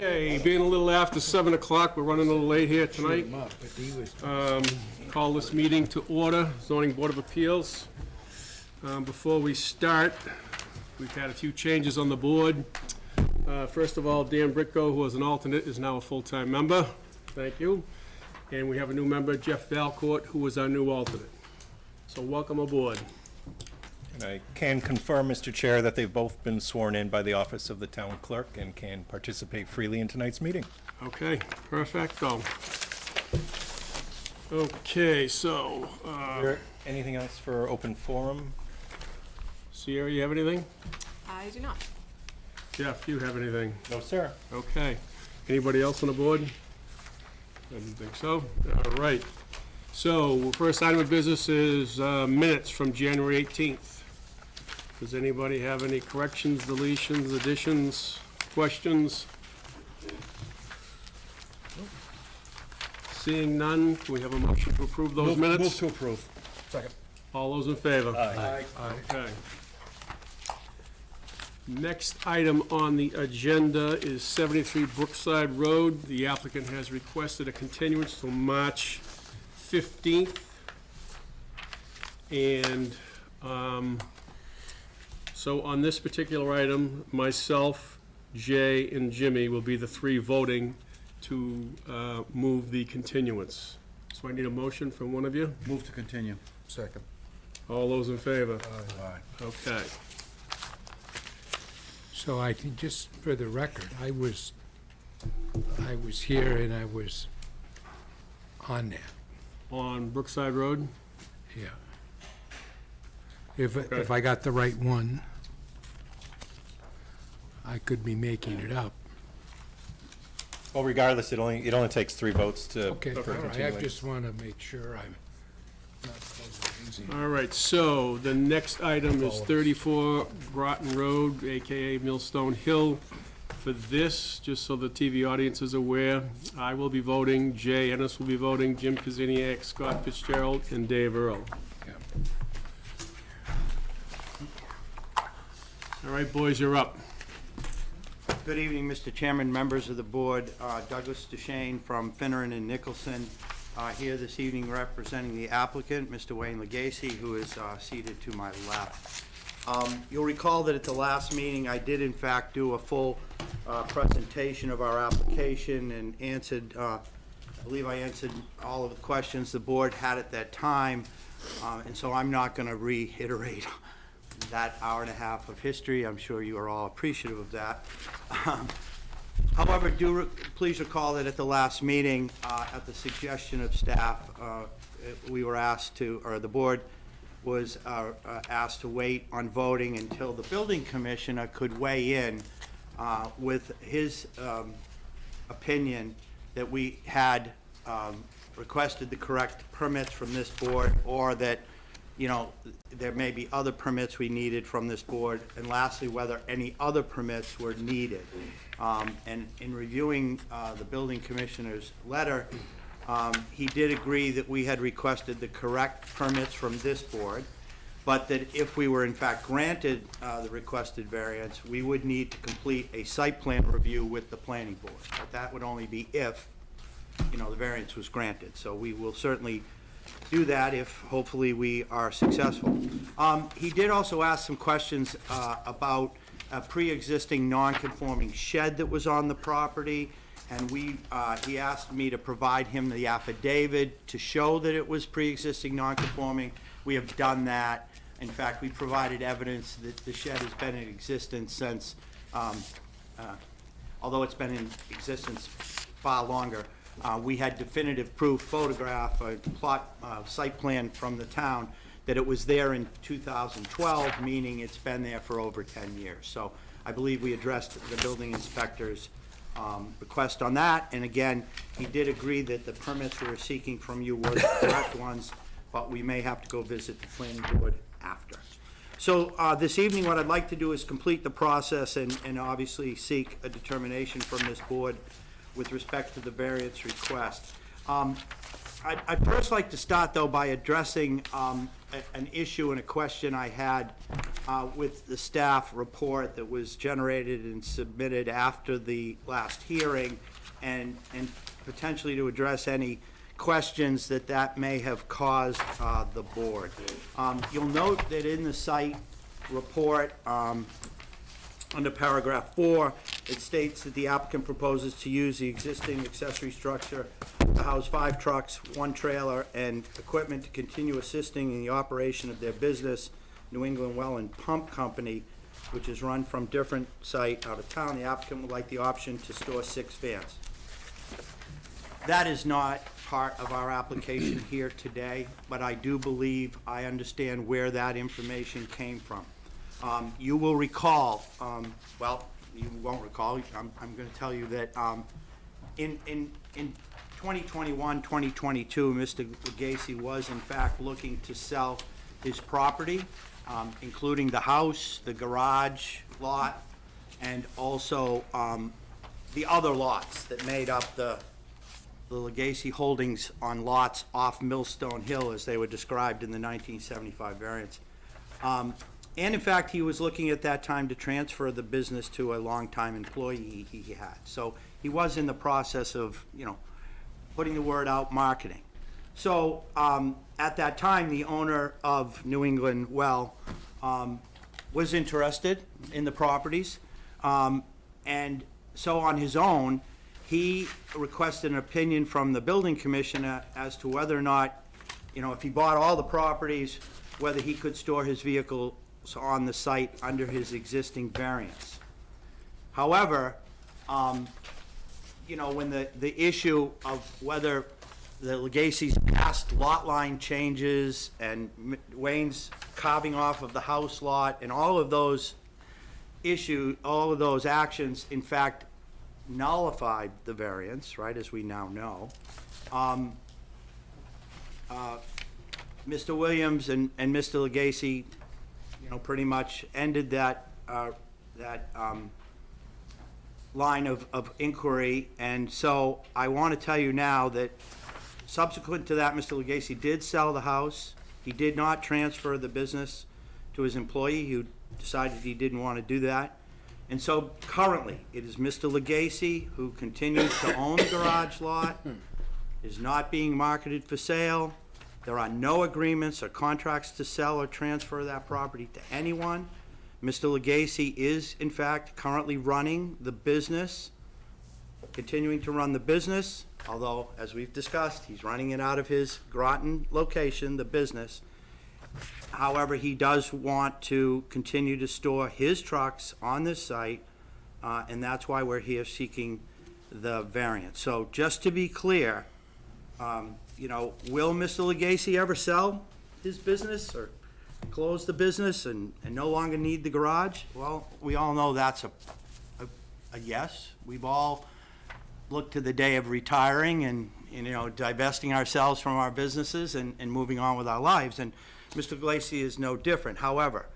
Okay, being a little after 7 o'clock, we're running a little late here tonight. Call this meeting to order, Zoning Board of Appeals. Before we start, we've had a few changes on the board. First of all, Dan Britko, who was an alternate, is now a full-time member. Thank you. And we have a new member, Jeff Valcourt, who is our new alternate. So welcome aboard. And I can confirm, Mr. Chair, that they've both been sworn in by the Office of the Town Clerk and can participate freely in tonight's meeting. Okay, perfecto. Okay, so, Is there anything else for open forum? Sierra, you have anything? I do not. Jeff, you have anything? No, sir. Okay. Anybody else on the board? I didn't think so. All right. So, first item of business is minutes from January 18th. Does anybody have any corrections, deletions, additions, questions? Seeing none, can we have a motion to approve those minutes? Move to approve. Second. All those in favor? Aye. Okay. Next item on the agenda is 73 Brookside Road. The applicant has requested a continuance till March 15th. And so on this particular item, myself, Jay, and Jimmy will be the three voting to move the continuance. So I need a motion from one of you. Move to continue. Second. All those in favor? Aye. Okay. So I can, just for the record, I was here and I was on there, On Brookside Road? yeah. If I got the right one, I could be making it up. Well, regardless, it only takes 3 votes to Okay, all for right, I continuing. just want to make sure I'm not supposed to. All right, so the next item is 34 Groton Road, AKA Millstone Hill. For this, just so the TV audience is aware, I will be voting, Jay Ennis will be voting, Jim Kaziniak, Scott Fitzgerald, and Dave Earl. Yeah. All right, boys, you're up. Good evening, Mr. Chairman, members of the board. Douglas Duchesne from Finneran and Nicholson here this evening representing the applicant, Mr. Wayne Legacy, who is seated to my left. You'll recall that at the last meeting, I did in fact do a full presentation of our application and answered, I believe I answered all of the questions the board had at that time, and so I'm not going to reiterate that hour and a half of history. I'm sure you are all appreciative of that. However, please recall that at the last meeting, at the suggestion of staff, we were asked to, or the board was asked to wait on voting until the building commissioner could weigh in with his opinion that we had requested the correct permits from this board, or that there may be other permits we needed from this board, and lastly, whether any other permits were needed. And in reviewing the building commissioner's letter, he did agree that we had requested the correct permits from this board, but that if we were in fact granted the requested variance, we would need to complete a site plan review with the planning board. But that would only be if, the variance was granted. So we will certainly do that if hopefully we are successful. He did also ask some questions about a pre-existing non-conforming shed that was on the property, and he asked me to provide him the affidavit to show that it was pre-existing non-conforming. We have done that. In fact, we provided evidence that the shed has been in existence since, although it's been in existence far longer. We had definitive proof, photograph, a plot, site plan from the town that it was there in 2012, meaning it's been there for over 10 years. So I believe we addressed the building inspector's request on that. And again, he did agree that the permits we were seeking from you were the correct ones, but we may have to go visit the planning board after. So this evening, what I'd like to do is complete the process and obviously seek a determination from this board with respect to the variance request. I'd first like to start, though, by addressing an issue and a question I had with the staff report that was generated and submitted after the last hearing, and potentially to address any questions that may have caused the board. You'll note that in the site report, under paragraph 4, it states that the applicant proposes to use the existing accessory structure to house 5 trucks, 1 trailer, and equipment to continue assisting in the operation of their business, New England Well and Pump Company, which is run from different site out of town. The applicant would like the option to store 6 vans. That is not part of our application here today, but I do believe I understand where that information came from. You will recall, well, you won't recall, I'm going to tell you that in 2021, 2022, Mr. Legacy was in fact looking to sell his property, including the house, the garage lot, and also the other lots that made up the Legacy holdings on lots off Millstone Hill, as they were described in the 1975 variance. And in fact, he was looking at that time to transfer the business to a longtime employee he had. So he was in the process of, putting the word out, marketing. So at that time, the owner of New England Well was interested in the properties. And so on his own, he requested an opinion from the building commissioner as to whether or not, if he bought all the properties, whether he could store his vehicles on the site under his existing variance. However, when the issue of whether the Legacy's past lot line changes and Wayne's carving off of the house lot and all of those actions, in fact, nullified the variance, right, as we now know. Mr. Williams and Mr. Legacy, pretty much ended that line of inquiry, and so I want to tell you now that subsequent to that, Mr. Legacy did sell the house. He did not transfer the business to his employee, who decided he didn't want to do that. And so currently, it is Mr. Legacy who continues to own the garage lot, is not being marketed for sale. There are no agreements or contracts to sell or transfer that property to anyone. Mr. Legacy is, in fact, currently running the business, continuing to run the business, although, as we've discussed, he's running it out of his Groton location, the business. However, he does want to continue to store his trucks on this site, and that's why we're here seeking the variance. So just to be clear, will Mr. Legacy ever sell his business or close the business and no longer need the garage? Well, we all know that's a yes. We've all looked to the day of retiring and divesting ourselves from our businesses and moving on with our lives. And Mr. Legacy is no different. However,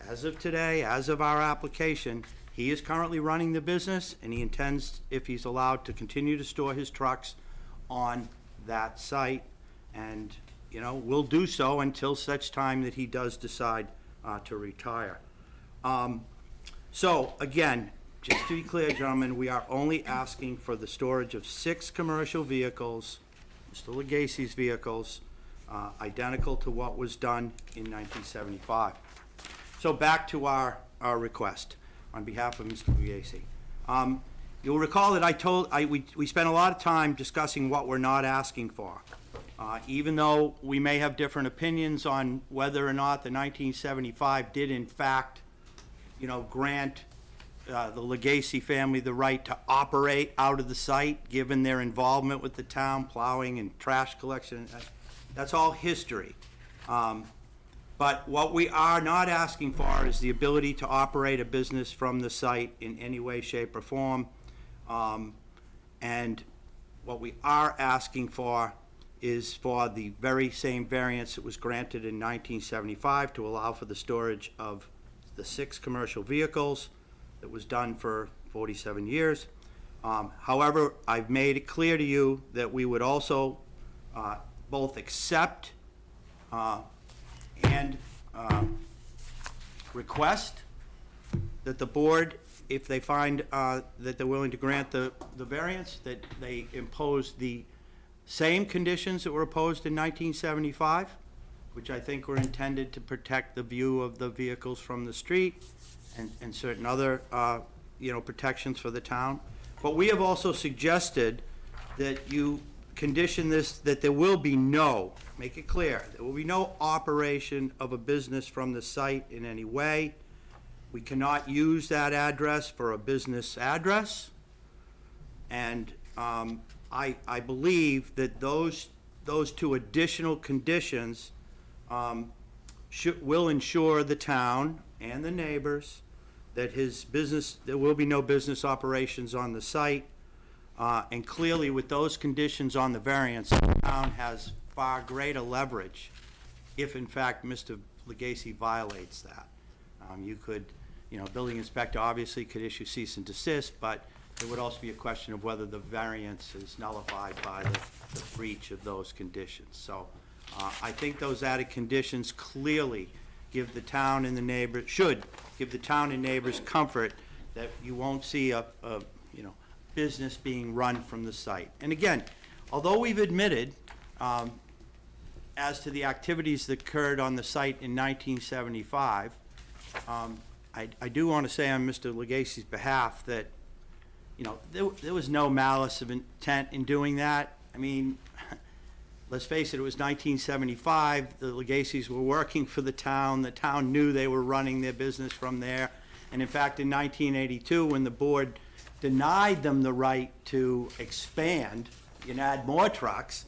as of today, as of our application, he is currently running the business, and he intends, if he's allowed, to continue to store his trucks on that site, and will do so until such time that he does decide to retire. So again, just to be clear, gentlemen, we are only asking for the storage of 6 commercial vehicles, Mr. Legacy's vehicles, identical to what was done in 1975. So back to our request on behalf of Mr. Legacy. You'll recall that we spent a lot of time discussing what we're not asking for. Even though we may have different opinions on whether or not the 1975 did in fact, grant the Legacy family the right to operate out of the site, given their involvement with the town, plowing and trash collection. That's all history. But what we are not asking for is the ability to operate a business from the site in any way, shape, or form. And what we are asking for is for the very same variance that was granted in 1975 to allow for the storage of the 6 commercial vehicles that was done for 47 years. However, I've made it clear to you that we would also both accept and request that the board, if they find that they're willing to grant the variance, that they impose the same conditions that were imposed in 1975, which I think were intended to protect the view of the vehicles from the street and certain other, protections for the town. But we have also suggested that you condition this, that there will be no, make it clear, there will be no operation of a business from the site in any way. We cannot use that address for a business address. And I believe that those two additional conditions will ensure the town and the neighbors that there will be no business operations on the site. And clearly, with those conditions on the variance, the town has far greater leverage if, in fact, Mr. Legacy violates that. You could, building inspector obviously could issue cease and desist, but there would also be a question of whether the variance is nullified by the breach of those conditions. So I think those added conditions clearly give the town and the neighbors, should give the town and neighbors comfort that you won't see a business being run from the site. And again, although we've admitted as to the activities that occurred on the site in 1975, I do want to say on Mr. Legacy's behalf that, there was no malice of intent in doing that. I mean, let's face it, it was 1975. The Legacys were working for the town. The town knew they were running their business from there. And in fact, in 1982, when the board denied them the right to expand and add more trucks,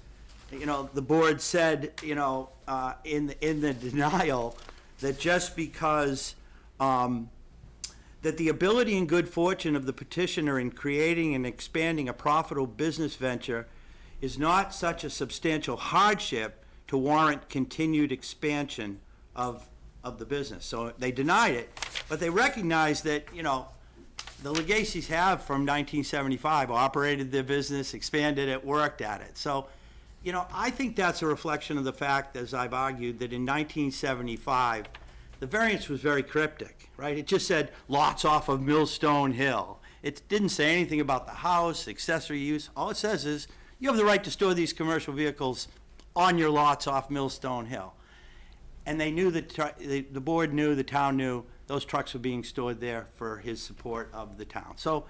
the board said, in the denial, that just because that the ability and good fortune of the petitioner in creating and expanding a profitable business venture is not such a substantial hardship to warrant continued expansion of the business. So they denied it, but they recognized that, the Legacys have, from 1975, operated their business, expanded it, worked at it. So, I think that's a reflection of the fact, as I've argued, that in 1975, the variance was very cryptic, right? It just said lots off of Millstone Hill. It didn't say anything about the house, accessory use. All it says is you have the right to store these commercial vehicles on your lots off Millstone Hill. And they knew that the board knew, the town knew, those trucks were being stored there for his support of the town. So,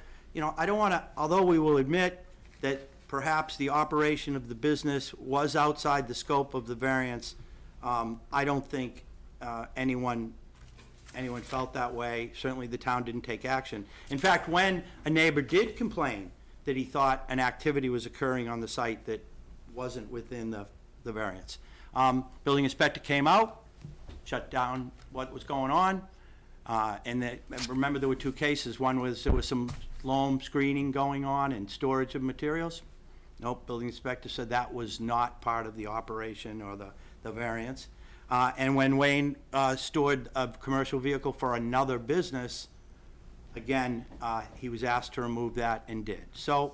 I don't want to, although we will admit that perhaps the operation of the business was outside the scope of the variance, I don't think anyone felt that way. Certainly the town didn't take action. In fact, when a neighbor did complain that he thought an activity was occurring on the site that wasn't within the variance, building inspector came out, shut down what was going on, and remember there were two cases. One was there was some loam screening going on and storage of materials. Nope, building inspector said that was not part of the operation or the variance. And when Wayne stored a commercial vehicle for another business, again, he was asked to remove that and did. So,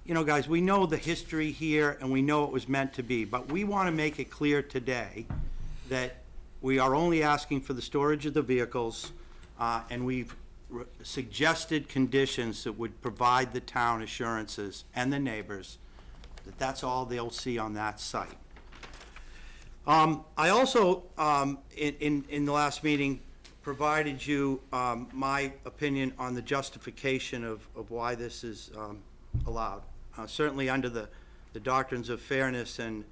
guys, we know the history here and we know it was meant to be, but we want to make it clear today that we are only asking for the storage of the vehicles, and we've suggested conditions that would provide the town assurances and the neighbors that that's all they'll see on that site. I also, in the last meeting, provided you my opinion on the justification of why this is allowed. Certainly under the doctrines of fairness and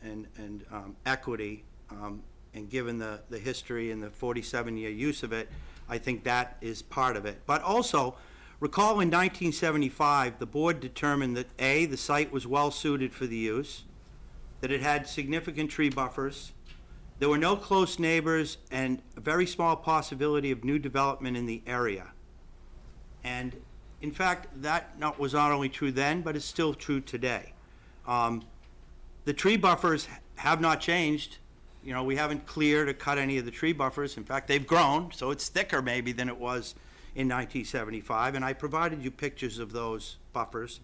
equity, and given the history and the 47-year use of it, I think that is part of it. But also, recall in 1975, the board determined that A, the site was well-suited for the use, that it had significant tree buffers, there were no close neighbors, and a very small possibility of new development in the area. And in fact, that was not only true then, but it's still true today. The tree buffers have not changed. We haven't cleared or cut any of the tree buffers. In fact, they've grown, so it's thicker maybe than it was in 1975, and I provided you pictures of those buffers.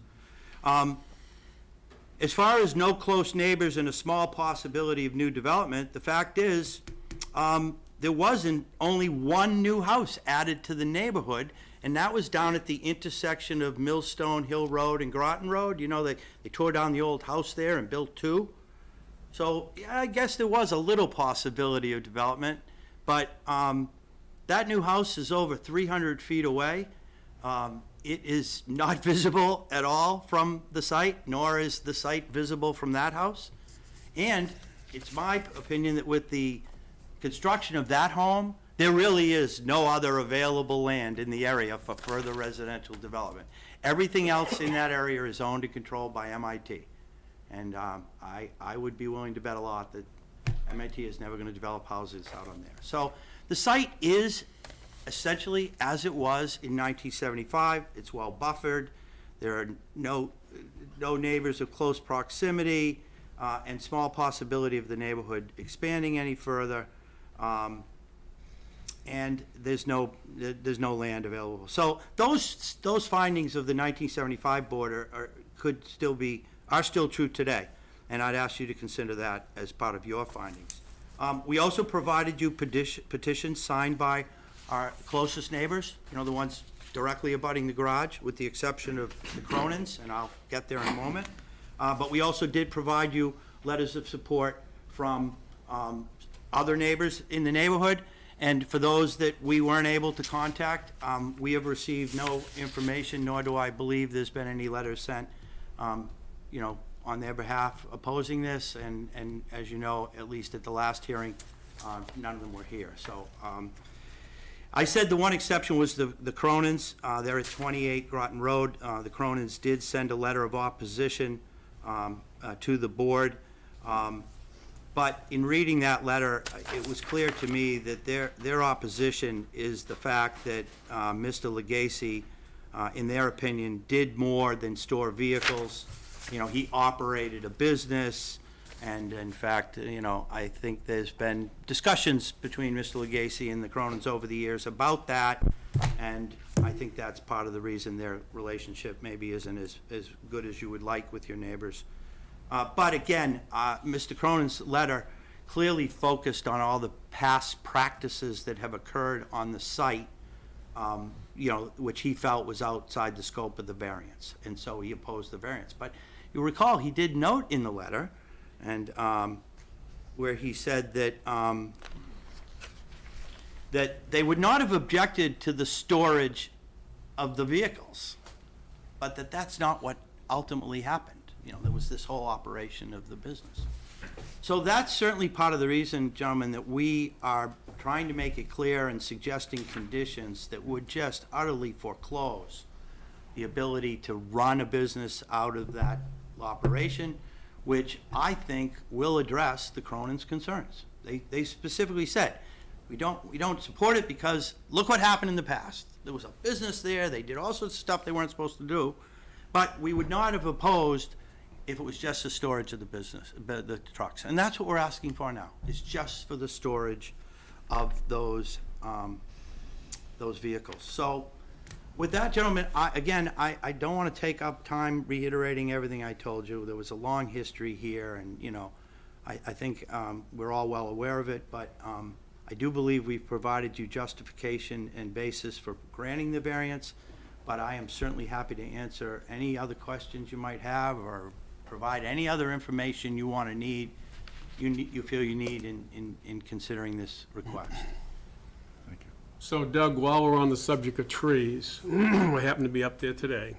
As far as no close neighbors and a small possibility of new development, the fact is there wasn't only one new house added to the neighborhood, and that was down at the intersection of Millstone Hill Road and Groton Road. You know, they tore down the old house there and built two. So, yeah, I guess there was a little possibility of development, but that new house is over 300 feet away. It is not visible at all from the site, nor is the site visible from that house. And it's my opinion that with the construction of that home, there really is no other available land in the area for further residential development. Everything else in that area is owned and controlled by MIT. And I would be willing to bet a lot that MIT is never going to develop houses out on there. So the site is essentially as it was in 1975. It's well buffered. There are no neighbors of close proximity, and small possibility of the neighborhood expanding any further. And there's no land available. So those findings of the 1975 board are still true today, and I'd ask you to consider that as part of your findings. We also provided you petitions signed by our closest neighbors, you know, the ones directly abutting the garage, with the exception of the Cronins, and I'll get there in a moment. But we also did provide you letters of support from other neighbors in the neighborhood. And for those that we weren't able to contact, we have received no information, nor do I believe there's been any letters sent, you know, on their behalf opposing this. And as you know, at least at the last hearing, none of them were here. So I said the one exception was the Cronins. They're at 28 Groton Road. The Cronins did send a letter of opposition to the board. But in reading that letter, it was clear to me that their opposition is the fact that Mr. Legacy, in their opinion, did more than store vehicles. You know, he operated a business, and in fact, you know, I think there's been discussions between Mr. Legacy and the Cronins over the years about that, and I think that's part of the reason their relationship maybe isn't as good as you would like with your neighbors. But again, Mr. Cronin's letter clearly focused on all the past practices that have occurred on the site, you know, which he felt was outside the scope of the variance, and so he opposed the variance. But you'll recall he did note in the letter, and where he said that that they would not have objected to the storage of the vehicles, but that's not what ultimately happened. You know, there was this whole operation of the business. So that's certainly part of the reason, gentlemen, that we are trying to make it clear and suggesting conditions that would just utterly foreclose the ability to run a business out of that operation, which I think will address the Cronin's concerns. They specifically said, we don't support it because look what happened in the past. There was a business there, they did all sorts of stuff they weren't supposed to do, but we would not have opposed if it was just the storage of the business, the trucks. And that's what we're asking for now. It's just for the storage of those vehicles. So with that, gentlemen, I don't want to take up time reiterating everything I told you. There was a long history here, and, you know, I think we're all well aware of it, but I do believe we've provided you justification and basis for granting the variance, but I am certainly happy to answer any other questions you might have or provide any other information you want to need, you feel you need in considering this request. Thank you. So Doug, while we're on the subject of trees, I happen to be up there today,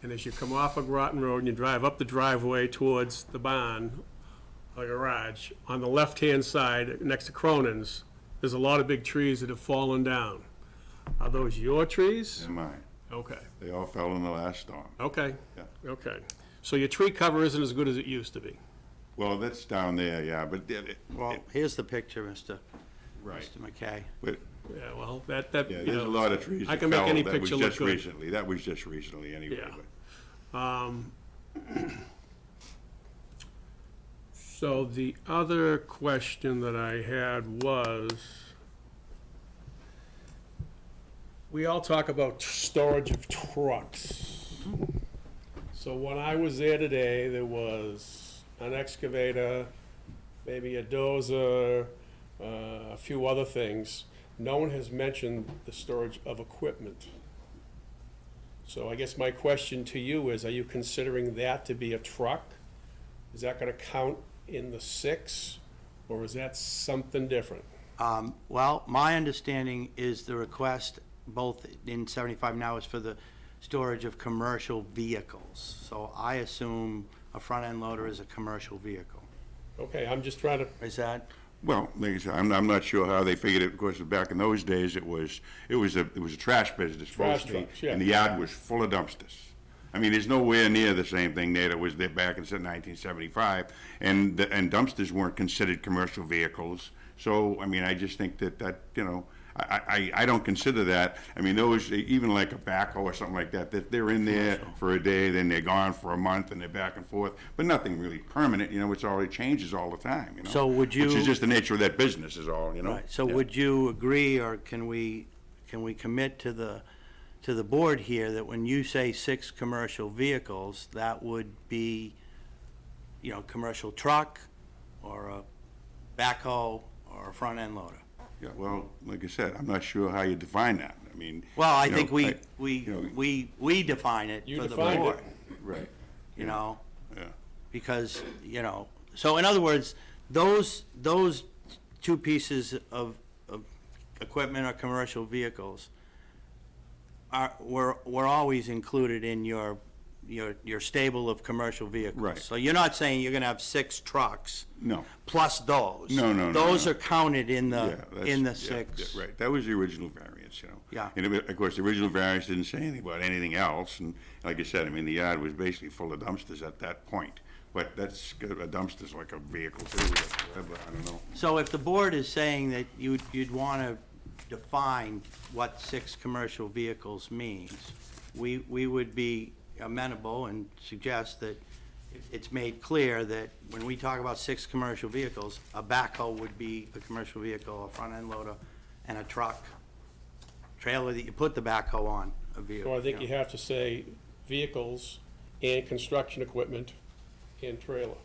and as you come off of Groton Road and you drive up the driveway towards the barn, or garage, on the left-hand side, next to Cronin's, there's a lot of big trees that have fallen down. Are those your trees? They're mine. Okay, They all fell in the last storm. okay, Yeah. okay. So your tree cover isn't as good as it used to be? Well, that's down there, yeah, but Well, here's the picture, Mr. right. McKay. But, Yeah, well, that, yeah, you there's a know, lot of trees I that can make fell. any That was picture look just good. recently. That was just recently anyway. Yeah. But So the other question that I had was, we all talk about storage of trucks. So when I was there today, there was an excavator, maybe a dozer, a few other things. No one has mentioned the storage of equipment. So I guess my question to you is, are you considering that to be a truck? Is that gonna count in the 6, or is that something different? Well, my understanding is the request, both in 75 now, is for the storage of commercial vehicles. So I assume a front-end loader is a commercial vehicle. Okay, I'm just trying to, Is that, Well, like I said, I'm not sure how they figured it, because back in those days, it was a trash business Trash mostly, trucks, yeah. and the yard was full of dumpsters. I mean, there's nowhere near the same thing there that was there back in 1975, and dumpsters weren't considered commercial vehicles. So, I mean, I just think that, you know, I don't consider that. I mean, those, even like a backhoe or something like that, that they're in there for a day, then they're gone for a month, and they're back and forth, but nothing really permanent, you know, it changes all the time, you know? So would you- Which is just the nature of that business is all, you know? right, so Yeah. would you agree, or can we commit to the board here that when you say 6 commercial vehicles, that would be, you know, commercial truck, or a backhoe, or a front-end loader? Yeah, well, like I said, I'm not sure how you define that. I mean. Well, I you know, think we you know, we define it You for the defined it. board, Right, you know? yeah. Because, you know, so in other words, those 2 pieces of equipment or commercial vehicles were always included in your stable of commercial vehicles. Right. So you're not saying you're gonna have 6 trucks No. plus those. No. Those are counted in Yeah, the, that's- in the yeah, 6. Right, that was the original variance, you know. Yeah. And of course, the original variance didn't say anything about anything else, and like I said, I mean, the yard was basically full of dumpsters at that point. But that's, a dumpster's like a vehicle too, whatever, I don't know. So if the board is saying that you'd wanna define what 6 commercial vehicles means, we would be amenable and suggest that it's made clear that when we talk about 6 commercial vehicles, a backhoe would be a commercial vehicle, a front-end loader, and a truck, trailer that you put the backhoe on, a vehicle. so I think you have to say vehicles and construction equipment and trailer.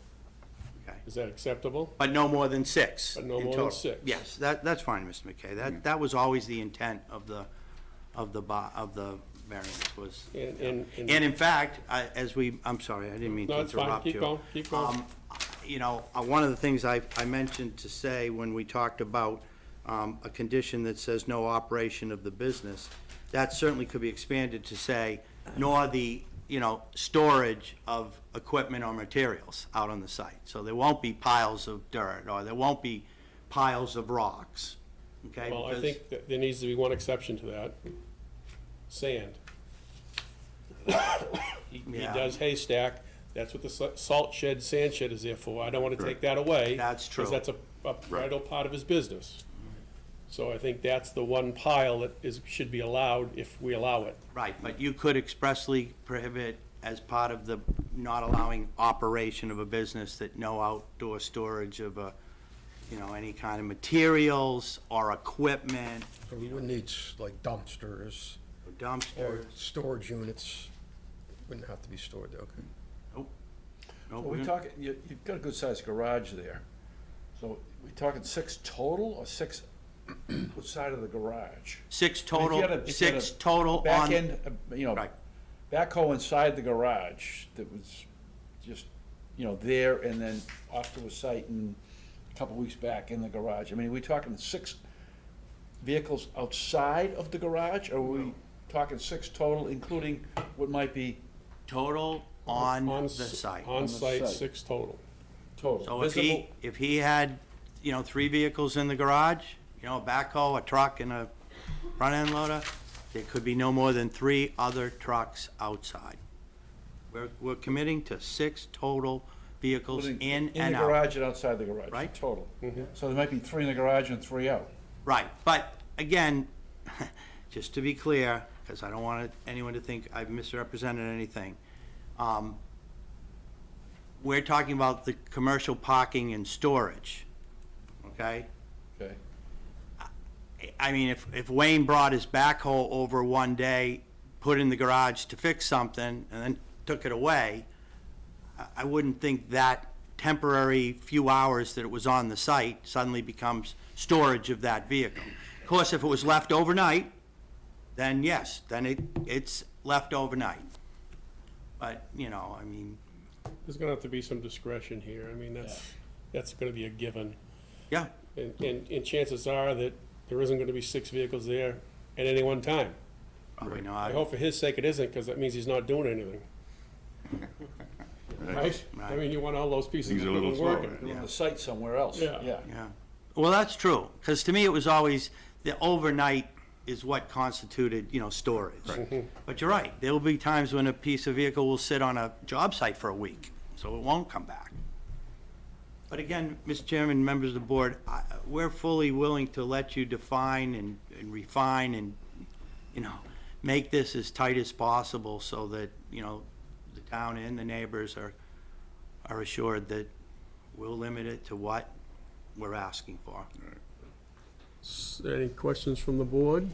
Okay. Is that acceptable? But no more than 6. But no in more than total. 6. Yes, that's fine, Mr. McKay. That was always the intent of the variance was. And And in fact, I'm sorry, I didn't mean to No, it's fine. interrupt you. Keep going. You know, one of the things I mentioned to say when we talked about a condition that says no operation of the business, that certainly could be expanded to say, nor the, you know, storage of equipment or materials out on the site. So there won't be piles of dirt, or there won't be piles of rocks, okay? Well, I Because- think that there needs to be one exception to that. Sand. He Yeah. does haystack, that's what the salt shed, sand shed is there for. I don't wanna take that away. That's true. Because that's a vital part of his business. So I think that's the one pile that should be allowed if we allow it. Right, but you could expressly prohibit as part of the not allowing operation of a business that no outdoor storage of any kind of materials or equipment So we wouldn't need like dumpsters or or dumpsters. storage units. Wouldn't have to be stored there, okay. Nope. Well, we talking, you've got a good-sized garage there. So we talking 6 total or 6 outside of the garage? 6 If total, you had a- if you had 6 a total Back on, end, right, backhoe inside the garage that was just, there and then off to a site and a couple weeks back in the garage. I mean, are we talking 6 vehicles outside of the garage? Or are we talking 6 total, including what might be total on the s- site. On site, site. 6 total. total? So Visible? if he had, 3 vehicles in the garage, a backhoe, a truck, and a front-end loader, there could be no more than 3 other trucks outside. We're committing to 6 total vehicles Including in the and out. garage and outside the garage? Right. Total. So there might be 3 in the garage and 3 out? Right, but again, just to be clear, because I don't want anyone to think I've misrepresented anything, we're talking about the commercial parking and storage, okay? Okay. I mean, if Wayne brought his backhoe over one day, put it in the garage to fix something, and then took it away, I wouldn't think that temporary few hours that it was on the site suddenly becomes storage of that vehicle. Of course, if it was left overnight, then yes, then it's left overnight. But, you know, I mean, There's gonna have to be some discretion here. I mean, that's gonna be a given. yeah, And chances are that there isn't gonna be 6 vehicles there at any one time. probably I not. hope for his sake it isn't, because that means he's not doing anything. Right? I mean, you want all those pieces of Things are a little equipment slower. working. Doing the site somewhere else, Yeah. yeah. Yeah. Well, that's true, because to me, it was always, the overnight is what constituted, you know, storage. But you're right, there will be times when a piece of vehicle will sit on a job site for a week, so it won't come back. But again, Mr. Chairman, members of the board, we're fully willing to let you define and refine and, you know, make this as tight as possible so that, you know, the town and the neighbors are assured that we'll limit it to what we're asking for. Any questions from the board?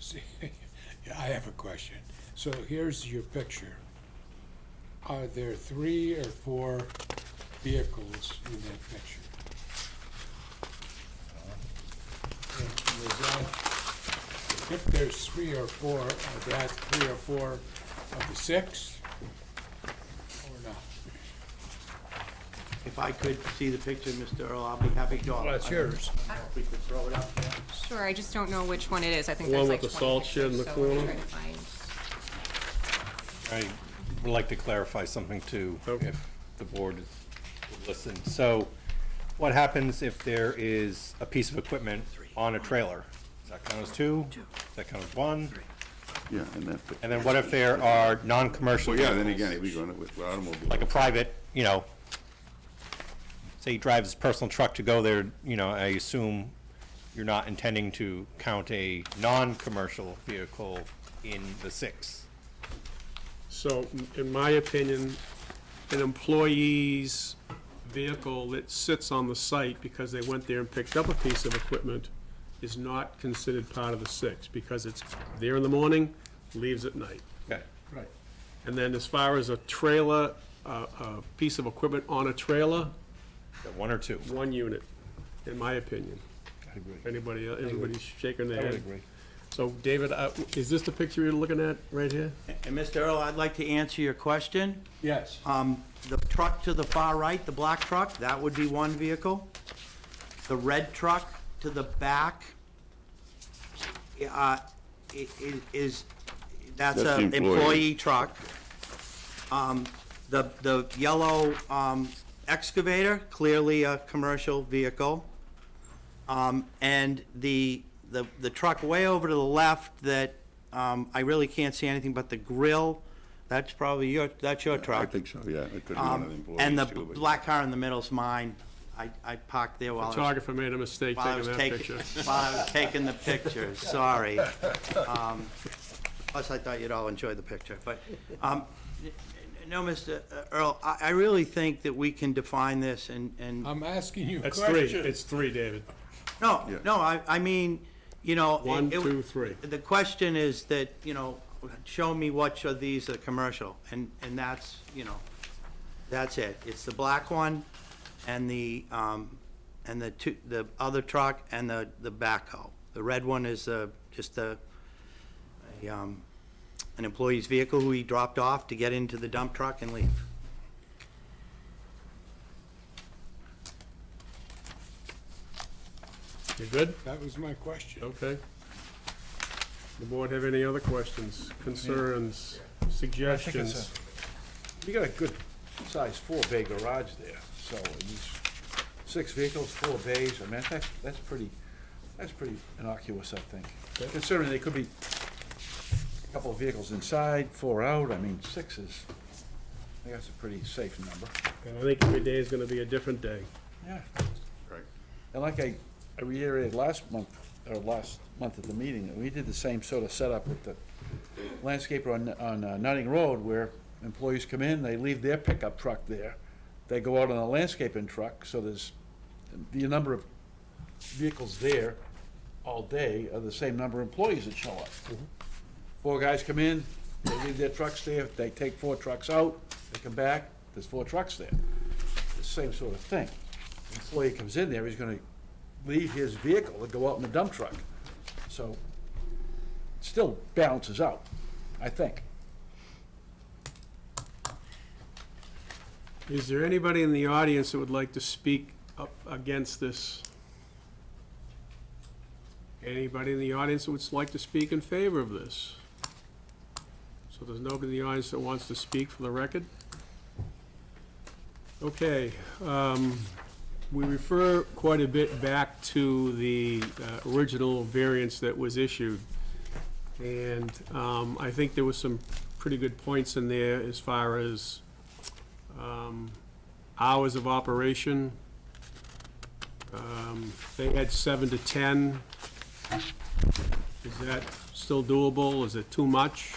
See, I have a question. So here's your picture. Are there 3 or 4 vehicles in that picture? And is that, if there's 3 or 4, are that 3 or 4 of the 6? Or not? If I could see the picture, Mr. Earl, I'll be happy to. Well, that's yours. If we could throw it up there. Sure, I just don't know which one it is. I think The there's one like with the 20 salt shed in pictures, the so I'm corner? trying to find. I would like to clarify something too, Okay. if the board would listen. So what happens if there is a piece of equipment on a trailer? Does that count as 2? Does that count as 1? Yeah, and that, And then what if there are non-commercial well, yeah, vehicles? then again, if we go with automobile. Like a private, you know, say he drives his personal truck to go there, you know, I assume you're not intending to count a non-commercial vehicle in the 6. So, in my opinion, an employee's vehicle that sits on the site because they went there and picked up a piece of equipment is not considered part of the 6, because it's there in the morning, leaves at night. Okay. Right. And then as far as a trailer, a piece of equipment on a trailer, 1 or 2? 1 unit, in my opinion. I agree. Anybody, everybody's shaking their I would head. agree. So, David, is this the picture you're looking at right here? And Mr. Earl, I'd like to answer your question. Yes. The truck to the far right, the black truck, that would be 1 vehicle. The red truck to the back, that's That's an the employee truck. The yellow excavator, clearly a commercial vehicle. And the truck way over to the left that, I really can't see anything but the grill, that's probably your I truck. think so, yeah, it could be one of the employees And the too, but- black car in the middle's mine. I parked there while I was, Photographer made a mistake while I taking was that taking, picture. while I was taking the pictures, sorry. Plus, I thought you'd all enjoy the picture, but, no, Mr. Earl, I really think that we can define this and, I'm asking you a That's question. 3, it's 3, David. no, Yeah. no, I mean, you know. 1, it- 2, 3. The question is that, you know, show me which of these are commercial, and that's, you know, that's it. It's the black one, and the other truck, and the backhoe. The red one is just an employee's vehicle who he dropped off to get into the dump truck and leave. You good? That was my question. Okay. The board have any other questions, concerns, suggestions? You got a good size 4-bay garage there, so these 6 vehicles, 4 bays, I mean, that's pretty innocuous, I think. Considering there could be a couple of vehicles inside, 4 out, I mean, 6 is, I think that's a pretty safe number. And I think every day is gonna be a different day. Yeah. Right. And like I reiterated last month at the meeting, we did the same sort of setup with the landscaper on Nutting Road, where employees come in, they leave their pickup truck there, they go out on a landscaping truck, so there's, the number of vehicles there all day are the same number of employees that show up. 4 guys come in, they leave their trucks there, they take 4 trucks out, they come back, there's 4 trucks there. The same sort of thing. Employee comes in there, he's gonna leave his vehicle to go out in the dump truck. So, it still balances out, I think. Is there anybody in the audience that would like to speak up against this? Anybody in the audience that would like to speak in favor of this? So there's nobody in the audience that wants to speak for the record? Okay, we refer quite a bit back to the original variance that was issued. And I think there was some pretty good points in there as far as hours of operation. They had 7 to 10. Is that still doable? Is it too much?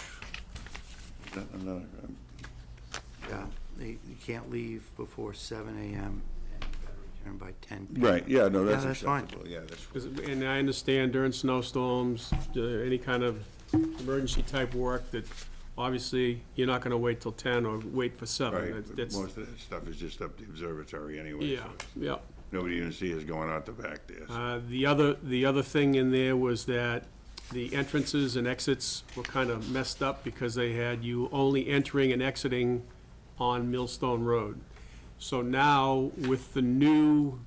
Yeah, you can't leave before 7 AM and you gotta return by 10 PM. Right, yeah, no, that's Yeah, that's fine. acceptable, yeah, that's. 'Cause- And I understand during snowstorms, any kind of emergency type work, that obviously you're not gonna wait till 10 or wait for 7. Right, That's- but that's- most of that stuff is just up the observatory anyway. Yeah, so yeah. Nobody even see us going out the back there. So. The other thing in there was that the entrances and exits were kind of messed up because they had you only entering and exiting on Millstone Road. So now, with the new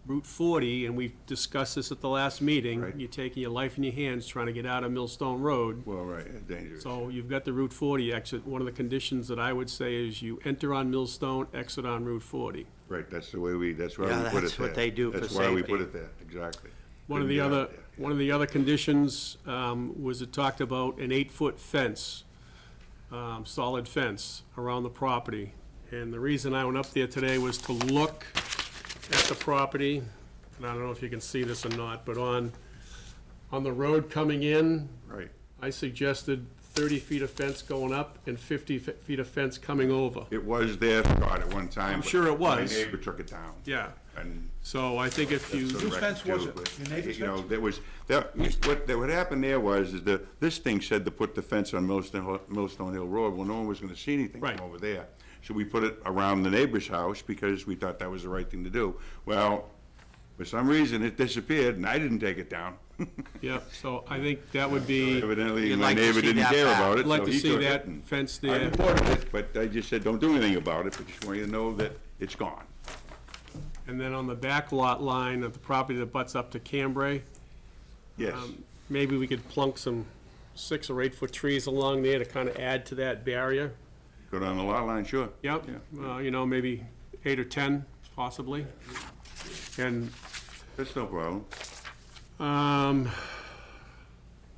Route 40, and we've discussed this at the last meeting, Right. you're taking your life in your hands trying to get out of Millstone Road. Well, right, dangerous. So you've got the Route 40 exit. One of the conditions that I would say is you enter on Millstone, exit on Route 40. Right, that's the way we, that's why Yeah, we put it there. that's what they do for That's why we safety. put it there, exactly. One of the Couldn't get other, out there. one of the other conditions was it talked about an 8-foot fence, solid fence around the property. And the reason I went up there today was to look at the property, and I don't know if you can see this or not, but on the road coming in, Right. I suggested 30 feet of fence going up and 50 feet of fence coming over. It was there, Scott, at one time. I'm but sure it was. My neighbor took it down. Yeah, And so I think if you, that's for the Whose record, fence was too, it? but, Your neighbor's you know, fence? there was, what happened there was, is that this thing said to put the fence on Millstone Hill Road. Well, no one was gonna see anything Right. from over there. So we put it around the neighbor's house because we thought that was the right thing to do. Well, for some reason, it disappeared and I didn't take it down. yeah, so I think that would be, Evidently, You'd my like to neighbor see didn't that care back. about it, I'd like so to he see took that it. and fence I there. reported it, but I just said, don't do anything about it, but just want you to know that it's gone. And then on the back lot line of the property that butts up to Cambrai, Yes, maybe we could plunk some 6 or 8-foot trees along there to kind of add to that barrier. go down the lot line, sure. Yep, you know, maybe 8 or 10 possibly. And, That's no problem.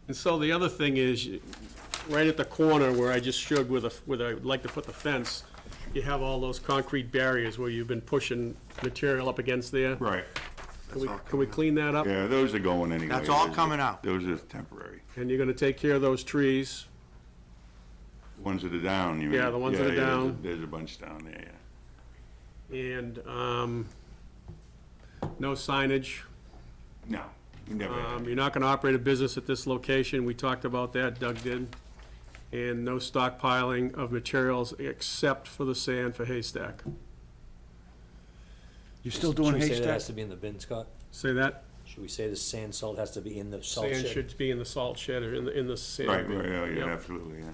and so the other thing is, right at the corner where I just showed where I would like to put the fence, you have all those concrete barriers where you've been pushing material up against there. Right. Can we clean that up? Yeah, those are going anyway. That's all Those are- coming out. Those are temporary. And you're gonna take care of those trees. Ones that are down, you mean? Yeah, the ones that are there's a- down. There's a bunch down there, yeah. And, no signage. No, you never had. You're not gonna operate a business at this location, we talked about that, Doug did. And no stockpiling of materials except for the sand for haystack. You still doing Should we say that haystack? has to be in the bin, Scott? Say that? Should we say the sand salt has to be in the salt Sand shed? should be in the salt shed or in the sand Right, bin. right, yeah, Yep. yeah, absolutely, yeah.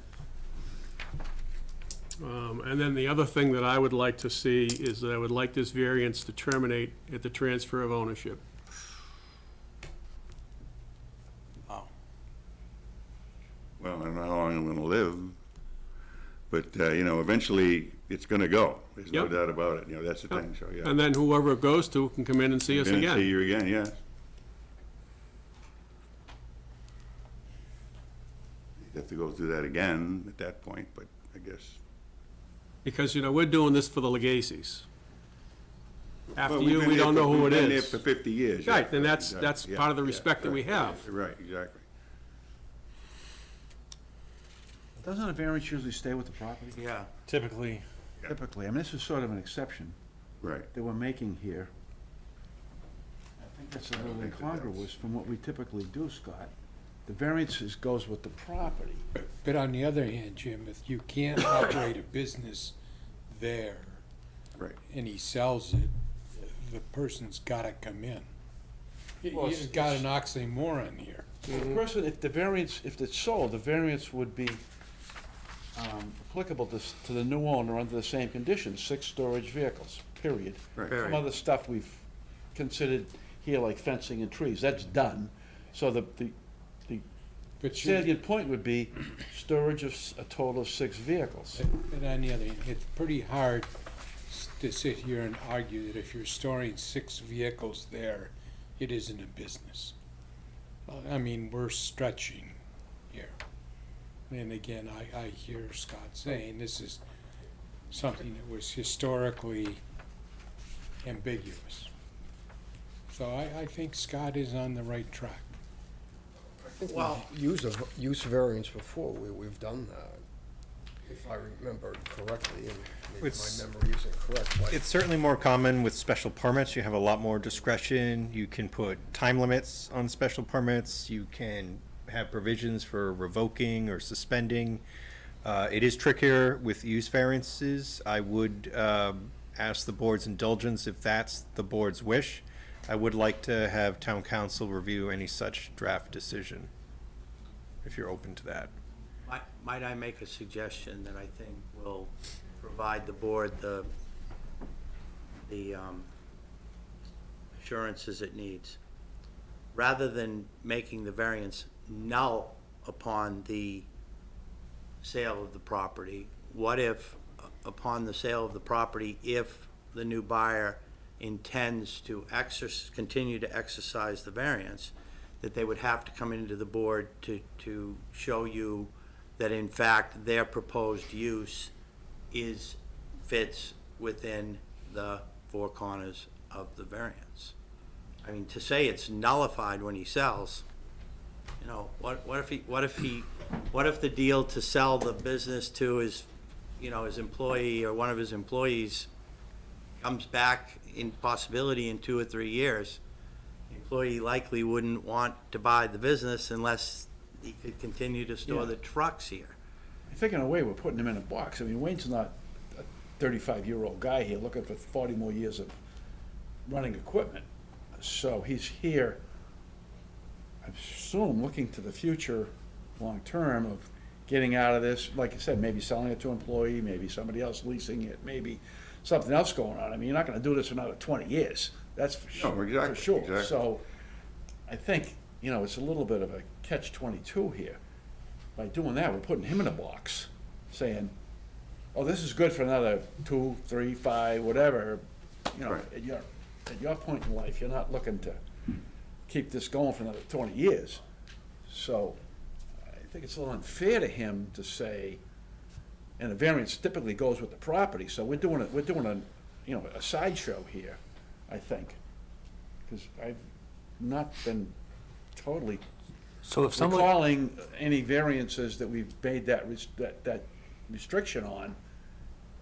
And then the other thing that I would like to see is that I would like this variance to terminate at the transfer of ownership. Well, I don't know how long I'm gonna live, but, you know, eventually, it's gonna go. There's no Yep. doubt about it, you know, that's the thing, so, yeah. And then whoever it goes to can come in and see us Then see again. you again, yes. You have to go through that again at that point, but I guess. Because, you know, we're doing this for the Legacies. After Well, we've you, been we there don't for- know who we've it been there is. for 50 years. yeah. Right, and that's Exactly, part of the yeah, respect that we right, have. Right, exactly. Doesn't a variance usually stay with the property? Yeah. Typically, Typically, I mean, this is sort of an exception Right. that we're making here. I think that's a little think that incongruous from what we typically do, Scott. The variances goes with the property. But on the other hand, Jim, if you can't operate a business there Right. and he sells it, the person's gotta come in. You've got an oxymoron here. The person, if it's sold, the variance would be applicable to the new owner under the same conditions, 6 storage vehicles, period. Right. Some other stuff we've considered here, like fencing and trees, that's done. So the But salient point would be storage of a total of 6 vehicles. But on the other hand, it's pretty hard to sit here and argue that if you're storing 6 vehicles there, it isn't a business. I mean, we're stretching here. And again, I hear Scott saying this is something that was historically ambiguous. So I think Scott is on the right track. I think we've used a use variance before, we've done that, if I remember correctly, and maybe It's- my memory isn't correct, but It's certainly more common with special permits. You have a lot more discretion. You can put time limits on special permits. You can have provisions for revoking or suspending. It is trickier with use variances. I would ask the board's indulgence if that's the board's wish. I would like to have town council review any such draft decision, if you're open to that. Might I make a suggestion that I think will provide the board the assurances it needs? Rather than making the variance null upon the sale of the property, what if, upon the sale of the property, if the new buyer intends to continue to exercise the variance, that they would have to come into the board to show you that in fact their proposed use fits within the 4 corners of the variance. I mean, to say it's nullified when he sells, you know, what if the deal to sell the business to his, you know, his employee or one of his employees comes back in possibility in 2 or 3 years? The employee likely wouldn't want to buy the business unless he could continue to store the trucks here. I think in a way, we're putting him in a box. I mean, Wayne's not a 35-year-old guy here looking for 40 more years of running equipment. So he's here, I assume, looking to the future, long-term, of getting out of this. Like I said, maybe selling it to an employee, maybe somebody else leasing it, maybe something else going on. I mean, you're not gonna do this for another 20 years. That's for sure. No, exactly, For sure. exactly. So I think, you know, it's a little bit of a catch-22 here. By doing that, we're putting him in a box, saying, oh, this is good for another 2, 3, 5, whatever. You know, Right. at your point in life, you're not looking to keep this going for another 20 years. So I think it's a little unfair to him to say, and the variance typically goes with the property, so we're doing a, you know, a sideshow here, I think. Because I've not been totally So if someone, recalling any variances that we've made that restriction on,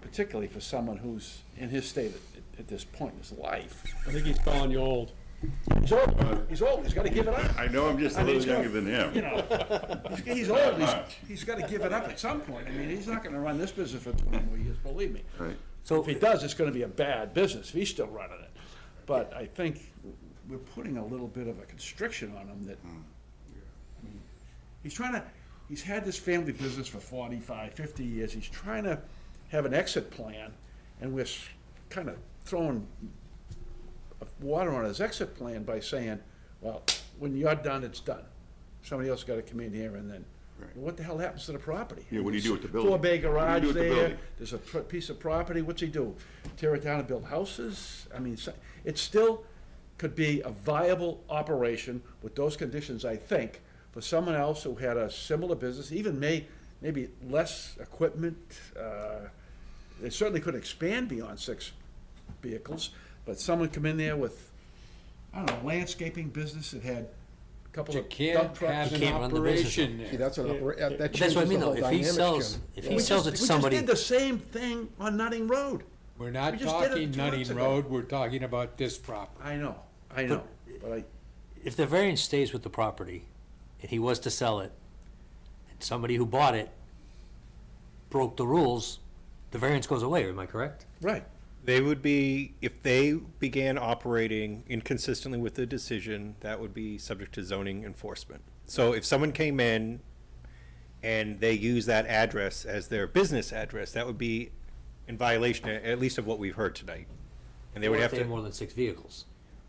particularly for someone who's in his state at this point in his life. I think he's calling you old. He's old, he's gotta give it up. I know I'm just a I mean, little he's younger got- than You him. know, he's old, he's gotta give it up at some point. I mean, he's not gonna run this business for 20 more years, believe me. Right. so If he does, it's gonna be a bad business, if he's still running it. But I think we're putting a little bit of a constriction on him that, I mean, he's had this family business for 45, 50 years, he's trying to have an exit plan, and we're kind of throwing water on his exit plan by saying, well, when you're done, it's done. Somebody else gotta come in here and then, Right. well, what the hell happens to the property? Yeah, what do you do with the building? 4-bay What do garage you do with the there, building? there's a piece of property, what's he do? Tear it down and build houses? I mean, it still could be a viable operation with those conditions, I think, for someone else who had a similar business, even maybe less equipment. They certainly could expand beyond 6 vehicles, but someone come in there with, I don't know, landscaping business that had a couple You of can't dump trucks. have an can't run the business. operation see, there. that's an that But changes that's what I the mean, whole though. If he dynamics, sells, Jim. if Yeah. he sells it to We somebody, just did the same thing on Nutting Road. We're not We just did it talking 2 months Nutting ago. Road, we're talking about this property. I know, but if the variance stays with the property, and he was to sell it, and somebody who bought it broke the rules, the variance goes away, am I correct? right. They would be, if they began operating inconsistently with the decision, that would be subject to zoning enforcement. So if someone came in and they use that address as their business address, that would be in violation, at least of what we've heard tonight. And they would Or if have they have to, more than 6 vehicles.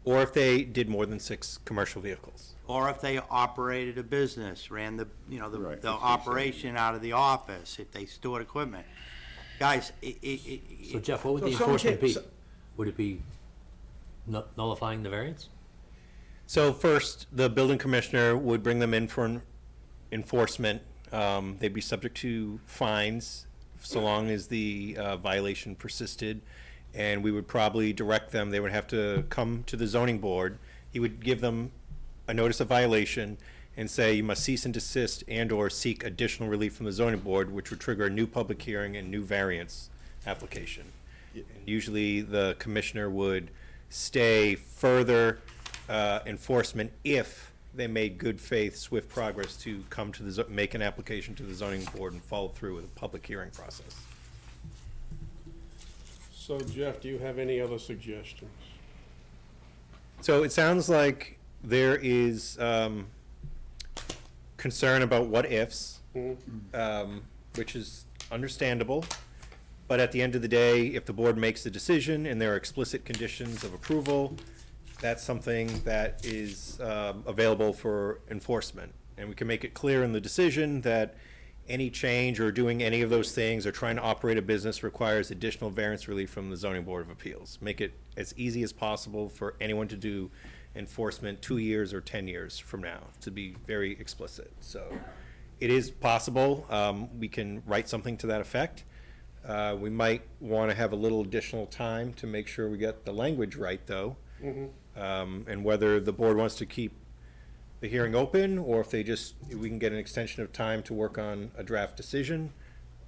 or if they did more than 6 commercial vehicles. Or if they operated a business, ran the, you know, Right, the that's what he said. operation out of the office, if they stored equipment. Guys, So Jeff, what would the So someone enforcement be? can't- Would it be nullifying the variance? So first, the building commissioner would bring them in for enforcement. They'd be subject to fines so long as the violation persisted. And we would probably direct them, they would have to come to the zoning board. He would give them a notice of violation and say, you must cease and desist and/or seek additional relief from the zoning board, which would trigger a new public hearing and new variance application. And usually, the commissioner would stay further enforcement if they made good faith, swift progress to come to the, make an application to the zoning board and follow through with a public hearing process. So Jeff, do you have any other suggestions? So it sounds like there is concern about what ifs, which is understandable. But at the end of the day, if the board makes the decision and there are explicit conditions of approval, that's something that is available for enforcement. And we can make it clear in the decision that any change or doing any of those things or trying to operate a business requires additional variance relief from the zoning board of appeals. Make it as easy as possible for anyone to do enforcement 2 years or 10 years from now, to be very explicit. So it is possible. We can write something to that effect. We might want to have a little additional time to make sure we get the language right, though. And whether the board wants to keep the hearing open, or if we can get an extension of time to work on a draft decision,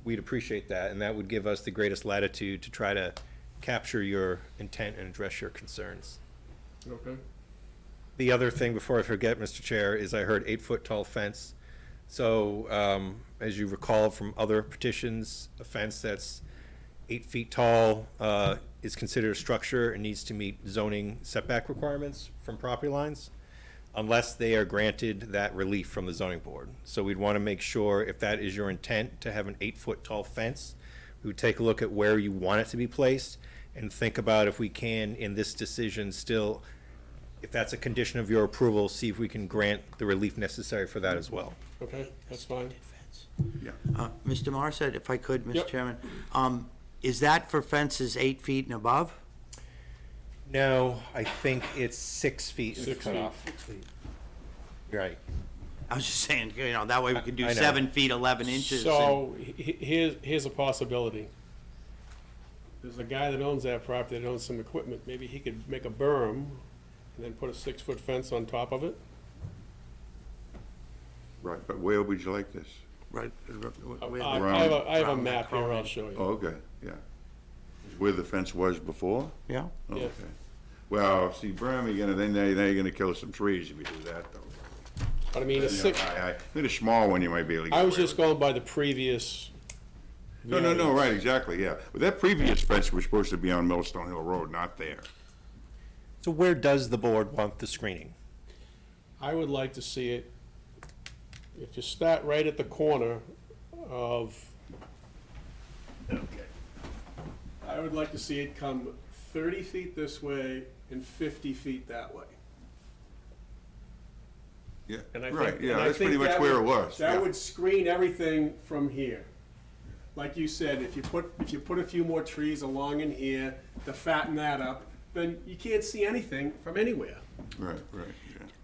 we'd appreciate that, and that would give us the greatest latitude to try to capture your intent and address your concerns. Okay. The other thing, before I forget, Mr. Chair, is I heard 8-foot tall fence. So, as you recall from other petitions, a fence that's 8 feet tall is considered a structure and needs to meet zoning setback requirements from property lines, unless they are granted that relief from the zoning board. So we'd want to make sure, if that is your intent, to have an 8-foot tall fence, we would take a look at where you want it to be placed and think about if we can, in this decision, still, if that's a condition of your approval, see if we can grant the relief necessary for that as well. Okay, that's fine. Mr. Morissette, if I could, Mr. Yep. Chairman, is that for fences 8 feet and above? No, I think it's 6 feet. is the 6 feet. cutoff. Right. I was just saying, you know, that way we could do I know. 7 feet, 11 inches. So, here's a possibility. There's a guy that owns that property that owns some equipment. Maybe he could make a berm and then put a 6-foot fence on top of it. Right, but where would you like this? Right. I have a map here, I'll show Oh, you. okay, yeah. Where the fence was before? Yeah. Oh, Yeah. okay. Well, see, berm, then you're gonna kill some trees if you do that, though. But I mean, a You know, six, I think a small one you might be able to get I was away just with. going by the previous. No, variance. right, exactly, yeah. But that previous fence was supposed to be on Millstone Hill Road, not there. So where does the board want the screening? I would like to see it, if you start right at the corner of, I would like to see it come 30 feet this way and 50 feet that way. Yeah, And I right, think- yeah, and I that's pretty think much that where would- it was. That yeah. would screen everything from here. Like you said, if you put a few more trees along in here to fatten that up, then you can't see anything from anywhere. Right, yeah.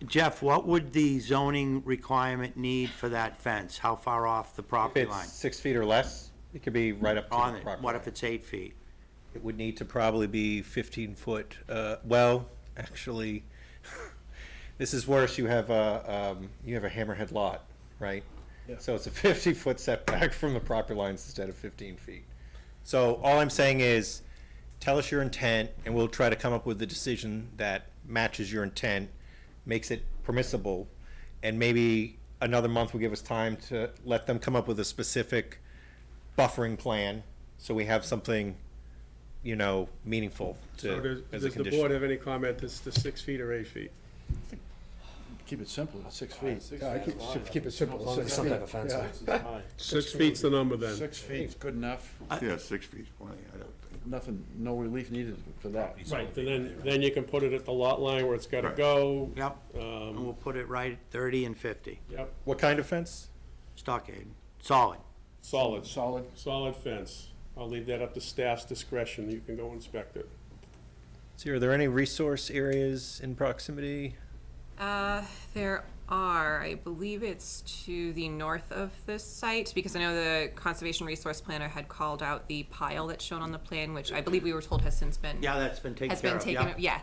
Jeff, what would the zoning requirement need for that fence? How far off the If property line? it's 6 feet or less, it could be right up to On the it, property what if line. it's 8 feet? It would need to probably be 15 foot, well, actually, this is worse, you have a hammerhead lot, right? Yeah. So it's a 50-foot setback from the property lines instead of 15 feet. So all I'm saying is, tell us your intent, and we'll try to come up with a decision that matches your intent, makes it permissible, and maybe another month will give us time to let them come up with a specific buffering plan, so we have something you know, meaningful So to, as a does the board condition. have any comment as to 6 feet or 8 feet? Keep it simple, it's 6 feet. Yeah, I keep it simple. As long as there's some type of fence. Yeah. 6 feet's the number then. 6 feet's good enough, Yeah, 6 feet's plenty, I don't think. nothing, no relief needed for that. Right, and then you can put it at the lot line where it's gotta Right. go. Yep, and we'll put it right at 30 and 50, Yep, What kind of fence? stockade, solid. solid, Solid, solid fence. I'll leave that up to staff's discretion, you can go inspect it. So are there any resource areas in proximity? There are, I believe it's to the north of this site, because I know the Conservation Resource Planner had called out the pile that's shown on the plan, which I believe we were told has since been. Yeah, that's been taken Has care been of, taken, yeah.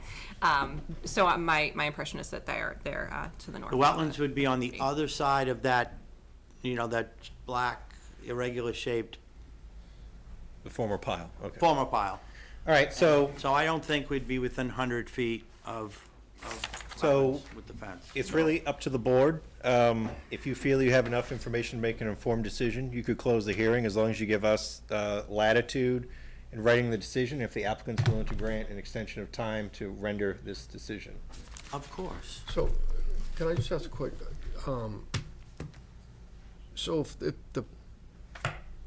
So my impression is that they're to the north. The wetlands would be on the other side of that, you know, that black irregular shaped The former pile, okay. former pile. All right, so So I don't think we'd be within 100 feet of So- wetlands with the fence. it's really up to the board. If you feel you have enough information to make an informed decision, you could close the hearing as long as you give us latitude in writing the decision, if the applicant's willing to grant an extension of time to render this decision. Of course. So, can I just ask a quick, so if the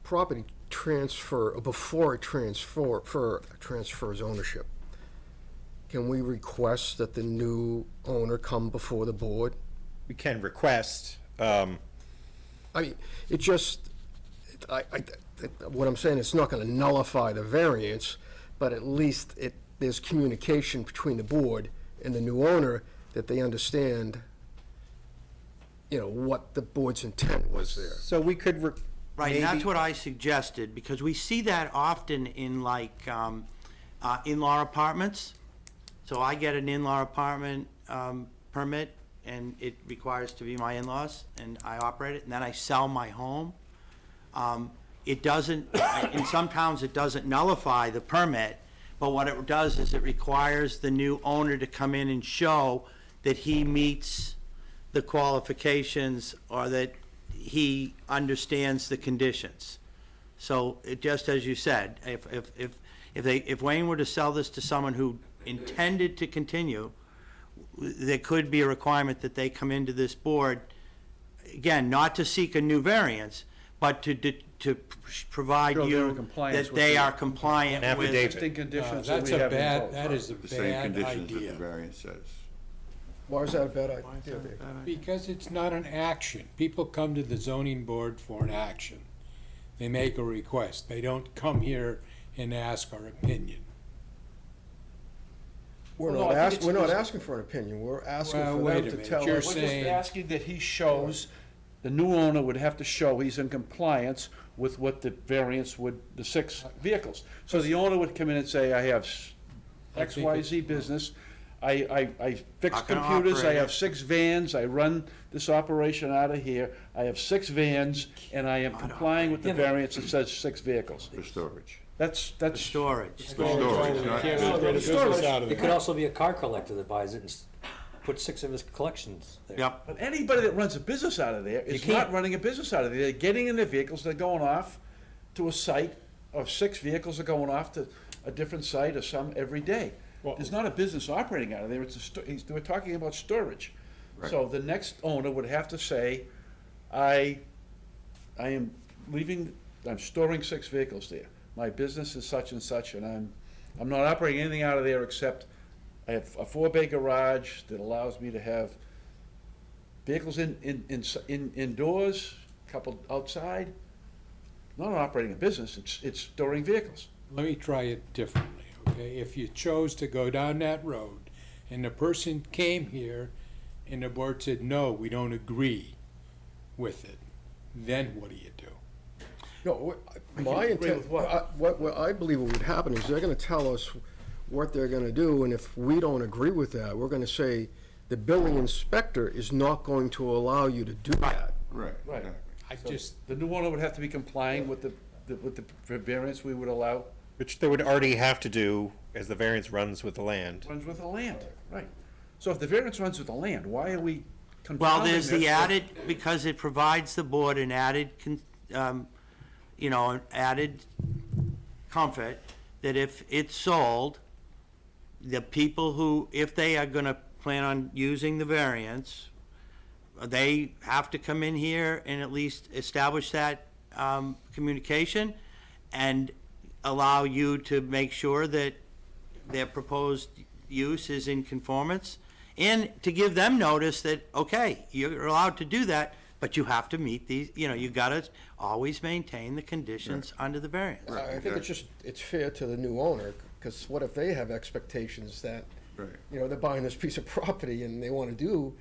property before it transfers ownership, can we request that the new owner come before the board? We can request, I mean, it just, what I'm saying, it's not gonna nullify the variance, but at least there's communication between the board and the new owner that they understand, you know, what the board's intent was there. so we could Right, and that's maybe- what I suggested, because we see that often in like in-law apartments. So I get an in-law apartment permit, and it requires to be my in-laws, and I operate it, and then I sell my home. It doesn't, in some towns, it doesn't nullify the permit, but what it does is it requires the new owner to come in and show that he meets the qualifications, or that he understands the conditions. So it just, as you said, if Wayne were to sell this to someone who intended to continue, there could be a requirement that they come into this board, again, not to seek a new variance, but to provide Show they're in you compliance that with they the- are compliant An with. affidavit. existing conditions that That's we a have bad, imposed. that is a The same bad conditions that the idea, variance says. Why is that a bad idea? because it's not an action. People come to the zoning board for an action. They make a request. They don't come here and ask our opinion. We're Well, no, not I think asking, we're it's- not asking for an opinion, we're asking Well, for wait them a to minute, tell you're us. We're just saying- asking that he shows, the new owner would have to show he's in compliance with what the variance would, the 6 vehicles. So the owner would come in and say, I have I think XYZ business, I fix Not gonna computers, I operate have it. 6 vans, I run this operation out of here, I have 6 vans, and I am complying with the variance that says 6 vehicles. For storage. That's, The that's, storage. For storage, You not- can't operate a business out of It it. could also be a car collector that buys it and puts 6 of his collections there. Yep. but anybody that runs a business out of there is not can't. running a business out of there. They're getting in their vehicles, they're going off to a site, of 6 vehicles are going off to a different site, or some every day. Well- There's not a business operating out of there, it's we're talking about storage. So the next owner would have to say, I am I'm storing 6 vehicles there. My business is such and such, and I'm not operating anything out of there except I have a 4-bay garage that allows me to have vehicles indoors, a couple outside. Not operating a business, it's storing vehicles. Let me try it differently, okay? If you chose to go down that road and the person came here and the board said, no, we don't agree with it, then what do you do? No, my agree intent, with what? what I believe would happen is they're gonna tell us what they're gonna do, and if we don't agree with that, we're gonna say, the building inspector is not going to allow you to do that. Right. Right. exactly. I just, The new owner would have to be complying with the variance we would allow, which they would already have to do as the variance runs with the land. runs with the land, right? So if the variance runs with the land, why are we Well, confounding there's this the with- added, because it provides the board an added, an added comfort. that if it's sold, the people who, if they are gonna plan on using the variance, they have to come in here and at least establish that communication and allow you to make sure that their proposed use is in conformance, and to give them notice that, okay, you're allowed to do that, but you have to meet these, you gotta always maintain the conditions under the variance. I think it's fair to the new owner, because what if they have expectations that, Right. they're buying this piece of property and they want to do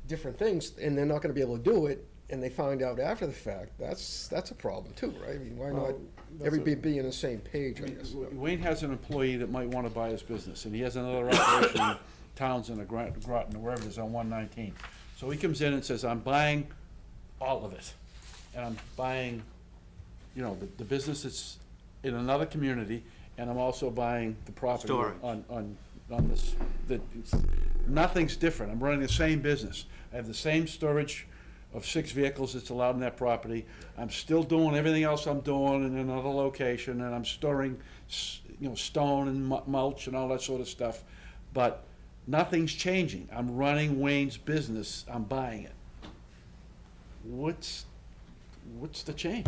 different things, and they're not going to be able to do it, and they find out after the fact, that's a problem too, right? I mean, why not everybody be on the same page, I guess? Wayne has an employee that might wanna buy his business, and he has another operation in Townsend or Groton, or wherever it is on 119. So he comes in and says, I'm buying all of it, and I'm buying, the business that's in another community, and I'm also buying the property Storage. on this, nothing's different, I'm running the same business. I have the same storage of 6 vehicles that's allowed in that property. I'm still doing everything else I'm doing in another location, and I'm storing, stone and mulch and all that sort of stuff. But nothing's changing. I'm running Wayne's business, I'm buying it. What's the change?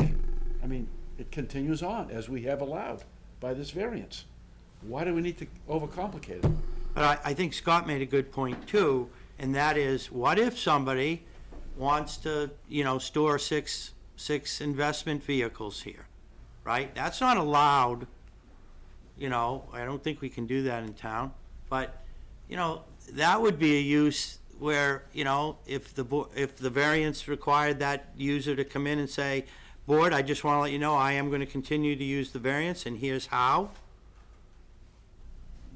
I mean, it continues on as we have allowed by this variance. Why do we need to overcomplicate it? But I think Scott made a good point too, and that is, what if somebody wants to, store six investment vehicles here, right? That's not allowed, I don't think we can do that in town, but, that would be a use where, if the variance required that user to come in and say, board, I just want to let you know, I am going to continue to use the variance, and here's how.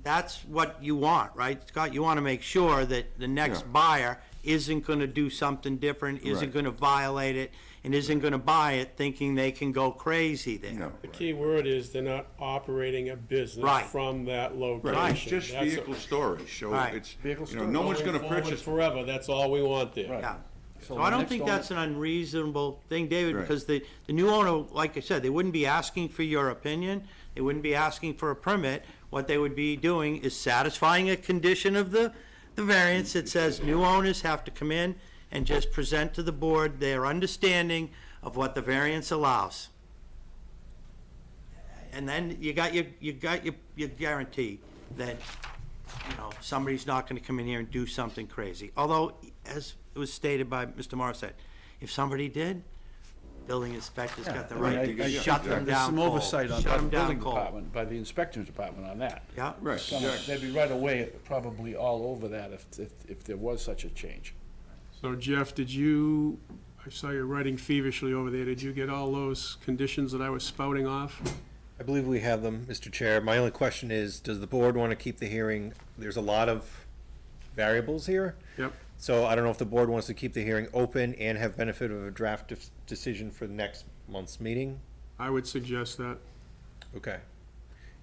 That's what you want, right, Scott? You want to make sure that the next Yeah. buyer isn't going to do something different, isn't Right. going to violate it, and isn't going to buy it thinking they can go crazy there. No. The key word is they're not operating a business Right. from that location. Right, it's just That's vehicle storage, so Right. it's, Vehicle no one's going gonna forward purchase. forever, that's all we want there. Right. Yeah. So So the I don't next think owner- that's an unreasonable thing, David, Right. because the new owner, like I said, they wouldn't be asking for your opinion, they wouldn't be asking for a permit. What they would be doing is satisfying a condition of the variance that says new owners have to come in and just present to the board their understanding of what the variance allows. And then you got your guarantee that, somebody's not gonna come in here and do something crazy. Although, as it was stated by Mr. Morissette, if somebody did, building inspector's got the right to shut them There's down some cold. oversight on Shut by the them down building cold. department, by the inspector's department on that. Yeah, Right, So exactly. they'd be right away, probably all over that if there was such a change. So Jeff, I saw you writing feverishly over there, did you get all those conditions that I was spouting off? I believe we have them, Mr. Chair. My only question is, does the board want to keep the hearing? There's a lot of variables here. Yep. So I don't know if the board wants to keep the hearing open and have benefit of a draft decision for next month's meeting. I would suggest that. Okay.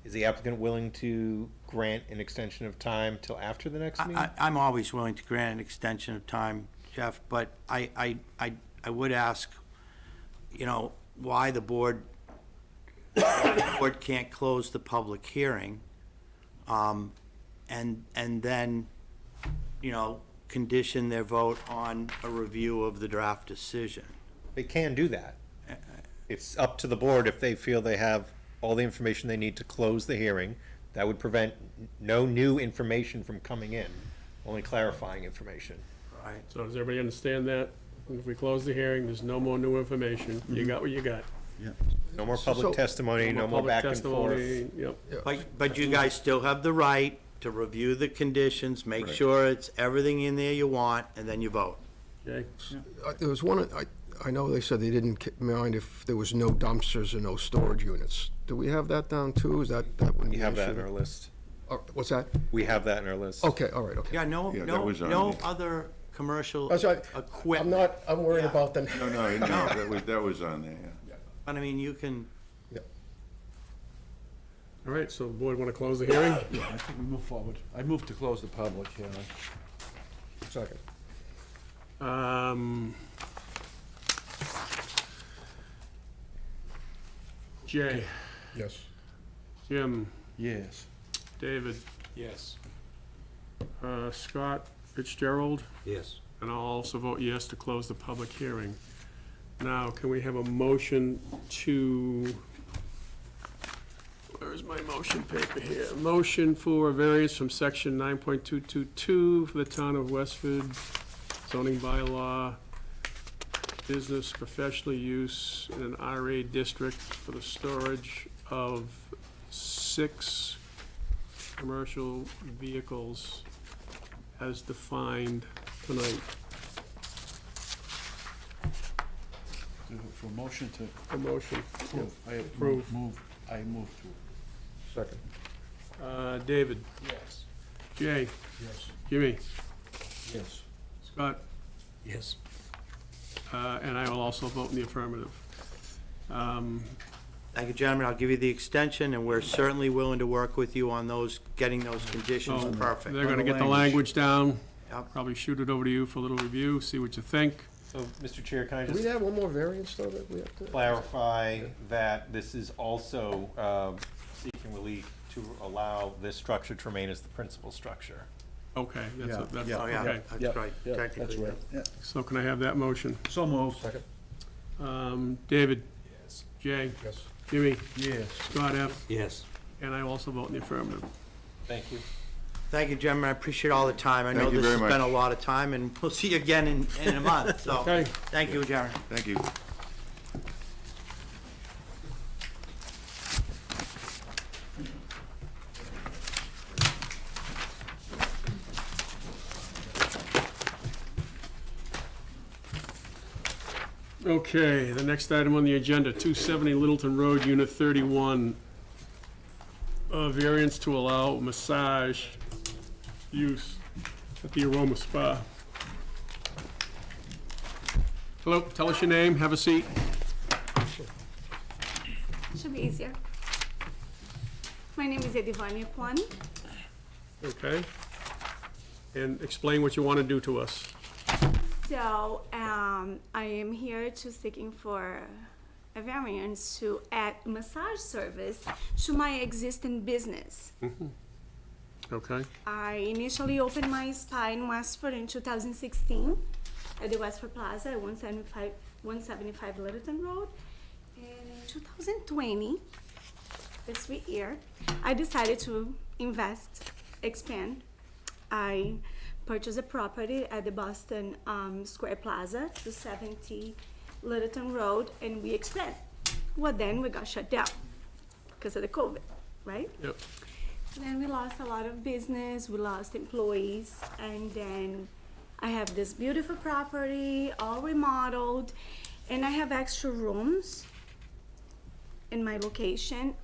Is the applicant willing to grant an extension of time till after the next meeting? I'm always willing to grant an extension of time, Jeff, but I would ask, why the board can't close the public hearing, and then, condition their vote on a review of the draft decision. They can do that. It's up to the board if they feel they have all the information they need to close the hearing. That would prevent no new information from coming in, only clarifying information. Right. So does everybody understand that? If we close the hearing, there's no more new information, you got what you got. No more public testimony, no more public back and forth. testimony, Yep. But you guys still have the right to review the conditions, make Right. sure it's everything in there you want, and then you vote. Okay, There was one, I know they said they didn't mind if there was no dumpsters or no storage units. Do we have that down too? Is that wouldn't We be have an that in issue? our list. What's that? We have that in our list. Okay, all right, okay. Yeah, no, Yeah, that no, was on no the- other commercial That's right. equipment. I'm worried Yeah. about the, No, that was on there, yeah. But I mean, you can, all right, so the board want to close the hearing? Yeah, I think we move forward. I move to close the public hearing. second. Jay, Yes. Jim, Yes. David, Yes. Scott Fitzgerald, Yes. and I'll also vote yes to close the public hearing. Now, can we have a motion to, where's my motion paper here? Motion for a variance from section 9.222 for the town of Westford zoning bylaw, business professional use in an RA district for the storage of 6 commercial vehicles as defined tonight. For a motion to A motion. approve. Approve. I move to. Second. David, Yes. Jay, Yes. Jimmy, Yes. Scott, Yes. and I will also vote in the affirmative. Thank you, gentlemen. I'll give you the extension, and we're certainly willing to work with you on those, getting those conditions Oh, perfect. They're gonna get the language down, Yep. probably shoot it over to you for a little review, see what you think. So, Mr. Chair, can I Do we just have one more variance, though, that we have to? clarify that this is also seeking relief to allow this structure to remain as the principal structure? Okay, that's, Yeah, that's, yeah. Oh, yeah, okay. that's right. That's Technically, right. Yeah. So can I have that motion? So moved. Second. David, Yes. Jay, Yes. Jimmy, Yes. Scott F., Yes. and I also vote in the affirmative. Thank you. Thank you, gentlemen. I appreciate all the time. I know Thank you this has very been a much. lot of time, and we'll see you again in a month, so. Okay. Thank you, gentlemen. Thank you. Okay, the next item on the agenda, 270 Littleton Road, Unit 31. Variance to allow massage use at the Aroma Spa. Hello, tell us your name, have a seat. Should be easier. My name is Edivania Pwan. Okay. And explain what you want to do to us. So I am here to seeking for a variance to add massage service to my existing business. Okay, I initially opened my spa in Westford in 2016 at the Westford Plaza at 175 Littleton Road. And in 2020, this year, I decided to invest, expand. I purchased a property at the Boston Square Plaza, 270 Littleton Road, and we expanded. Well, then we got shut down because of the COVID, right? yep. Then we lost a lot of business, we lost employees, and then I have this beautiful property, all remodeled, and I have extra rooms in my location.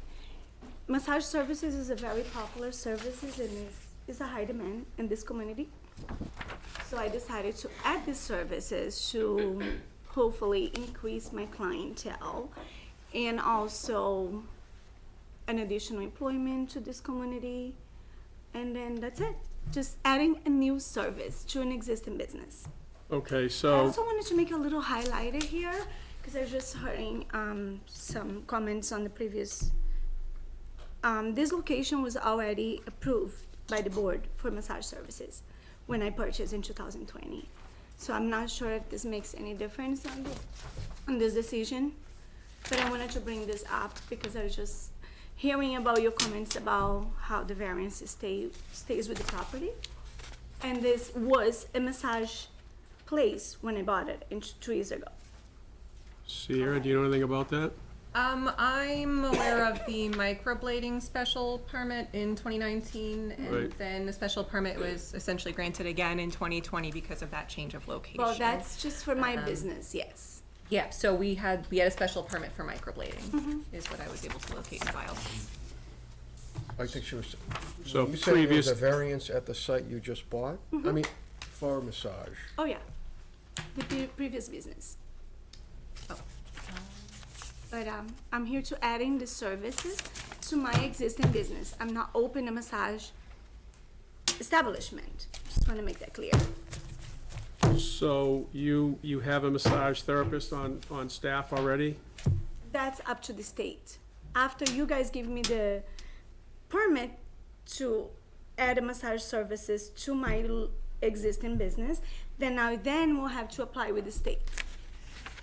Massage services is a very popular services and is a high demand in this community. So I decided to add these services to hopefully increase my clientele and also an additional employment to this community. And then that's it. Just adding a new service to an existing business. Okay, I so, also wanted to make a little highlighter here because I was just hearing some comments on the previous. This location was already approved by the board for massage services when I purchased in 2020. So I'm not sure if this makes any difference on this decision, but I wanted to bring this up because I was just hearing about your comments about how the variance stays with the property. And this was a massage place when I bought it 2 years ago. Sierra, do you know anything about that? I'm aware of the microblading special permit in 2019, and Right. then the special permit was essentially granted again in 2020 because of that change of location. Well, that's just for my business, yes. Yeah, so we had a special permit for microblading, is what I was able to locate and file. I think she was, So you said there was previous, a variance at the site you just bought? I mean, for massage. Oh, yeah, the previous business. Oh. But I'm here to add in the services to my existing business. I'm not open a massage establishment. Just want to make that clear. so you have a massage therapist on staff already? That's up to the state. After you guys give me the permit to add a massage services to my existing business, then I will have to apply with the state.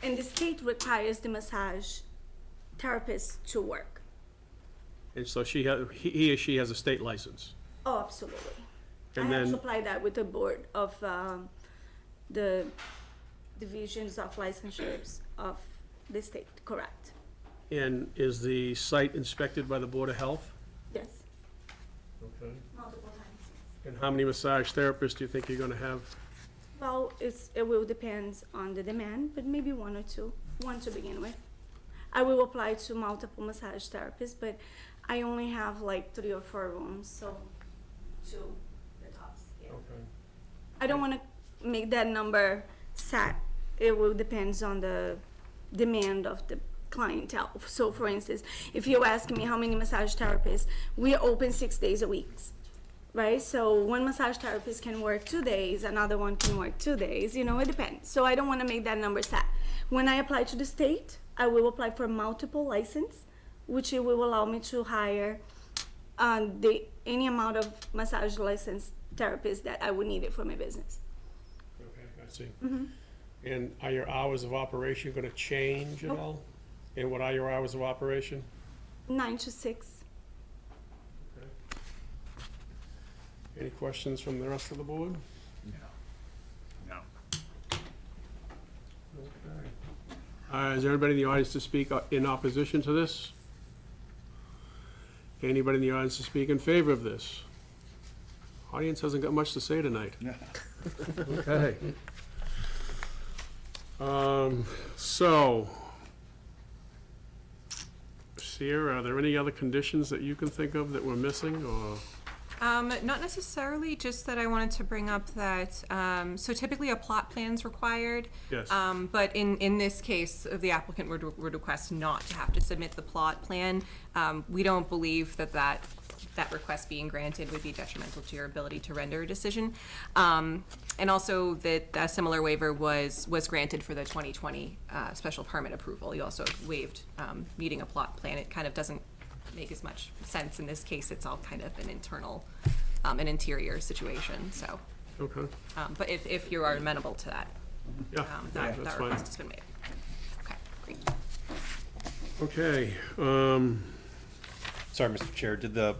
And the state requires the massage therapist to work. And so he or she has a state license. Oh, absolutely. And I have then- to apply that with the board of the divisions of licensures of the state, correct? And is the site inspected by the Board of Health? Yes, Okay. multiple times. And how many massage therapists do you think you're gonna have? Well, it will depend on the demand, but maybe one or two, one to begin with. I will apply to multiple massage therapists, but I only have like 3 or 4 rooms, so 2 the tops, yeah. Okay. I don't wanna make that number set. It will depend on the demand of the clientele. So for instance, if you ask me how many massage therapists, we are open 6 days a week, right? So one massage therapist can work 2 days, another one can work 2 days, you know, it depends. So I don't wanna make that number set. When I apply to the state, I will apply for multiple license, which it will allow me to hire any amount of massage license therapists that I would need it for my business. Okay, I see. And are your hours of operation gonna change at Nope. all? And what are your hours of operation? 9 to 6. Any questions from the rest of the board? No. Is there anybody in the audience to speak in opposition to this? Anybody in the audience to speak in favor of this? Audience hasn't got much to say tonight. Okay. So, Sierra, are there any other conditions that you can think of that we're missing, or? Not necessarily, just that I wanted to bring up that, so typically a plot plan's required. Yes. But in this case, the applicant would request not to have to submit the plot plan. We don't believe that request being granted would be detrimental to your ability to render a decision. And also that a similar waiver was granted for the 2020 special permit approval. You also waived meeting a plot plan. It kind of doesn't make as much sense in this case. It's all kind of an internal, an interior situation, so. Okay, But if you are amenable to that, yeah, that that's fine. request has been made. Okay, great. Okay, Sorry, Mr. Chair,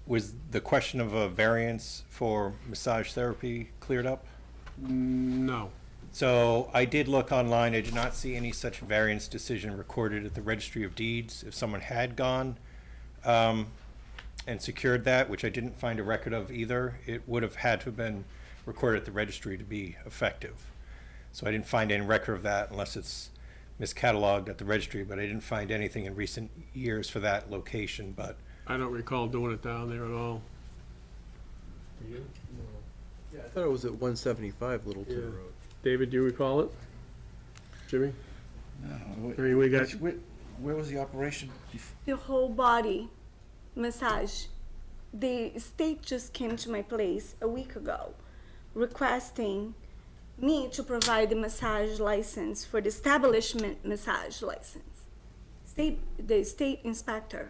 was the question of a variance for massage therapy cleared up? no. So I did look online, I did not see any such variance decision recorded at the Registry of Deeds. If someone had gone and secured that, which I didn't find a record of either, it would have had to have been recorded at the registry to be effective. So I didn't find any record of that unless it's miscatalogued at the registry, but I didn't find anything in recent years for that location, but I don't recall doing it down there at all. Yeah, I thought it was at 175 Littleton Yeah. Road. David, do you recall it? Jimmy? No, I mean, we got, where was the operation? The whole body massage. The state just came to my place a week ago requesting me to provide the massage license for the establishment massage license. The state inspector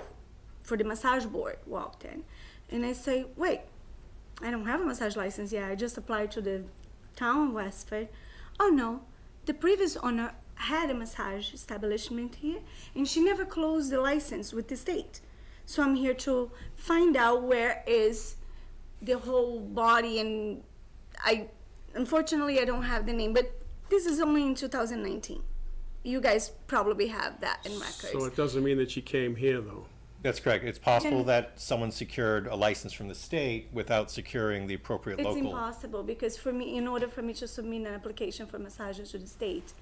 for the massage board walked in and I say, wait, I don't have a massage license yet. I just applied to the town of Westford. Oh no, the previous owner had a massage establishment here and she never closed the license with the state. So I'm here to find out where is the whole body, and unfortunately I don't have the name, but this is only in 2019. You guys probably have that in records. so it doesn't mean that she came here, though. that's correct. It's possible Can- that someone secured a license from the state without securing the appropriate It's local. impossible because for me, in order for me to submit an application for massages to the state,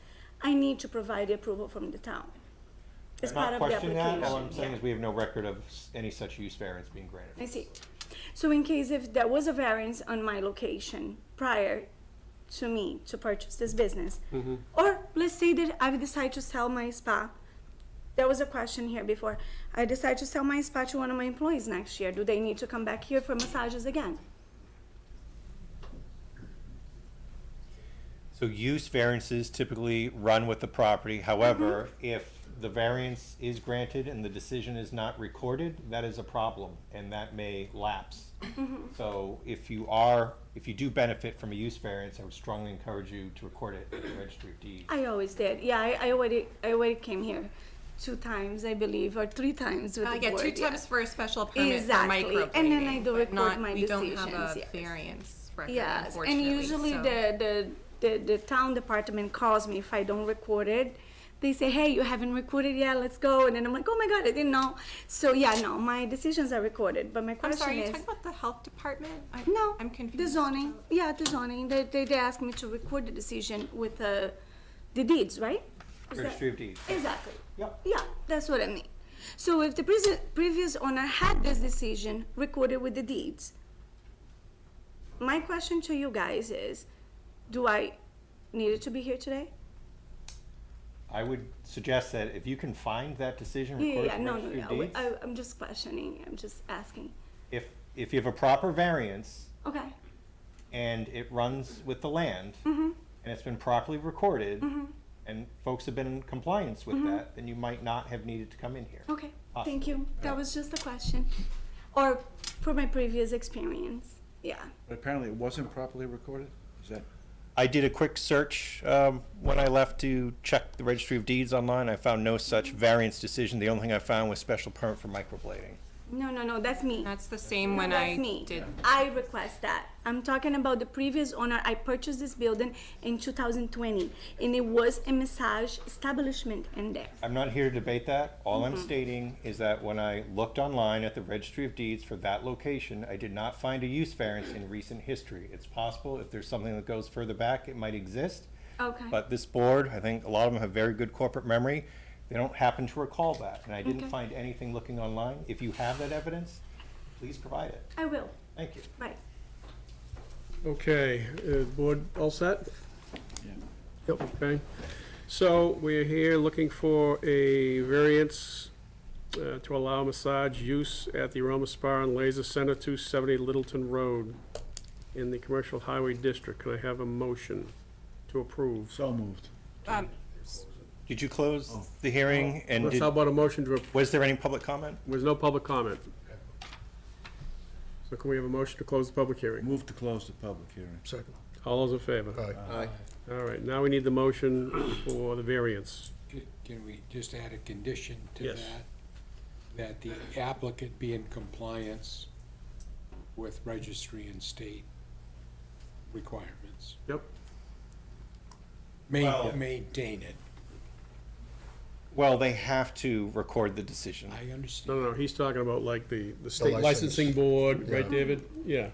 I need to provide the approval from the town. It's I'm part not of the questioning application. that, all I'm saying yeah. is we have no record of any such use variance being granted. I see. So in case if there was a variance on my location prior to me to purchase this business, or let's say that I decide to sell my spa. There was a question here before. I decide to sell my spa to one of my employees next year. Do they need to come back here for massages again? So use variances typically run with the property. However, if the variance is granted and the decision is not recorded, that is a problem, and that may lapse. So if you do benefit from a use variance, I would strongly encourage you to record it at the registry of deeds. I always did. Yeah, I already came here 2 times, I believe, or 3 times with the Yeah, board. 2 times for a special permit for Exactly. microblading. And then I do but record not- my We don't decisions, have a yes. variance record, Yes, and unfortunately, usually so- the town department calls me if I don't record it. They say, hey, you haven't recorded yet, let's go. And then I'm like, oh my God, I didn't know. So yeah, no, my decisions are recorded, but my I'm question sorry, you is. talking about the health department? No, I'm the confused. zoning, yeah, the zoning, they asked me to record the decision with the deeds, right? Is that- Registry of deeds. Exactly. Yep. Yeah, that's what I mean. So if the previous owner had this decision recorded with the deeds, my question to you guys is, do I need it to be here today? I would suggest that if you can find that decision Yeah, recorded yeah, at the no, registry of no, deeds, I'm just questioning, I'm just asking. if you have a proper variance Okay, and it runs with the land, Mm-hmm. and it's been properly recorded, and folks have been in compliance with that, then you might not have needed to come in here. okay, Awesome. thank you. That was just a question. Or for my previous experience, yeah. But apparently it wasn't properly recorded? Is that? I did a quick search when I left to check the registry of deeds online. I found no such variance decision. The only thing I found was special permit for microblading. No, that's me. That's the same No, when that's I me. did. I request that. I'm talking about the previous owner. I purchased this building in 2020, and it was a massage establishment in there. I'm not here to debate that. All I'm stating is that when I looked online at the registry of deeds for that location, I did not find a use variance in recent history. It's possible if there's something that goes further back, it might exist. Okay. But this board, I think a lot of them have very good corporate memory. They don't happen to recall that, and I didn't Okay. find anything looking online. If you have that evidence, please provide it. I will. Thank you. Right. Okay, board all set? Yeah. Yep. Okay, so we're here looking for a variance to allow massage use at the Aroma Spa and Laser Center, 270 Littleton Road in the Commercial Highway District. Can I have a motion to approve? So moved. Did you close the hearing, and Let's, how about a motion to, was there any public comment? there's no public comment. So can we have a motion to close the public hearing? Move to close the public hearing. Second. All those in favor? Aye. All right, now we need the motion for the variance. Can we just add a condition to Yes. that? That the applicant be in compliance with registry and state requirements. Yep. Well- Maintain it. Well, they have to record the decision. I understand. No, he's talking about like the state license. licensing board, right, Yeah. David? Yeah.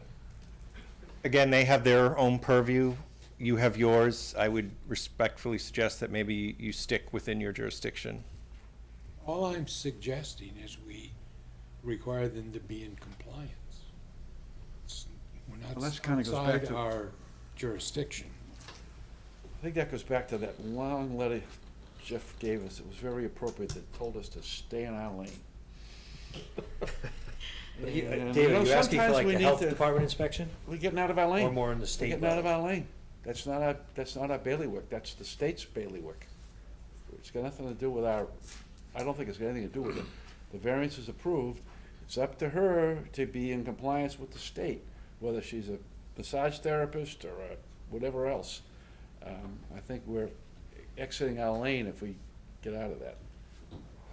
Again, they have their own purview. You have yours. I would respectfully suggest that maybe you stick within your jurisdiction. All I'm suggesting is we require them to be in compliance. We're Well, not that's kinda goes back outside to- our jurisdiction. I think that goes back to that long letter Jeff gave us. It was very appropriate that told us to stay in our lane. And, you David, know, are you asking for sometimes like we a need health to- department inspection? We're getting out of our lane. Or more in the We're state getting out of level? our lane. That's not our bailiwick. That's the state's bailiwick. It's got nothing to do with our, I don't think it's got anything to do with it. The variance is approved. It's up to her to be in compliance with the state, whether she's a massage therapist or whatever else. I think we're exiting our lane if we get out of that.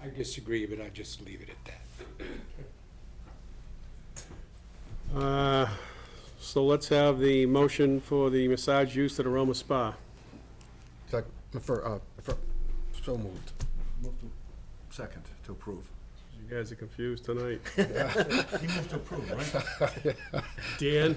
I disagree, but I just leave it at that. So let's have the motion for the massage use at Aroma Spa. Second, so moved. Move to, second, to approve. You guys are confused tonight. He moved to approve, right? Dan,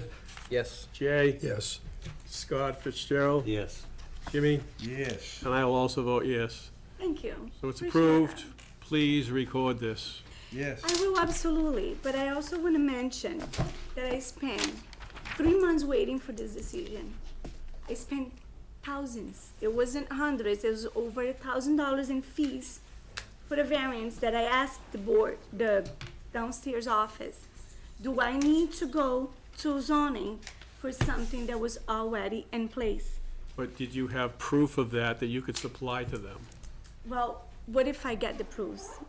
Yes. Jay, Yes. Scott Fitzgerald, Yes. Jimmy, Yes. and I will also vote yes. Thank you. So it's Appreciate approved. that. Please record this. Yes. I will absolutely, but I also want to mention that I spent 3 months waiting for this decision. I spent thousands. It wasn't hundreds. It was over $1,000 in fees for the variance that I asked the board, the downstairs office. Do I need to go to zoning for something that was already in place? But did you have proof of that you could supply to them? Well, what if I get the proofs?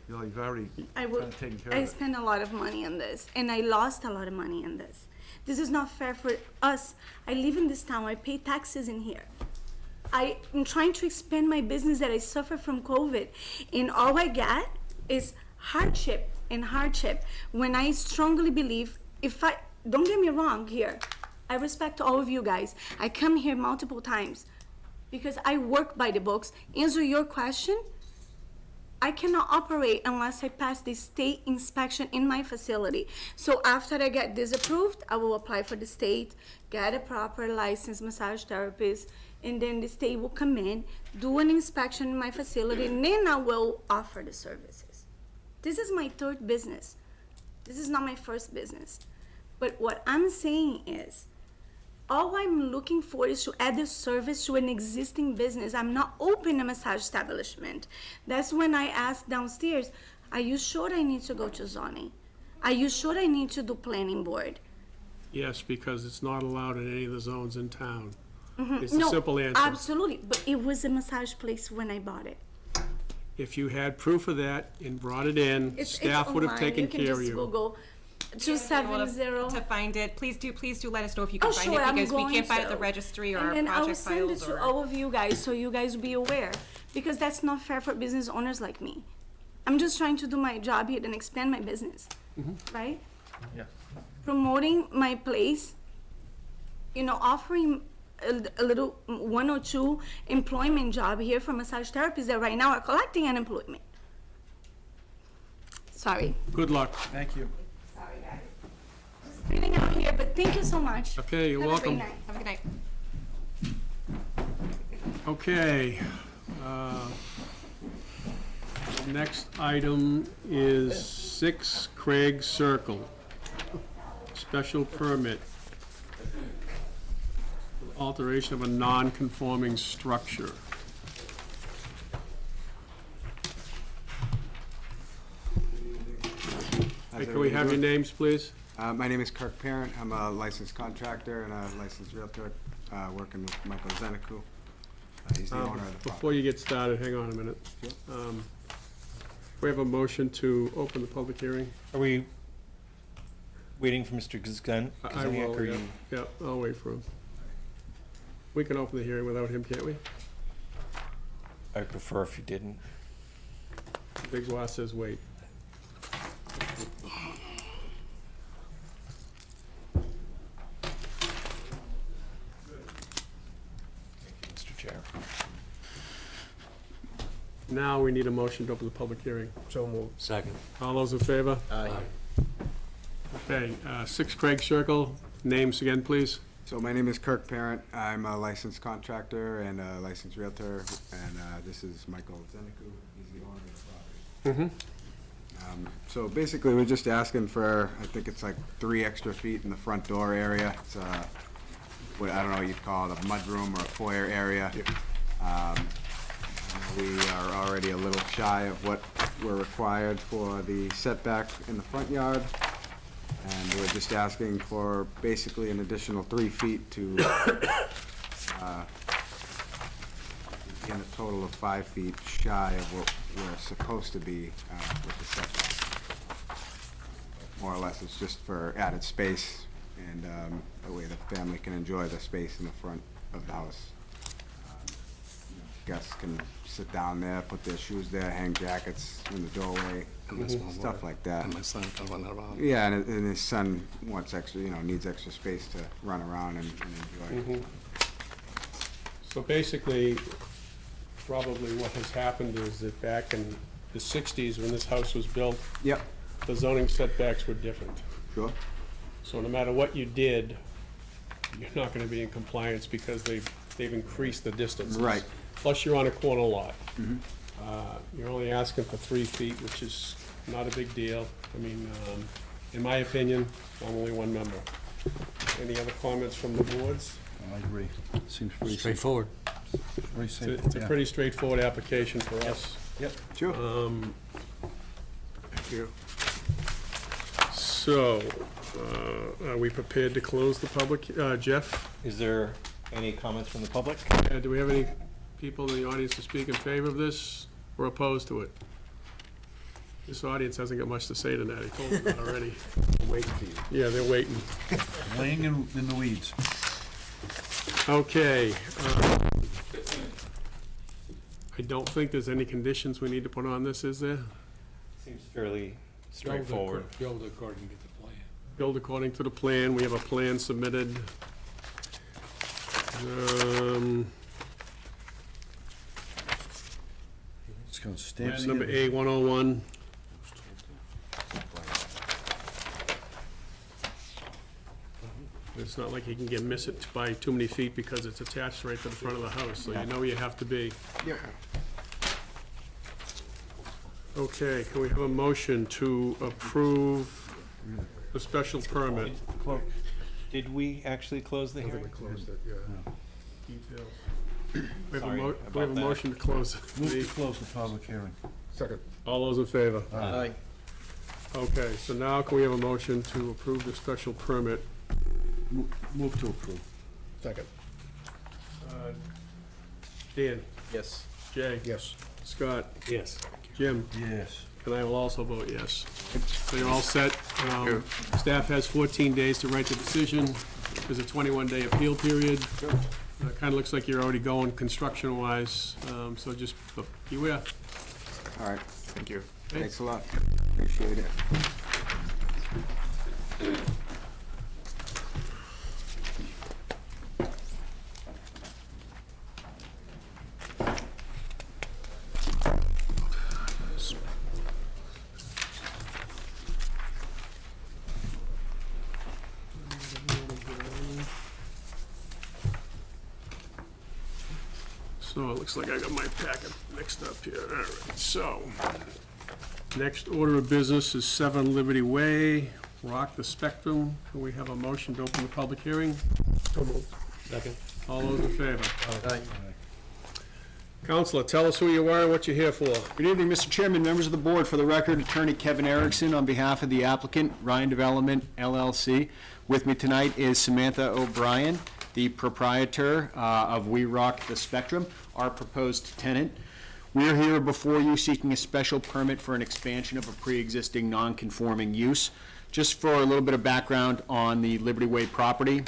You've already I will, kind of taken care I of it. spent a lot of money on this, and I lost a lot of money on this. This is not fair for us. I live in this town, I pay taxes in here. I am trying to expand my business that I suffer from COVID, and all I get is hardship and hardship. When I strongly believe, don't get me wrong here, I respect all of you guys. I come here multiple times because I work by the books. Answer your question, I cannot operate unless I pass the state inspection in my facility. So after I get this approved, I will apply for the state, get a proper licensed massage therapist, and then the state will come in, do an inspection in my facility, and then I will offer the services. This is my third business. This is not my first business. But what I'm saying is, all I'm looking for is to add a service to an existing business. I'm not open a massage establishment. That's when I asked downstairs, are you sure I need to go to zoning? Are you sure I need to do planning board? Yes, because it's not allowed in any of the zones in town. It's a No, simple answer. absolutely, but it was a massage place when I bought it. If you had proof of that and brought it in, It's staff would have online. taken care of You can just you. Google If you're able 270. To find it, please do let us know if you can Oh, find sure, it, I'm because we going can't find it at to. the registry or And our then I will project send it files to or. all of you guys, so you guys will be aware, because that's not fair for business owners like me. I'm just trying to do my job here and expand my business, right? Yeah. Promoting my place, offering a little one or two employment job here for massage therapists that right now are collecting unemployment. Sorry. Good luck. Thank you. Sorry, guys. Just getting out here, but thank you so much. Okay, you're Have a great welcome. night. Have a good night. Okay. Next item is 6 Craig Circle. Special permit. Alteration of a non-conforming structure. Hey, can we have your names, please? My name is Kirk Parent. I'm a licensed contractor and a licensed realtor, working with Michael Zeniku. He's the owner of the property. Before you get started, hang on a minute. We have a motion to open the public hearing. Are we waiting for Mr. I will, or yeah. you? Yeah, I'll wait for him. We can open the hearing without him, can't we? I would prefer if you didn't. Big Wa says wait. Mr. Chair. Now we need a motion to open the public hearing. So moved. Second. All those in favor? Aye. Okay, 6 Craig Circle, names again, please. So my name is Kirk Parent. I'm a licensed contractor and a licensed realtor, and this is Michael Zeniku. He's the owner of the property. So basically, we're just asking for, I think it's like 3 extra feet in the front door area. It's what, I don't know what you'd call it, a mudroom or a foyer area. We are already a little shy of what we're required for the setback in the front yard. And we're just asking for basically an additional 3 feet to, in a total of 5 feet shy of what we're supposed to be with the setback. More or less, it's just for added space, and that way the family can enjoy the space in the front of the house. Guests can sit down there, put their shoes there, hang jackets in the doorway, stuff like that. And my son can run around. Yeah, and his son wants extra, needs extra space to run around and enjoy. So basically, probably what has happened is that back in the 60s, when this house was built, Yep, the zoning setbacks were different. sure. So no matter what you did, you're not gonna be in compliance because they've increased the distances. Right. Plus, you're on a corner lot. You're only asking for 3 feet, which is not a big deal. I mean, in my opinion, I'm only one member. Any other comments from the boards? I agree. Seems pretty simple. Straightforward. Very It's simple. it's a pretty straightforward application for us. Sure. Thank you. So, are we prepared to close the public? Jeff, Is there any comments from the public? do we have any people in the audience to speak in favor of this or opposed to it? This audience hasn't got much to say tonight, I told them that already. Wait for you. Yeah, they're waiting. Laying in the weeds. Okay. I don't think there's any conditions we need to put on this, is there? Seems fairly straightforward. Build according to the plan. Build according to the plan, we have a plan submitted. It's gonna stamp. Plan number A101. It's not like you can miss it by too many feet because it's attached right to the front of the house, so you know where you have to be. Yeah. Okay, can we have a motion to approve the special permit? Did we actually close the hearing? Closed it, yeah. Details. We have a Sorry we have a about that. motion to close. Move to close the public hearing. Second. All those in favor? Aye. Okay, so now can we have a motion to approve the special permit? Move to approve. Second. Dan? Yes. Jay? Yes. Scott? Yes. Jim? Yes. And I will also vote yes. So you're all set. Staff has 14 days to write the decision. There's a 21-day appeal period. Kind of looks like you're already going construction-wise, so just beware. All right, Thank you. thanks a lot. Appreciate it. So it looks like I got my packet mixed up here. All right, so, next order of business is 7 Liberty Way, Rock the Spectrum. Can we have a motion to open the public hearing? So moved. Second. All those in favor? Aye. Counselor, tell us who you are and what you're here for. Good evening, Mr. Chairman, members of the board. For the record, Attorney Kevin Erickson on behalf of the applicant, Ryan Development LLC. With me tonight is Samantha O'Brien, the proprietor of We Rock the Spectrum, our proposed tenant. We're here before you seeking a special permit for an expansion of a pre-existing non-conforming use. Just for a little bit of background on the Liberty Way property.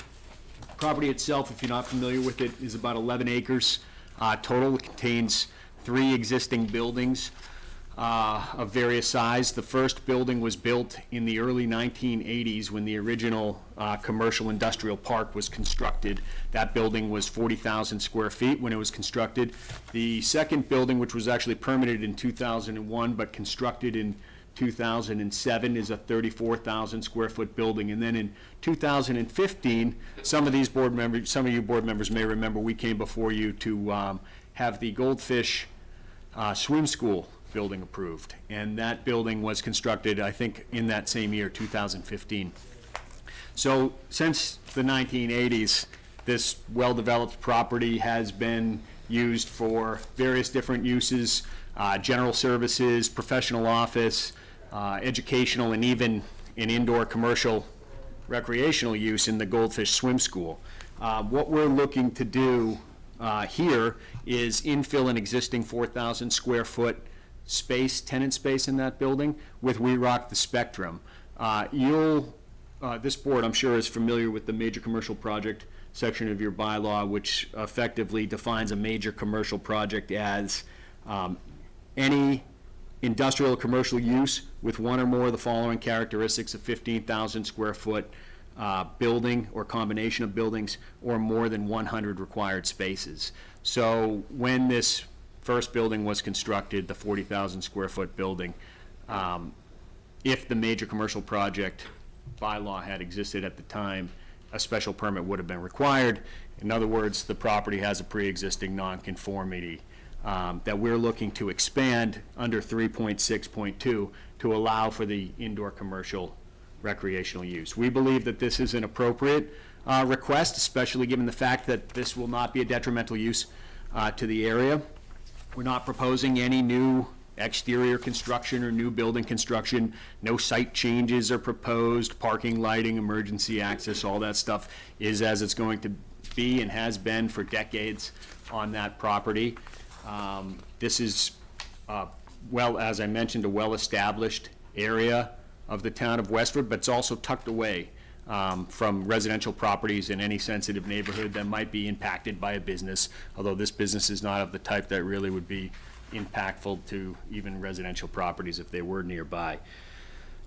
Property itself, if you're not familiar with it, is about 11 acres total. It contains 3 existing buildings of various size. The first building was built in the early 1980s when the original commercial industrial park was constructed. That building was 40,000 square feet when it was constructed. The second building, which was actually permitted in 2001 but constructed in 2007, is a 34,000 square foot building. And then in 2015, some of you board members may remember, we came before you to have the Goldfish swim school building approved. And that building was constructed, I think, in that same year, 2015. So since the 1980s, this well-developed property has been used for various different uses, general services, professional office, educational, and even an indoor commercial recreational use in the Goldfish Swim School. What we're looking to do here is infill an existing 4,000 square foot space, tenant space in that building with We Rock the Spectrum. This board, I'm sure, is familiar with the major commercial project section of your bylaw, which effectively defines a major commercial project as any industrial or commercial use with one or more of the following characteristics: a 15,000 square foot building or combination of buildings, or more than 100 required spaces. So when this first building was constructed, the 40,000 square foot building, if the major commercial project bylaw had existed at the time, a special permit would have been required. In other words, the property has a pre-existing nonconformity that we're looking to expand under 3.6.2 to allow for the indoor commercial recreational use. We believe that this is an appropriate request, especially given the fact that this will not be a detrimental use to the area. We're not proposing any new exterior construction or new building construction. No site changes are proposed. Parking, lighting, emergency access, all that stuff is as it's going to be and has been for decades on that property. This is, well, as I mentioned, a well-established area of the town of Westford, but it's also tucked away from residential properties in any sensitive neighborhood that might be impacted by a business, although this business is not of the type that really would be impactful to even residential properties if they were nearby.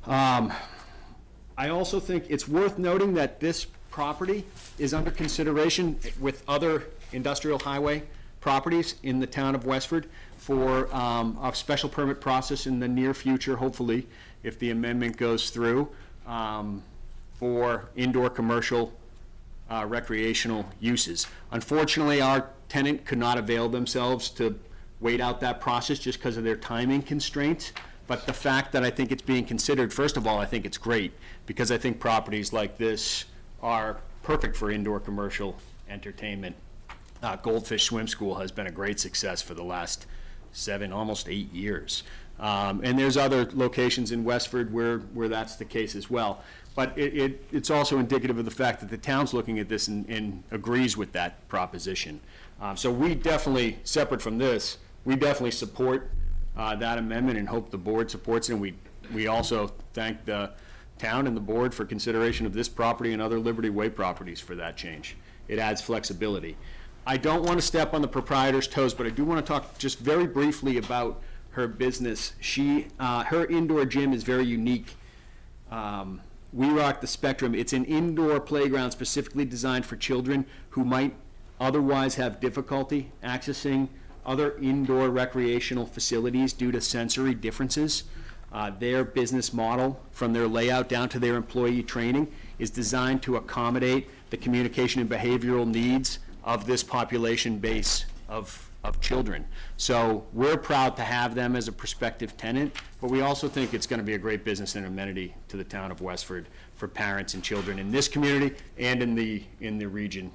I also think it's worth noting that this property is under consideration with other industrial highway properties in the town of Westford for a special permit process in the near future, hopefully, if the amendment goes through, for indoor commercial recreational uses. Unfortunately, our tenant could not avail themselves to wait out that process just because of their timing constraints. But the fact that I think it's being considered, first of all, I think it's great, because I think properties like this are perfect for indoor commercial entertainment. Goldfish Swim School has been a great success for the last 7, almost 8 years. And there's other locations in Westford where that's the case as well. But it's also indicative of the fact that the town's looking at this and agrees with that proposition. So we definitely, separate from this, we definitely support that amendment and hope the board supports it. And we also thank the town and the board for consideration of this property and other Liberty Way properties for that change. It adds flexibility. I don't want to step on the proprietor's toes, but I do want to talk just very briefly about her business. Her indoor gym is very unique. We Rock the Spectrum. It's an indoor playground specifically designed for children who might otherwise have difficulty accessing other indoor recreational facilities due to sensory differences. Their business model, from their layout down to their employee training, is designed to accommodate the communication and behavioral needs of this population base of children. So we're proud to have them as a prospective tenant, but we also think it's going to be a great business and amenity to the town of Westford for parents and children in this community and in the region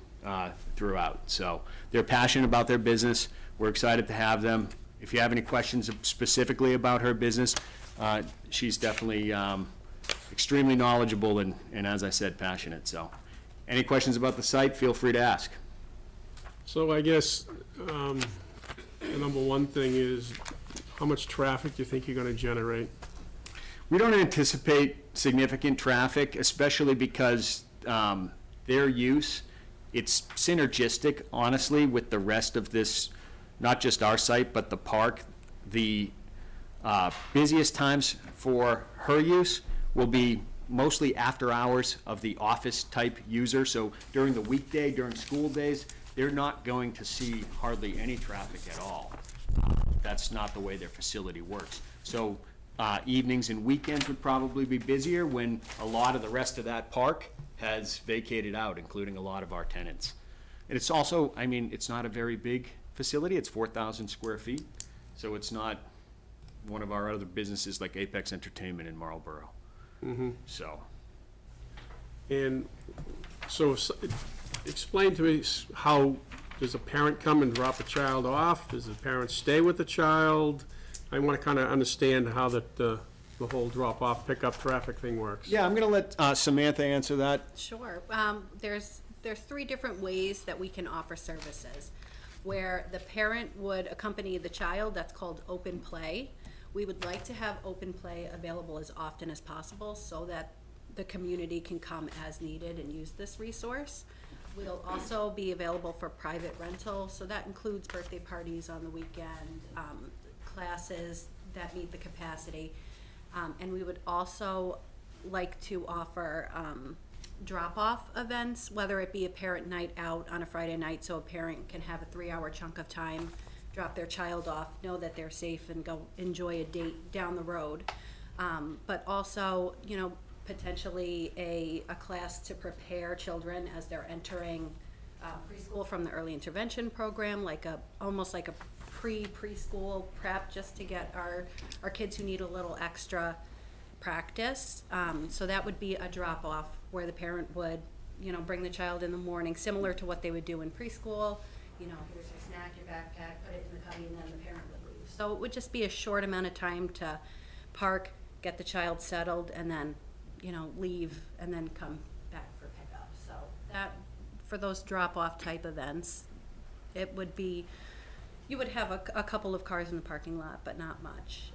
throughout. So they're passionate about their business. We're excited to have them. If you have any questions specifically about her business, she's definitely extremely knowledgeable and, as I said, passionate. So any questions about the site, feel free to ask. So I guess the number one thing is, how much traffic do you think you're going to generate? We don't anticipate significant traffic, especially because their use, it's synergistic, honestly, with the rest of this, not just our site, but the park. The busiest times for her use will be mostly after hours of the office type user. So during the weekday, during school days, they're not going to see hardly any traffic at all. That's not the way their facility works. So evenings and weekends would probably be busier when a lot of the rest of that park has vacated out, including a lot of our tenants. And it's also, I mean, it's not a very big facility. It's 4,000 square feet. So it's not one of our other businesses like Apex Entertainment in Marlboro. Mm-hmm. So. And so explain to me, how does a parent come and drop a child off? Does the parent stay with the child? I want to kind of understand how the whole drop-off, pick-up traffic thing works. Yeah, I'm going to let Samantha answer that. Sure. There's 3 different ways that we can offer services. Where the parent would accompany the child, that's called open play. We would like to have open play available as often as possible so that the community can come as needed and use this resource. We'll also be available for private rental, so that includes birthday parties on the weekend, classes that meet the capacity. And we would also like to offer drop-off events, whether it be a parent night out on a Friday night, so a parent can have a 3-hour chunk of time, drop their child off, know that they're safe, and go enjoy a date down the road. But also, you know, potentially a class to prepare children as they're entering preschool from the early intervention program, like almost like a preschool prep, just to get our kids who need a little extra practice. So that would be a drop-off where the parent would, you know, bring the child in the morning, similar to what they would do in preschool. You know, here's your snack, your backpack, put it in the cubby, and then the parent would leave. So it would just be a short amount of time to park, get the child settled, and then, you know, leave, and then come back for pickup. So that, for those drop-off type events. It would be, you would have a couple of cars in the parking lot, but not much.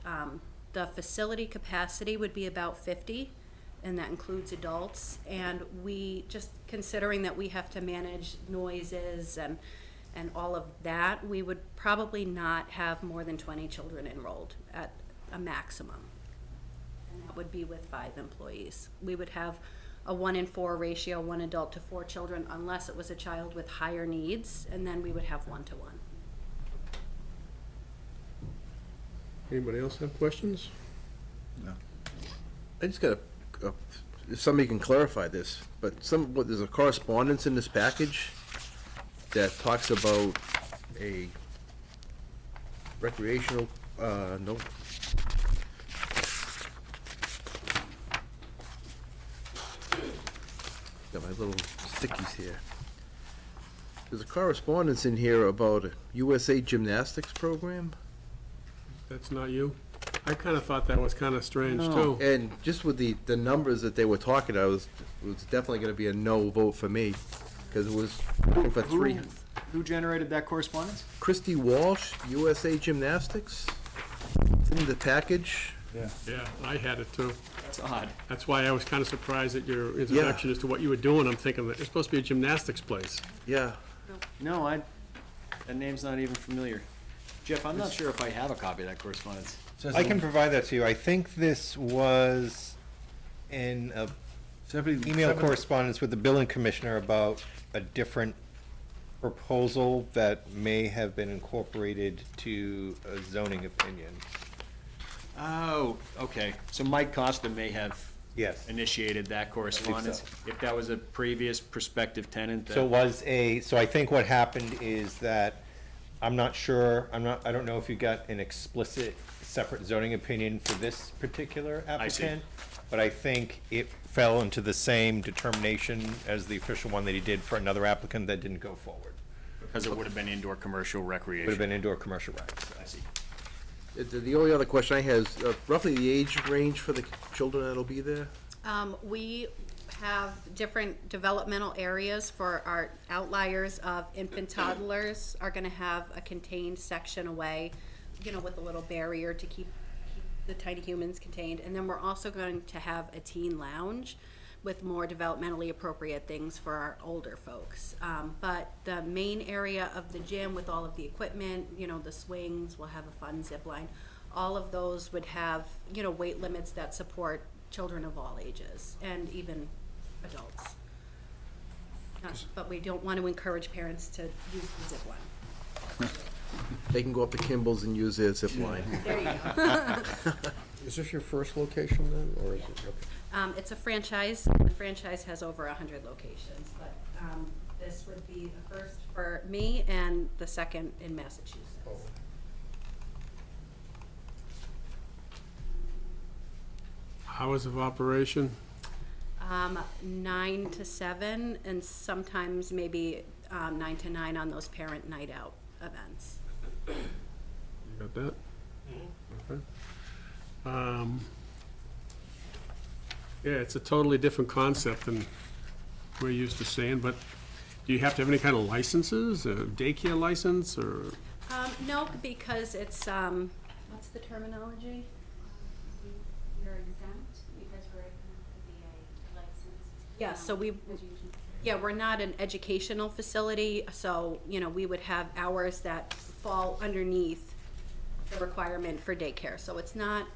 The facility capacity would be about 50, and that includes adults. And we, just considering that we have to manage noises and all of that, we would probably not have more than 20 children enrolled at a maximum. And that would be with 5 employees. We would have a 1-in-4 ratio, 1 adult to 4 children, unless it was a child with higher needs, and then we would have 1-to-1. Anybody else have questions? I just got if somebody can clarify this, but there's a correspondence in this package that talks about a recreational, no. Got my little stickies here. There's a correspondence in here about a USA Gymnastics program. That's not you? I kind of thought that was kind of strange, No. too. And just with the numbers that they were talking, it was definitely gonna be a no vote for me, because it was looking for 3. Who generated that correspondence? Christy Walsh, USA Gymnastics. It's in the package. Yeah, I had it, too. That's odd. That's why I was kind of surprised at your introduction as to what you were doing. I'm thinking that it's supposed to be a gymnastics place. Yeah. No, that name's not even familiar. Jeff, I'm not sure if I have a copy of that correspondence. I can provide that to you. I think this was in a email correspondence with the building commissioner about a different proposal that may have been incorporated to a zoning opinion. Oh, okay. So Mike Costa may have Yes. initiated that correspondence. If that was a previous prospective tenant that. So it was so I think what happened is that, I'm not sure, I don't know if you got an explicit separate zoning opinion for this particular applicant, but I think it fell into the same determination as the official one that he did for another applicant that didn't go forward. Because it would have been indoor commercial recreation. Would have been indoor commercial rec. I see. The only other question I have is roughly the age range for the children that'll be there? We have different developmental areas for our outliers of infant toddlers are gonna have a contained section away, with a little barrier to keep the tiny humans contained. And then we're also going to have a teen lounge with more developmentally appropriate things for our older folks. But the main area of the gym with all of the equipment, the swings, we'll have a fun zip line. All of those would have, weight limits that support children of all ages and even adults. But we don't want to encourage parents to use the zip line. They can go up to Kimball's and use their zip line. There you go. Is this your first location then, or is it? Okay. It's a franchise. The franchise has over 100 locations, but this would be the first for me and the second in Massachusetts. Hours of operation? 9 to 7, and sometimes maybe 9 to 9 on those parent night out events. You got that? Okay. Yeah, it's a totally different concept than we're used to seeing, but do you have to have any kind of licenses, a daycare license, or? No, because it's, what's the terminology? You're exempt because we're a licensed. Yeah, so we're not an educational facility, so, we would have hours that fall underneath the requirement for daycare. So it's not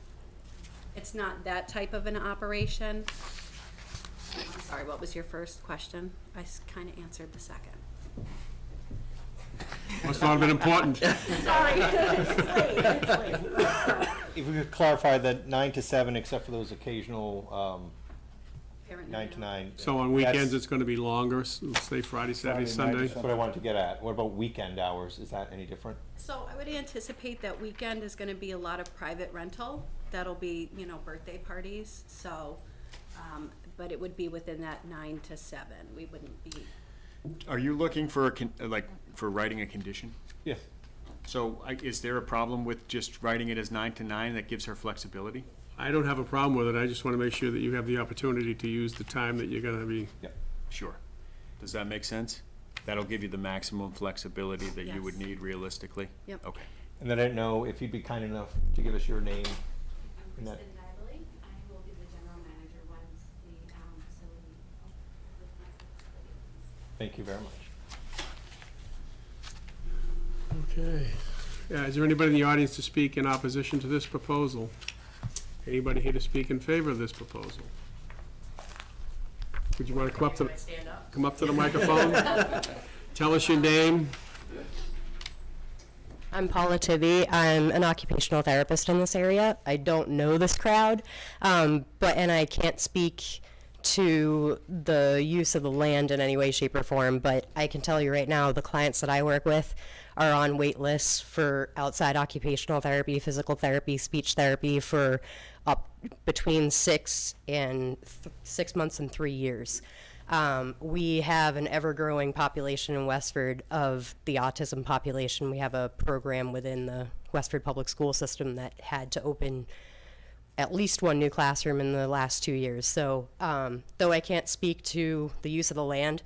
that type of an operation. I'm sorry, what was your first question? I kind of answered the second. Must not have been important. Sorry. It's late. If we could clarify that 9 to 7, except for those occasional, Parent 9 night to out. 9. So on weekends, That's- it's gonna be longer, say Friday, Saturday, Sunday? That's what I wanted to get at. What about weekend hours? Is that any different? So I would anticipate that weekend is gonna be a lot of private rental. That'll be, birthday parties, so, but it would be within that 9 to 7. We wouldn't be, Are you looking for for writing a condition? Yes. So is there a problem with just writing it as 9 to 9 that gives her flexibility? I don't have a problem with it, I just wanna make sure that you have the opportunity to use the time that you're gonna be. Sure. Does that make sense? That'll give you the maximum flexibility that you would Yes. need realistically? Yep. Okay. And then I didn't know if you'd be kind enough to give us your name. I'm And that- Kristen Dively. I will be the general manager once the facility opens. Thank you very much. Okay. Is there anybody in the audience to speak in opposition to this proposal? Anybody here to speak in favor of this proposal? Would you want to come up to the microphone? Tell us your name. I'm Paula Tibby. I'm an occupational therapist in this area. I don't know this crowd, and I can't speak to the use of the land in any way, shape, or form, but I can tell you right now, the clients that I work with are on wait lists for outside occupational therapy, physical therapy, speech therapy for up between 6 months and 3 years. We have an ever-growing population in Westford of the autism population. We have a program within the Westford public school system that had to open at least one new classroom in the last 2 years. So though I can't speak to the use of the land,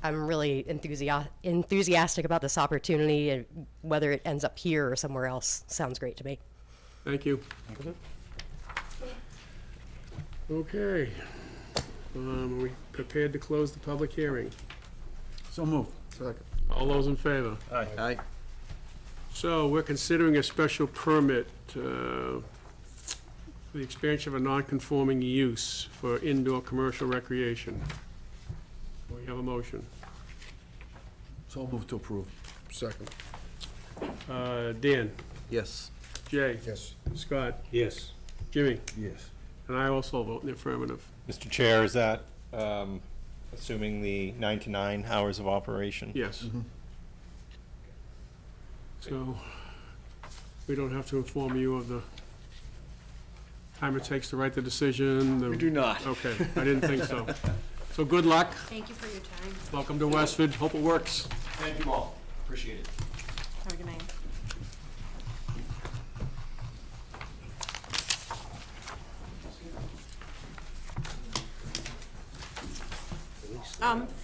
I'm really enthusiastic about this opportunity, and whether it ends up here or somewhere else sounds great to me. Thank you. Okay. Are we prepared to close the public hearing? So moved. Second. All those in favor? Aye. So we're considering a special permit for the expansion of a non-conforming use for indoor commercial recreation. We have a motion. So moved to approve. Second. Dan? Yes. Jay? Yes. Scott? Yes. Jimmy? Yes. And I also vote in the affirmative. Mr. Chair, is that assuming the 9 to 9 hours of operation? Yes. So, we don't have to inform you of the time it takes to write the decision? We do not. Okay, I didn't think so. So good luck. Thank you for your time. Welcome to Westford. Hope it works. Thank you all. Appreciate it. Have a good night.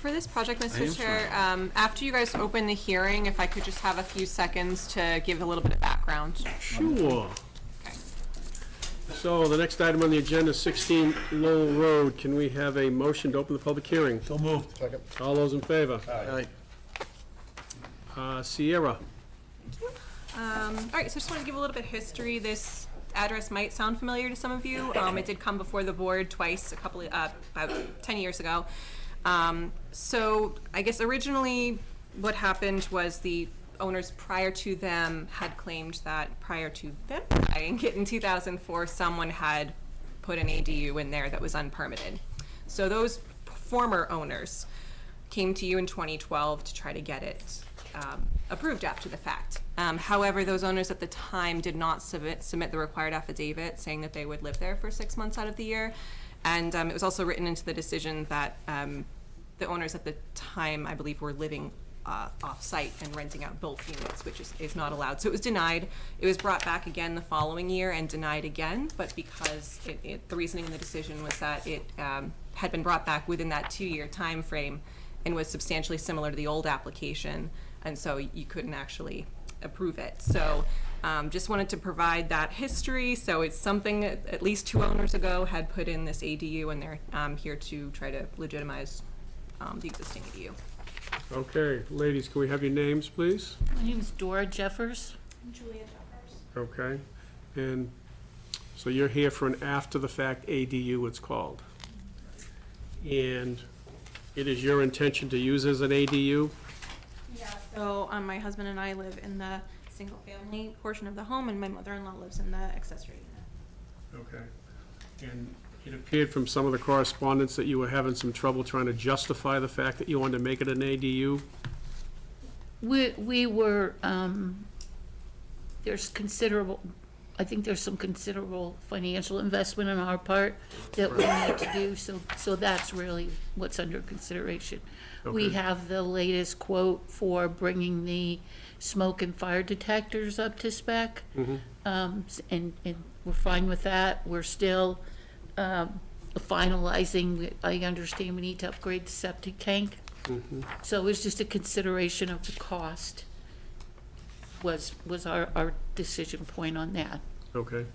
For this project, Mr. Chair, after you guys open the hearing, if I could just have a few seconds to give a little bit of background. Sure. Okay. So the next item on the agenda, 16 Lowell Road. Can we have a motion to open the public hearing? So moved. Second. All those in favor? Aye. Sierra? All right, so I just wanted to give a little bit of history. This address might sound familiar to some of you. It did come before the board twice, about 10 years ago. So I guess originally what happened was the owners prior to them had claimed that prior to them buying it in 2004, someone had put an ADU in there that was unpermitted. So those former owners came to you in 2012 to try to get it approved after the fact. However, those owners at the time did not submit the required affidavit saying that they would live there for 6 months out of the year. And it was also written into the decision that the owners at the time, I believe, were living off-site and renting out both units, which is not allowed. So it was denied. It was brought back again the following year and denied again, but because the reasoning in the decision was that it had been brought back within that 2-year time frame and was substantially similar to the old application, and so you couldn't actually approve it. So just wanted to provide that history. So it's something that at least 2 owners ago had put in this ADU, and they're here to try to legitimize the existing ADU. Okay, ladies, can we have your names, please? My name is Dora Jeffers. Julia Jeffers. Okay, and so you're here for an after-the-fact ADU, it's called. And it is your intention to use as an ADU? Yeah, so my husband and I live in the single-family portion of the home, and my mother-in-law lives in the accessory unit. Okay. And it appeared from some of the correspondence that you were having some trouble trying to justify the fact that you wanted to make it an ADU? We were, there's considerable, I think there's some considerable financial investment on our part that we need to do, so that's really what's under consideration. We Okay. have the latest quote for bringing the smoke and fire detectors up to spec. And we're fine with that. We're still finalizing, I understand we need to upgrade the septic tank. So it was just a consideration of the cost was our decision point on that. Okay.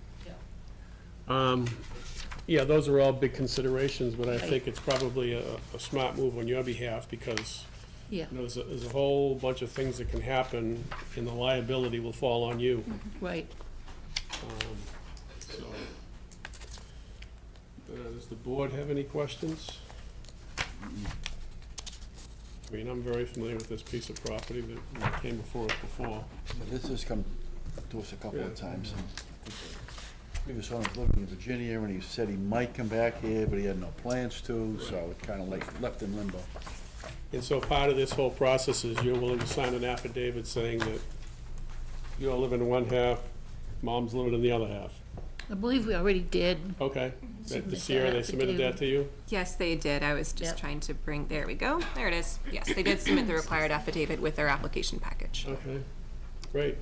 Yeah, those are all big considerations, but I think it's probably a smart move on your behalf because Yeah. you know, there's a whole bunch of things that can happen and the liability will fall on you. Right. So, does the board have any questions? I mean, I'm very familiar with this piece of property that came before us before. This has come to us a couple Yeah. of times. And previous owner was living in Virginia, and he said he might come back here, but he had no plans to, so it kind of like left in limbo. And so part of this whole process is you're willing to sign an affidavit saying that you're living in one half, mom's living in the other half. I believe we already did. Okay. Submit This year, that they submitted that to you? Yes, they did. I was just trying to bring, there we go. There it is. Yes, they did submit the required affidavit with their application package. Okay, great.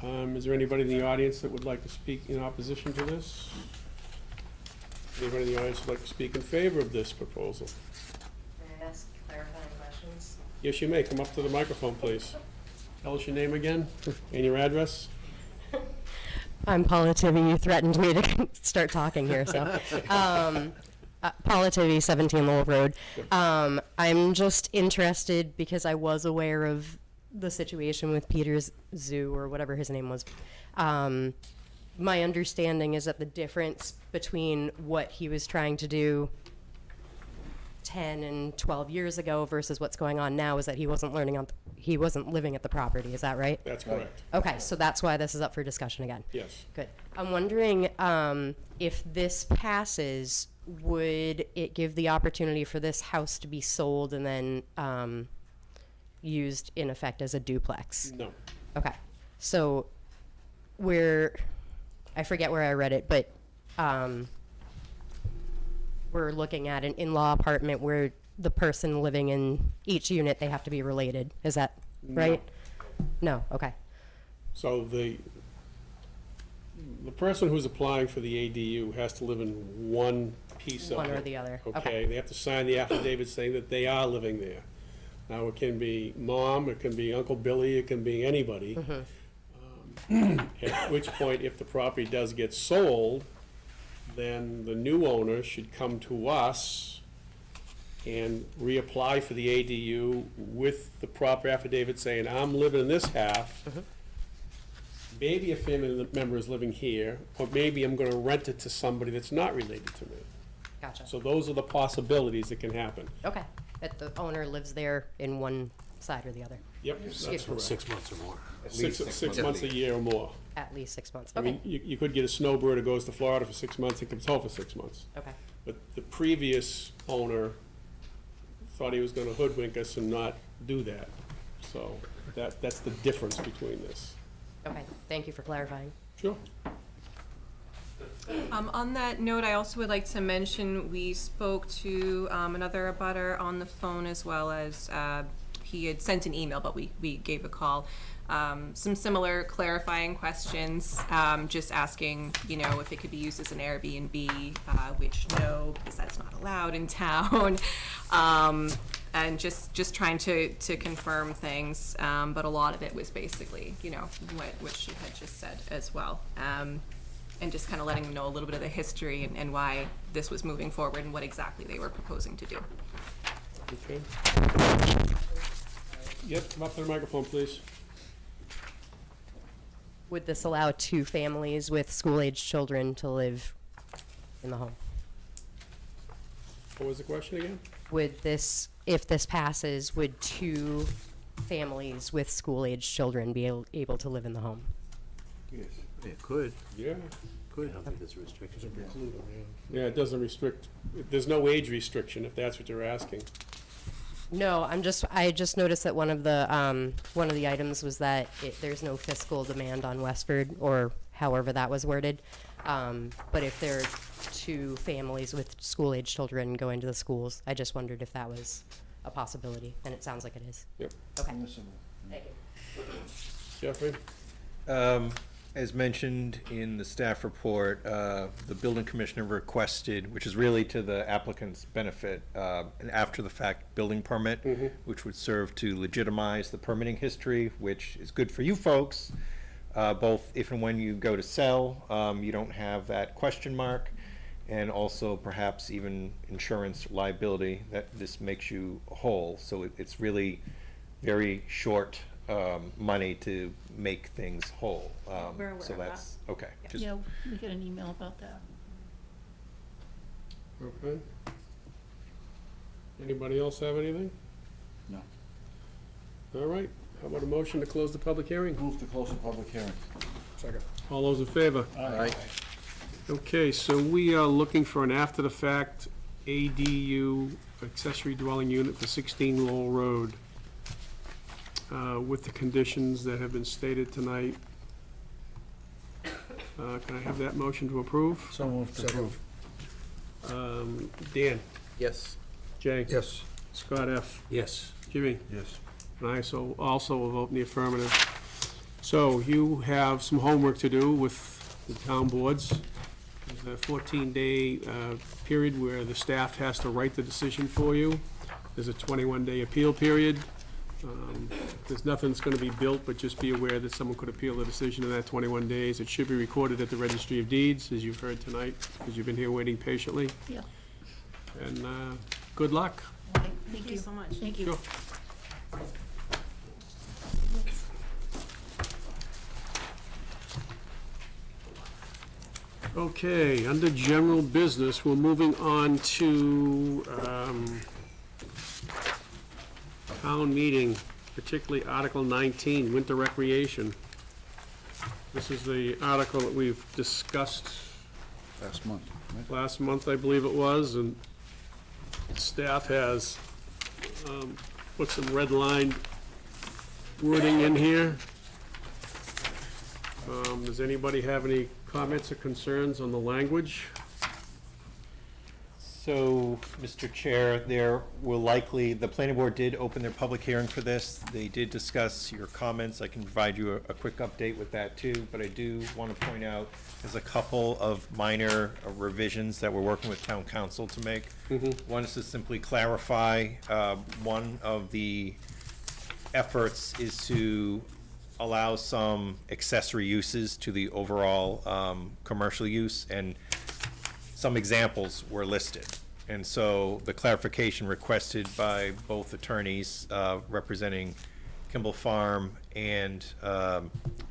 Is there anybody in the audience that would like to speak in opposition to this? Anybody in the audience would like to speak in favor of this proposal? May I ask clarifying questions? Yes, you may. Come up to the microphone, please. Tell us your name again and your address. I'm Paula Tivy. You threatened me to start talking here, so. Paula Tivy, 17 Lowell Road. I'm just interested because I was aware of the situation with Peter's Zoo or whatever his name was. My understanding is that the difference between what he was trying to do 10 and 12 years ago versus what's going on now is that he wasn't living at the property. Is that right? That's correct. Okay, so that's why this is up for discussion again. Yes. Good. I'm wondering if this passes, would it give the opportunity for this house to be sold and then used in effect as a duplex? No. Okay. So I forget where I read it, but we're looking at an in-law apartment where the person living in each unit, they have to be related. Is that right? No. Okay. So the person who's applying for the ADU has to live in one piece of it. One or the other. Okay, they have to sign the affidavit saying that they are living there. Now, it can be mom, it can be Uncle Billy, it can be anybody. At which point, if the property does get sold, then the new owner should come to us and reapply for the ADU with the proper affidavit saying, I'm living in this half. Maybe a family member is living here, or maybe I'm gonna rent it to somebody that's not related to me. Gotcha. So those are the possibilities that can happen. Okay. That the owner lives there in one side or the other. Yep, that's correct. 6 months or more. Six months a year or more. At least 6 months. I Okay. mean, you could get a snowbird that goes to Florida for 6 months and comes home for 6 months. Okay. But the previous owner thought he was gonna hoodwink us and not do that. So that's the difference between this. Okay. Thank you for clarifying. Sure. On that note, I also would like to mention, we spoke to another abutter on the phone as well as, he had sent an email, but we gave a call. Some similar clarifying questions, just asking, if it could be used as an Airbnb, which no, because that's not allowed in town. And just trying to confirm things, but a lot of it was basically, what she had just said as well. And just kind of letting them know a little bit of the history and why this was moving forward and what exactly they were proposing to do. Okay. Yep, come up to the microphone, please. Would this allow 2 families with school-aged children to live in the home? What was the question again? Would this, if this passes, would 2 families with school-aged children be able to live in the home? Yes. It could. Yeah. Could. I don't think there's a restriction. Yeah, it doesn't restrict, there's no age restriction, if that's what you're asking. No, I just noticed that one of the items was that there's no fiscal demand on Westford, or however that was worded. But if there are 2 families with school-aged children going to the schools, I just wondered if that was a possibility, and it sounds like it is. Yep. Okay. Thank you. Jeffrey? As mentioned in the staff report, the building commissioner requested, which is really to the applicant's benefit, an after-the-fact building permit, which would serve to legitimize the permitting history, which is good for you folks, both if and when you go to sell, you don't have that question mark, and also perhaps even insurance liability, that this makes you whole. So it's really very short money to make things whole. We're aware So of that's, okay. Just- Yeah, we get an email about that. Okay. Anybody else have anything? No. All right, how about a motion to close the public hearing? Move to close the public hearing. Second. All those in favor? Aye. Okay, so we are looking for an after-the-fact ADU accessory dwelling unit for 16 Lowell Road, with the conditions that have been stated tonight. Can I have that motion to approve? So moved to approve. Dan? Yes. Jay? Yes. Scott F.? Yes. Jimmy? Yes. And I also will vote in the affirmative. So you have some homework to do with the town boards. There's a 14-day period where the staff has to write the decision for you. There's a 21-day appeal period. There's nothing that's going to be built, but just be aware that someone could appeal the decision in that 21 days. It should be recorded at the Registry of Deeds, as you've heard tonight, because you've been here waiting patiently. Yeah. And good luck. Thank you so much. Thank you. Sure. Okay, under general business, we're moving on to town meeting, particularly Article 19, winter recreation. This is the article that we've discussed Last month, right? last month, I believe it was, and staff has put some red-lined wording in here. Does anybody have any comments or concerns on the language? So, Mr. Chair, there will likely, the planning board did open their public hearing for this. They did discuss your comments. I can provide you a quick update with that too, but I do want to point out there's a couple of minor revisions that we're working with town council to make. One is to simply clarify, one of the efforts is to allow some accessory uses to the overall commercial use, and some examples were listed. And so the clarification requested by both attorneys representing Kimball Farm and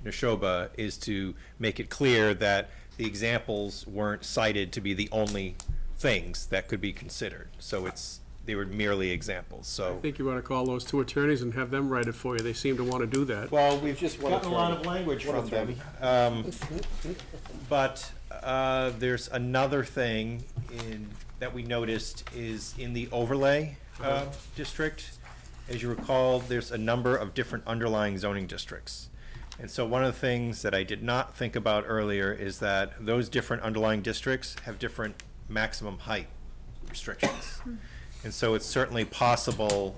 Neshoba is to make it clear that the examples weren't cited to be the only things that could be considered. So they were merely examples, so. I think you ought to call those two attorneys and have them write it for you. They seem to want to do that. Well, we've just gotten a lot of language from them. But there's another thing that we noticed is in the overlay district. As you recall, there's a number of different underlying zoning districts. And so one of the things that I did not think about earlier is that those different underlying districts have different maximum height restrictions. And so it's certainly possible,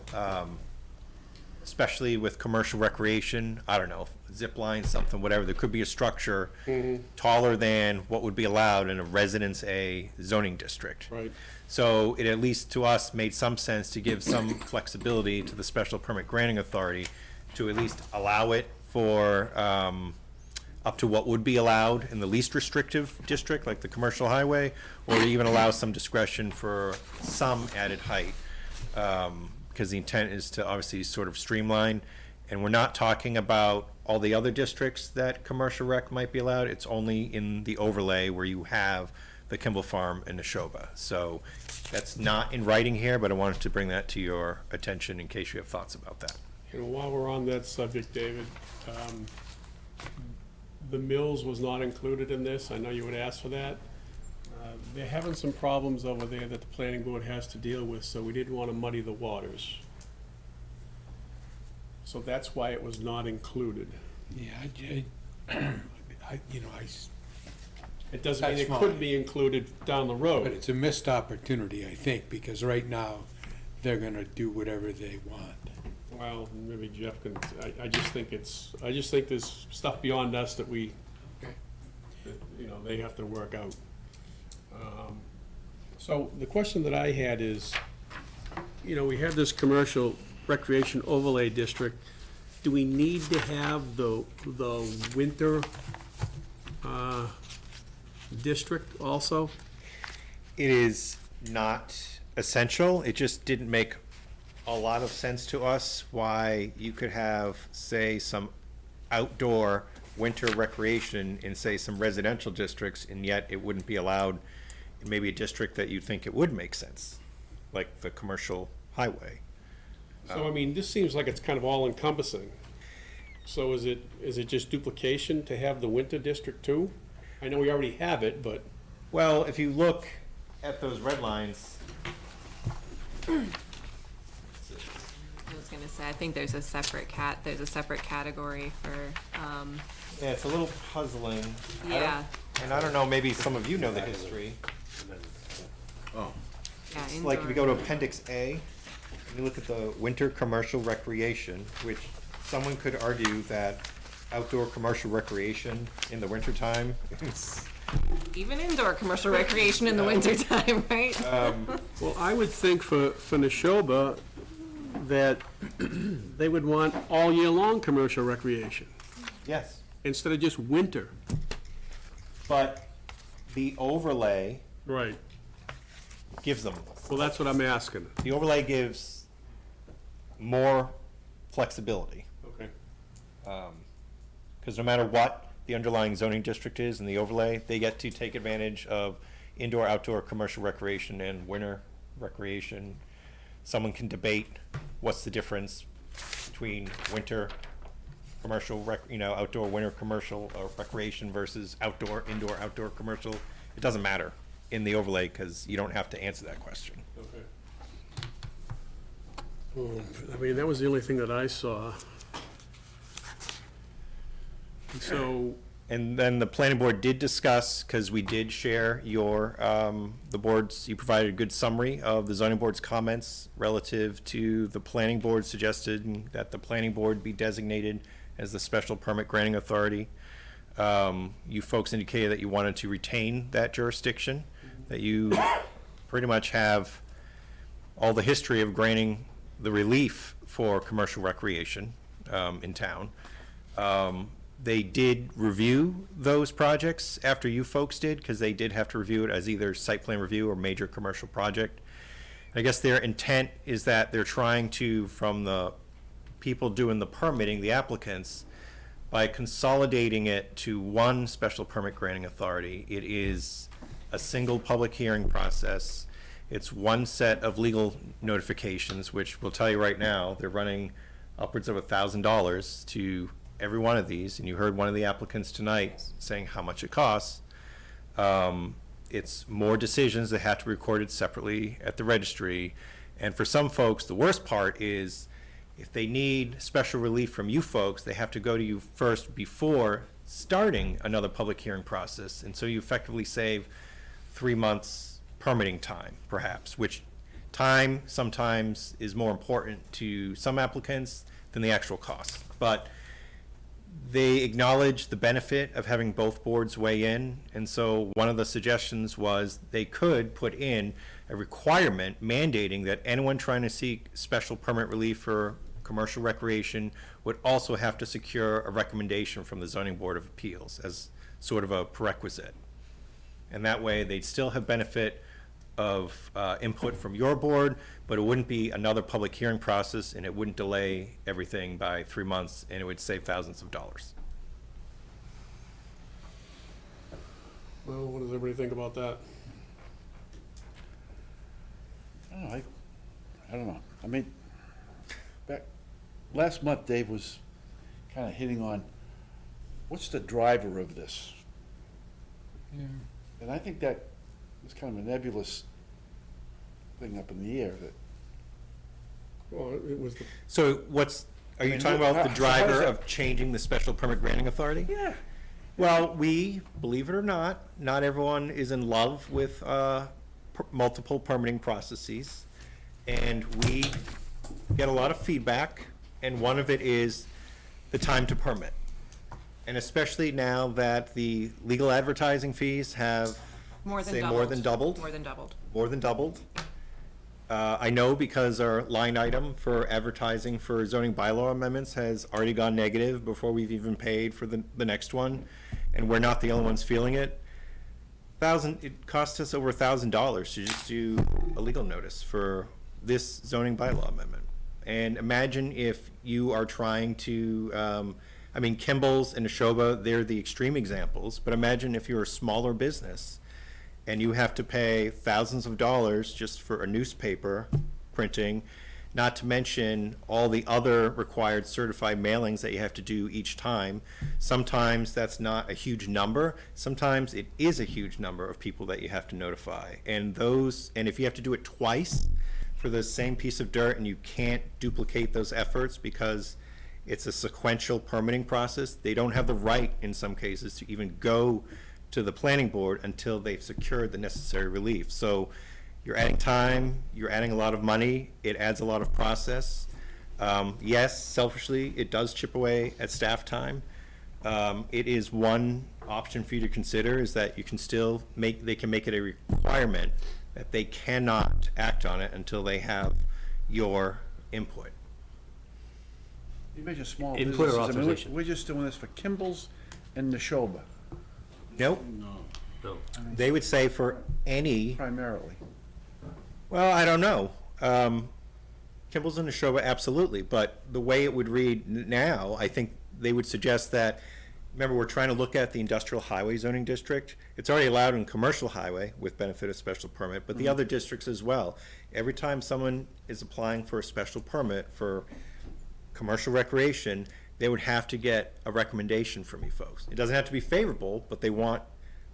especially with commercial recreation, I don't know, zip line, something, whatever, there could be a structure taller than what would be allowed in a Residence A zoning district. Right. So it, at least to us, made some sense to give some flexibility to the special permit granting authority to at least allow it for up to what would be allowed in the least restrictive district, like the commercial highway, or to even allow some discretion for some added height. Because the intent is to obviously sort of streamline, and we're not talking about all the other districts that commercial rec might be allowed. It's only in the overlay where you have the Kimball Farm and Neshoba. So that's not in writing here, but I wanted to bring that to your attention in case you have thoughts about that. You know, while we're on that subject, David, the mills was not included in this. I know you would ask for that. They're having some problems over there that the planning board has to deal with, so we didn't want to muddy the waters. So that's why it was not included. Yeah, It doesn't mean That's it fine. couldn't be included down the but road. it's a missed opportunity, I think, because right now, they're gonna do whatever they want. Well, maybe Jeff can, I just think there's stuff beyond us that we they have to work out. So the question that I had is, we have this commercial recreation overlay district. Do we need to have the winter district also? It is not essential. It just didn't make a lot of sense to us why you could have, say, some outdoor winter recreation in, say, some residential districts, and yet it wouldn't be allowed in maybe a district that you think it would make sense, like the commercial highway. So, I mean, this seems like it's kind of all encompassing. So is it just duplication to have the winter district too? I know we already have it, but. Well, if you look at those red lines, I was gonna say, I think there's a separate category for, yeah, it's a little puzzling. Yeah. And I don't know, maybe some of you know the history. Oh. yeah, It's like if you go to indoor. Appendix A, and you look at the winter commercial recreation, which someone could argue that outdoor commercial recreation in the wintertime is. Even indoor commercial recreation in the wintertime, right? Well, I would think for Neshoba that they would want all year long commercial recreation Yes. instead of just winter. But the overlay Right. gives them. Well, that's what I'm asking. The overlay gives more flexibility. Okay. Because no matter what the underlying zoning district is in the overlay, they get to take advantage of indoor, outdoor, commercial recreation and winter recreation. Someone can debate what's the difference between winter commercial outdoor, winter commercial recreation versus outdoor, indoor, outdoor commercial. It doesn't matter in the overlay because you don't have to answer that question. Okay. I mean, that was the only thing that I saw. So, And then the planning board did discuss, because we did share your, the board's, you provided a good summary of the zoning board's comments relative to the planning board suggested that the planning board be designated as the special permit granting authority. You folks indicated that you wanted to retain that jurisdiction, that you pretty much have all the history of granting the relief for commercial recreation in town. They did review those projects after you folks did, because they did have to review it as either site plan review or major commercial project. I guess their intent is that they're trying to, from the people doing the permitting, the applicants, by consolidating it to one special permit granting authority, it is a single public hearing process. It's one set of legal notifications, which will tell you right now, they're running upwards of $1,000 to every one of these, and you heard one of the applicants tonight saying how much it costs. It's more decisions that have to be recorded separately at the registry. And for some folks, the worst part is if they need special relief from you folks, they have to go to you first before starting another public hearing process. And so you effectively save 3 months permitting time, perhaps, which time sometimes is more important to some applicants than the actual cost. But they acknowledge the benefit of having both boards weigh in, and so one of the suggestions was they could put in a requirement mandating that anyone trying to seek special permit relief for commercial recreation would also have to secure a recommendation from the Zoning Board of Appeals as sort of a prerequisite. And that way, they'd still have benefit of input from your board, but it wouldn't be another public hearing process, and it wouldn't delay everything by 3 months, and it would save thousands of dollars. well, what does everybody think about that? I don't know. I mean, last month, Dave was kind of hitting on, what's the driver of this? Yeah. And I think that was kind of a nebulous thing up in the air that. Well, it was the. So are you talking about the how does driver that- of changing the special permit granting authority? Yeah. Well, believe it or not everyone is in love with multiple permitting processes, and we get a lot of feedback, and one of it is the time to permit. And especially now that the legal advertising fees have, More than say, doubled. more than doubled. More than doubled. More than doubled. I know because our line item for advertising for zoning bylaw amendments has already gone negative before we've even paid for the next one, and we're not the only ones feeling it. It cost us over $1,000 to just do a legal notice for this zoning bylaw amendment. And imagine if you are trying to, I mean, Kimball's and Neshoba, they're the extreme examples, but imagine if you're a smaller business and you have to pay thousands of dollars just for a newspaper printing, not to mention all the other required certified mailings that you have to do each time. Sometimes that's not a huge number. Sometimes it is a huge number of people that you have to notify. And if you have to do it twice for the same piece of dirt and you can't duplicate those efforts because it's a sequential permitting process, they don't have the right in some cases to even go to the planning board until they've secured the necessary relief. So you're adding time, you're adding a lot of money, it adds a lot of process. Yes, selfishly, it does chip away at staff time. It is one option for you to consider, is that you can still they can make it a requirement that they cannot act on it until they have your input. You mentioned small Input businesses. or I mean, authorization? we're just doing this for Kimball's and Neshoba Nope. No. They would say for any, primarily. well, I don't know. Kimball's and Neshoba, absolutely, but the way it would read now, I think they would suggest that, remember, we're trying to look at the industrial highway zoning district. It's already allowed in commercial highway with benefit of special permit, but the other districts as well. Every time someone is applying for a special permit for commercial recreation, they would have to get a recommendation from you folks. It doesn't have to be favorable, but they want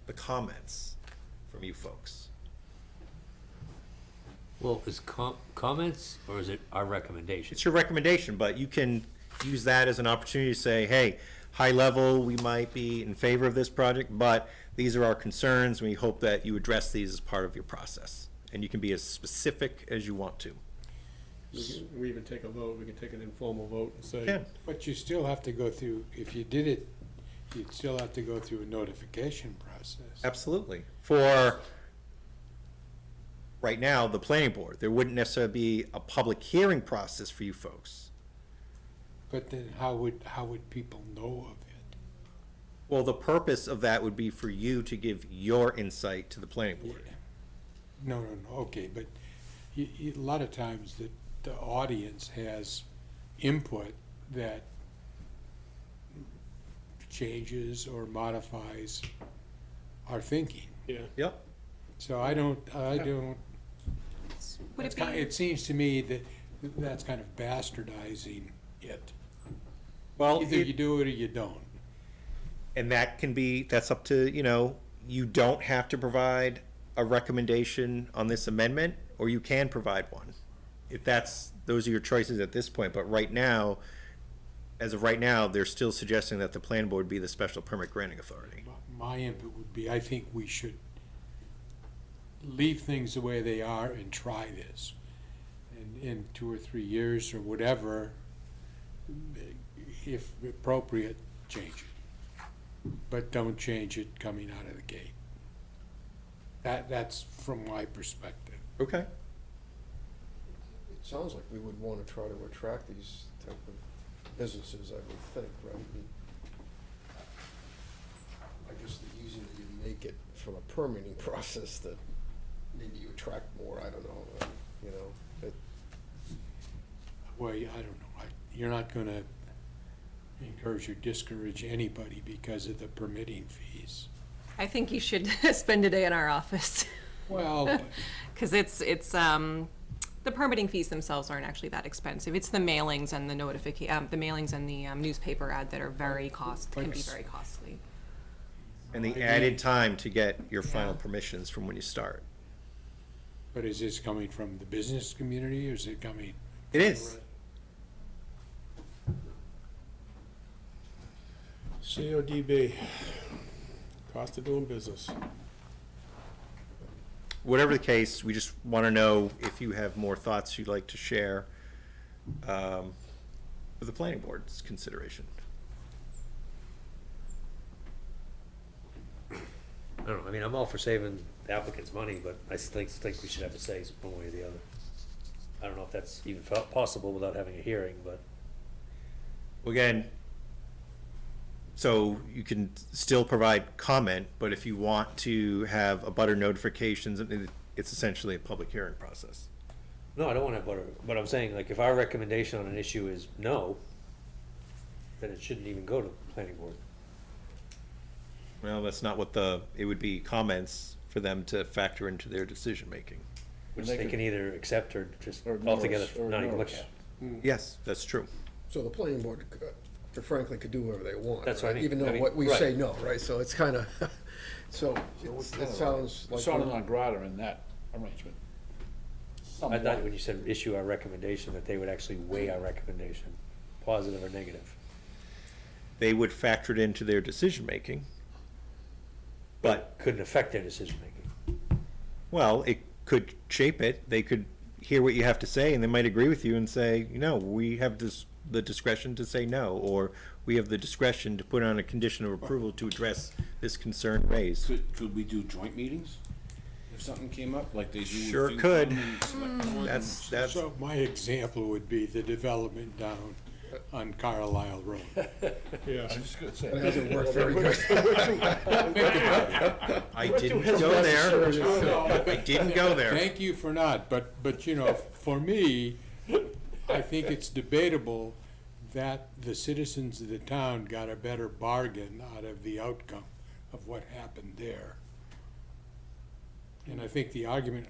the comments from you folks. Well, is comments, or is it our recommendation? It's your recommendation, but you can use that as an opportunity to say, hey, high level, we might be in favor of this project, but these are our concerns, and we hope that you address these as part of your process. And you can be as specific as you want to. We even take a vote, we can take an informal vote and say. Yeah. But you still have to go through, if you did it, you'd still have to go through a notification process. Absolutely. For right now, the planning board, there wouldn't necessarily be a public hearing process for you folks. But then how would people know of it? Well, the purpose of that would be for you to give your insight to the planning board. No, okay, but a lot of times the audience has input that changes or modifies our thinking. Yeah. Yep. So I don't, Would it it seems to me that that's kind of bastardizing it. Well, Either you do it or you don't. And that can be, that's up to, you don't have to provide a recommendation on this amendment, or you can provide one. If those are your choices at this point, but right now, as of right now, they're still suggesting that the planning board be the special permit granting authority. My input would be, I think we should leave things the way they are and try this. And in 2 or 3 years or whatever, if appropriate, change it. But don't change it coming out of the gate. That's from my perspective. Okay. It sounds like we would want to try to attract these type of businesses, I would think, right? I guess the easier you make it from a permitting process, that maybe you attract more, I don't know, Well, I don't know. You're not gonna encourage or discourage anybody because of the permitting fees. I think you should spend a day in our office. Well, because it's the permitting fees themselves aren't actually that expensive. It's the mailings and the the mailings and the newspaper ad that are can be very costly. And the added time to get your final permissions from when you start. But is this coming from the business community, or is it coming? It is. CODB, cost of doing business. Whatever the case, we just want to know if you have more thoughts you'd like to share with the planning board's consideration. I don't know, I mean, I'm all for saving the applicant's money, but I think we should have a say one way or the other. I don't know if that's even possible without having a hearing, but. Again, so you can still provide comment, but if you want to have a butter notifications, it's essentially a public hearing process. No, I don't want to have butter, but I'm saying, like, if our recommendation on an issue is no, then it shouldn't even go to the planning board. Well, that's not what it would be comments for them to factor into their decision-making. Which And they they could- can either accept or just Or altogether ignores, or not even look ignores. at. Yes, that's true. So the planning board, frankly, could do whatever they want. That's what I right? mean. Even I though mean, what we right. say no, right? So it's kind of, so it sounds like. Persona non grata in that arrangement. I thought when you said issue our recommendation, that they would actually weigh our recommendation, positive or negative. They would factor it into their decision-making, but, Couldn't affect their decision-making. well, it could shape it. They could hear what you have to say, and they might agree with you and say, we have the discretion to say no, or we have the discretion to put on a condition of approval to address this concern raised. Could we do joint meetings? If something came up, like they do with Sure FinCom could. and Select Board and- That's, So my example would be the development down on Carlisle Road. Yeah. I was just gonna say. It hasn't worked very good. I didn't go there. I didn't go there. Thank you for not, but for me, I think it's debatable that the citizens of the town got a better bargain out of the outcome of what happened there. And I think the argument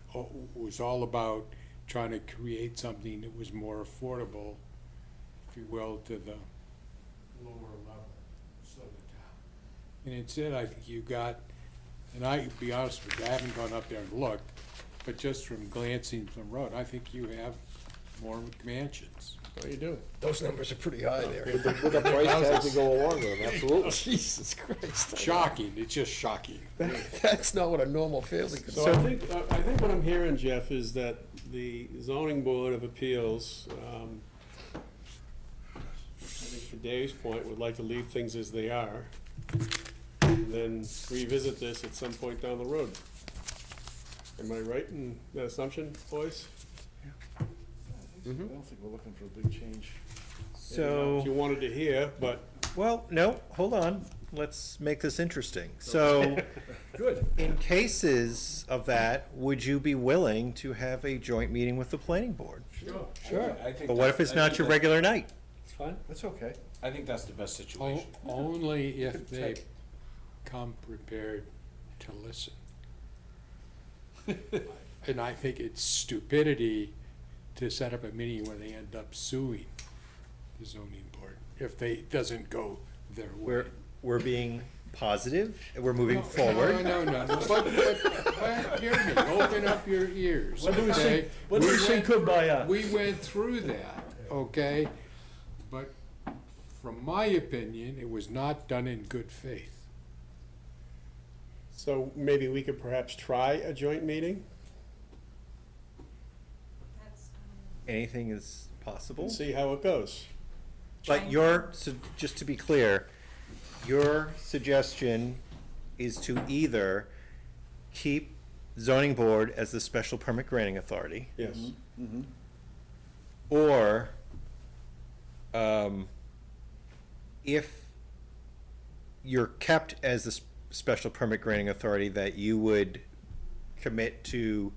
was all about trying to create something that was more affordable, if you will, to the lower levels of the town. And instead, I think you got, and I, to be honest with you, I haven't gone up there and looked, but just from glancing from the road, I think you have more mansions. Oh, you do. Those numbers are pretty high there. With the price tag to go along with them, absolutely. Jesus Christ. Shocking, it's just shocking. That's not what a normal family could. So I think what I'm hearing, Jeff, is that the zoning board of appeals, I think to Dave's point, would like to leave things as they are, and then revisit this at some point down the road. Am I right in that assumption, boys? I don't think we're looking for a big change. So. You wanted to hear, but Well, no, hold on. Let's make this interesting. So, Good. in cases of that, would you be willing to have a joint meeting with the planning board? Sure. I think But what if it's not your regular night? It's fine. That's okay. I think that's the best situation. Only if they come prepared to listen. And I think it's stupidity to set up a meeting where they end up suing the zoning board if it doesn't go their way. We're being positive, we're moving forward. No. But hear me, open up your ears, When do we okay? say- when do we say kumbaya? We went through that, okay? But from my opinion, it was not done in good faith. so maybe we could perhaps try a joint meeting Anything is possible. and see how it goes. But so just to be clear, your suggestion is to either keep zoning board as the special permit granting authority, Yes. or if you're kept as the special permit granting authority, that you would commit to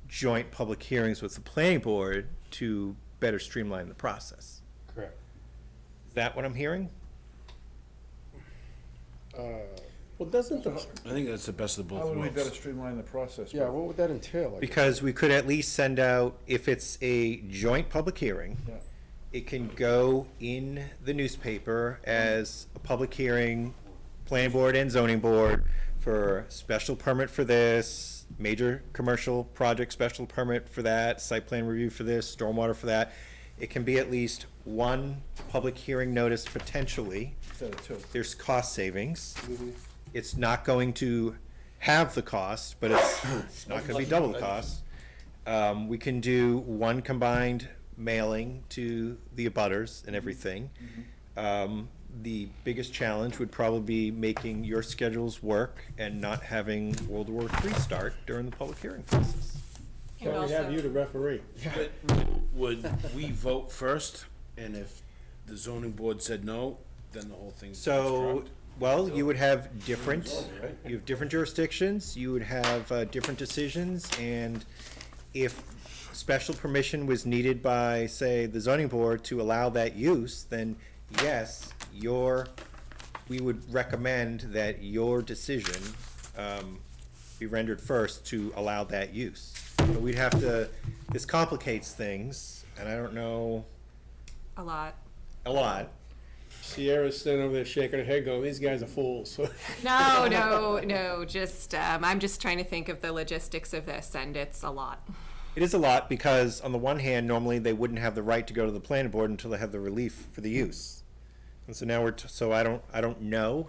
joint public hearings with the planning board to better streamline the process. Correct. Is that what I'm hearing? Well, doesn't the, I think that's the best of How both would we better worlds. streamline the process? Yeah, what would that entail? I guess? Because we could at least send out, if it's a joint public hearing, Yeah. it can go in the newspaper as a public hearing, planning board and zoning board for special permit for this, major commercial project special permit for that, site plan review for this, stormwater for that. It can be at least one public hearing notice potentially. Instead of two. There's cost savings. It's not going to have the cost, but it's not gonna be double the cost. We can do one combined mailing to the abutters and everything. the biggest challenge would probably be making your schedules work and not having World War III start during the public hearing process. So we have you to referee. Would we vote first, and if the zoning board said no, then the whole thing's So, dropped? well, you would have different, you have different jurisdictions, you would have different decisions, and if special permission was needed by, say, the zoning board to allow that use, then yes, we would recommend that your decision be rendered first to allow that use. But we'd have to, this complicates things, and I don't know A lot. a lot. Sierra's standing over there shaking her head going, these guys are fools. No, just, I'm just trying to think of the logistics of this, and it's a lot. It is a lot because, on the one hand, normally they wouldn't have the right to go to the planning board until they have the relief for the use. And so now so I don't know.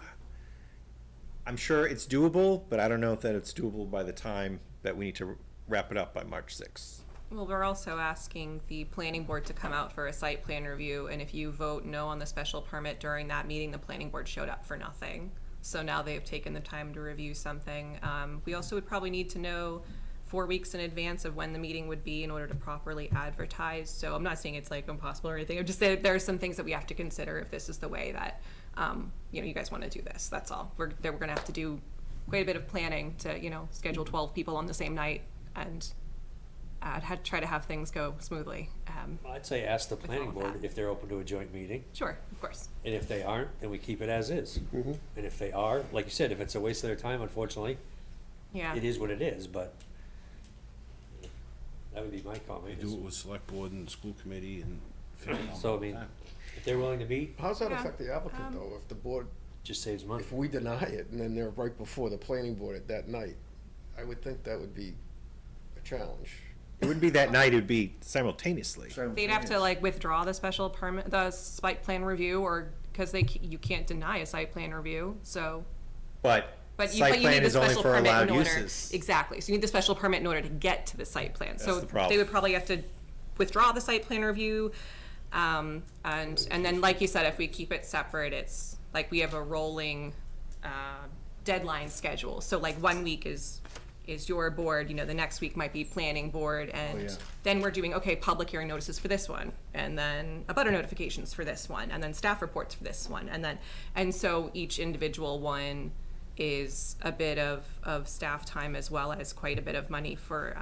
I'm sure it's doable, but I don't know if that it's doable by the time that we need to wrap it up by March 6th. Well, we're also asking the planning board to come out for a site plan review, and if you vote no on the special permit during that meeting, the planning board showed up for nothing. So now they've taken the time to review something. We also would probably need to know 4 weeks in advance of when the meeting would be in order to properly advertise. So I'm not saying it's like impossible or anything. I'm just saying there are some things that we have to consider if this is the way that, you guys want to do this. That's all. We're gonna have to do quite a bit of planning to, schedule 12 people on the same night and try to have things go smoothly. I'd say ask the planning all of board that. if they're open to a joint meeting. Sure, of course. And if they aren't, then we keep it as is. Mhm. And if they are, like you said, if it's a waste of their time, unfortunately, Yeah. it is what it is, but that would be my comment. Do it with select board and school committee and figure it out. So, I mean, if they're willing to meet, How does that affect the applicant, though, if the board, just saves money. if we deny it, and then they're right before the planning board at that night? I would think that would be a challenge. It wouldn't be that night, it would be simultaneously. They'd have to withdraw the special permit, the site plan review, or, because you can't deny a site plan review, so. But But you site need plan the is only special for permit allowed in order. uses. Exactly, so you need the special permit in order to get to the site plan. So the problem. they would probably have to withdraw the site plan review, and then, like you said, if we keep it separate, it's like we have a rolling deadline schedule. So like 1 week is your board, the next week might be planning board, and then we're doing, okay, public hearing notices for this one, and then abutter notifications for this one, and then staff reports for this one, and so each individual one is a bit of staff time as well as quite a bit of money for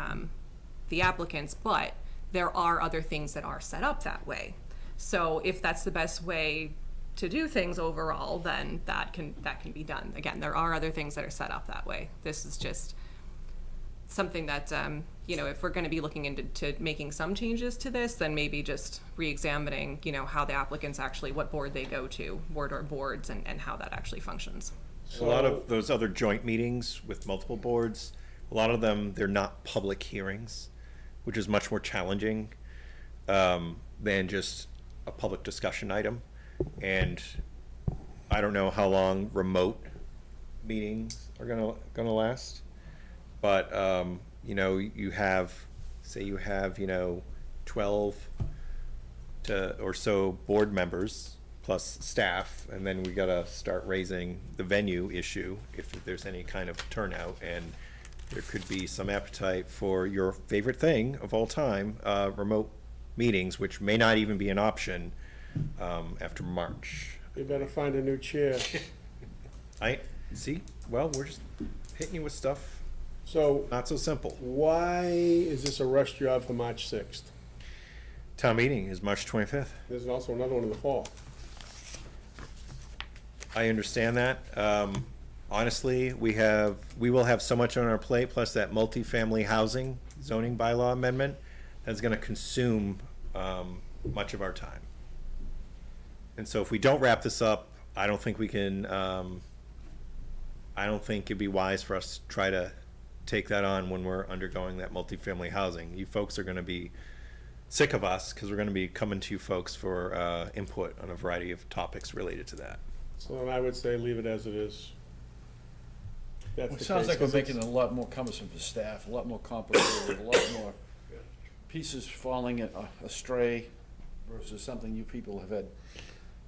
the applicants, but there are other things that are set up that way. So if that's the best way to do things overall, then that can be done. Again, there are other things that are set up that way. This is just something that, if we're gonna be looking into making some changes to this, then maybe just re-examining, how the applicants actually, what board they go to, board or boards, and how that actually functions. A lot of those other joint meetings with multiple boards, a lot of them, they're not public hearings, which is much more challenging than just a public discussion item. And I don't know how long remote meetings are gonna last. But, you have, say you have, 12 or so board members plus staff, and then we gotta start raising the venue issue if there's any kind of turnout, and there could be some appetite for your favorite thing of all time, remote meetings, which may not even be an option after March. You better find a new chair. Well, we're just hitting you with stuff. So. Not so simple. Why is this a rush job for March 6th? Town meeting is March 25th. There's also another one in the fall. I understand that. Honestly, we will have so much on our plate, plus that multifamily housing zoning bylaw amendment, that's gonna consume much of our time. And so if we don't wrap this up, I don't think we can, I don't think it'd be wise for us to try to take that on when we're undergoing that multifamily housing. You folks are gonna be sick of us, because we're gonna be coming to you folks for input on a variety of topics related to that. So then I would say leave it as it is. That's It the sounds case, like we're 'cause making it a lot more cumbersome for staff, a lot more complicated, a lot more pieces falling astray versus something you people have had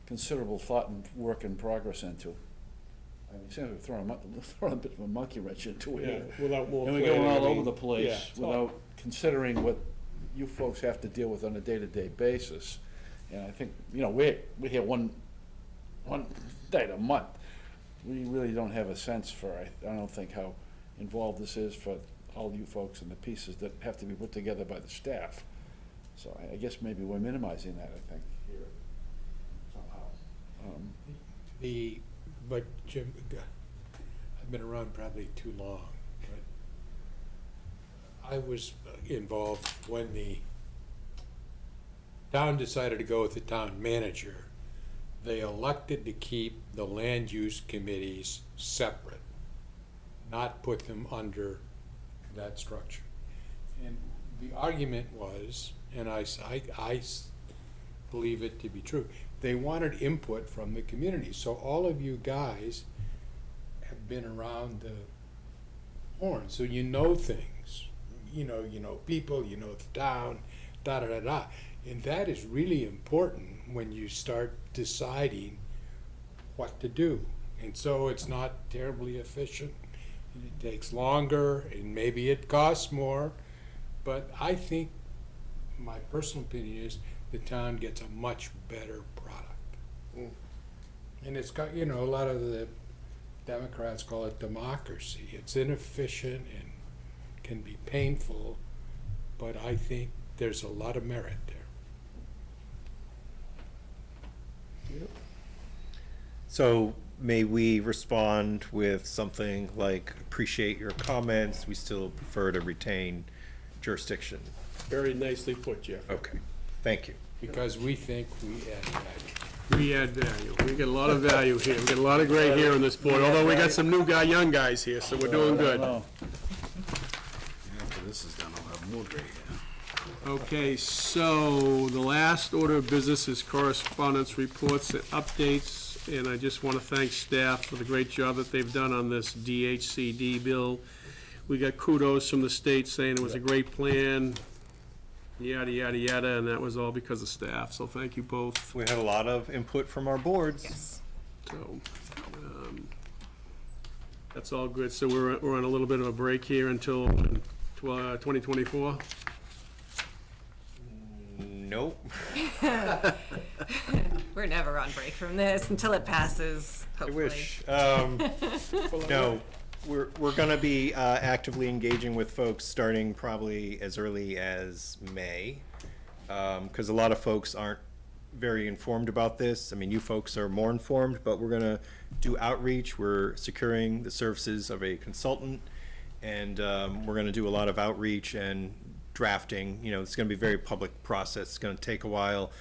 considerable thought and work in progress into. I mean, it seems like throwing a bit of a monkey wrench into Yeah, it. without more And we're planning, going I all over mean, the place yeah, it's all- without considering what you folks have to deal with on a day-to-day basis. And I think, we're here one night a month. We really don't have a sense for, I don't think, how involved this is for all you folks and the pieces that have to be put together by the staff. So I guess maybe we're minimizing that, I think, here somehow. But Jim, I've been around probably too long, but I was involved when the town decided to go with the town manager. They elected to keep the land use committees separate, not put them under that structure. And the argument was, and I believe it to be true, they wanted input from the community. So all of you guys have been around the horn, so you know things. You know people, you know the town, da-da-da-da. And that is really important when you start deciding what to do. And so it's not terribly efficient. It takes longer, and maybe it costs more. But I think, my personal opinion is, the town gets a much better product. And it's got, a lot of the Democrats call it democracy. It's inefficient and can be painful, but I think there's a lot of merit there. So may we respond with something like, appreciate your comments, we still prefer to retain jurisdiction? Very nicely put, Jeff. Okay, thank you. Because we think we add value. We add value. We get a lot of value here. We get a lot of gray hair on this board, although we got some new young guys here, so we're doing good. After this is done, I'll have more gray hair. Okay, so the last order of business is correspondence, reports, and updates. And I just want to thank staff for the great job that they've done on this DHCD bill. We got kudos from the state saying it was a great plan, yada, yada, yada, and that was all because of staff, so thank you both. We had a lot of input from our boards. Yes. So, that's all good. So we're on a little bit of a break here until 2024? Nope. We're never on break from this until it passes, hopefully. I wish. No, we're gonna be actively engaging with folks starting probably as early as May, because a lot of folks aren't very informed about this. I mean, you folks are more informed, but we're gonna do outreach. We're securing the services of a consultant, and we're gonna do a lot of outreach and drafting. It's gonna be a very public process. It's gonna take a while.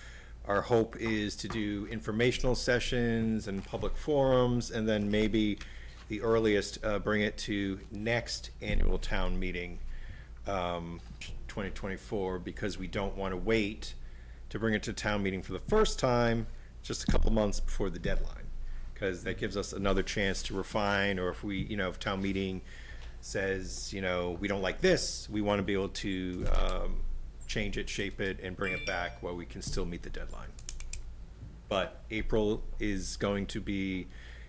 Our hope is to do informational sessions and public forums, and then maybe the earliest, bring it to next annual town meeting, 2024, because we don't want to wait to bring it to town meeting for the first time just a couple months before the deadline, because that gives us another chance to refine, or if we, if town meeting says, we don't like this, we want to be able to change it, shape it, and bring it back while we can still meet the deadline. But April is going to be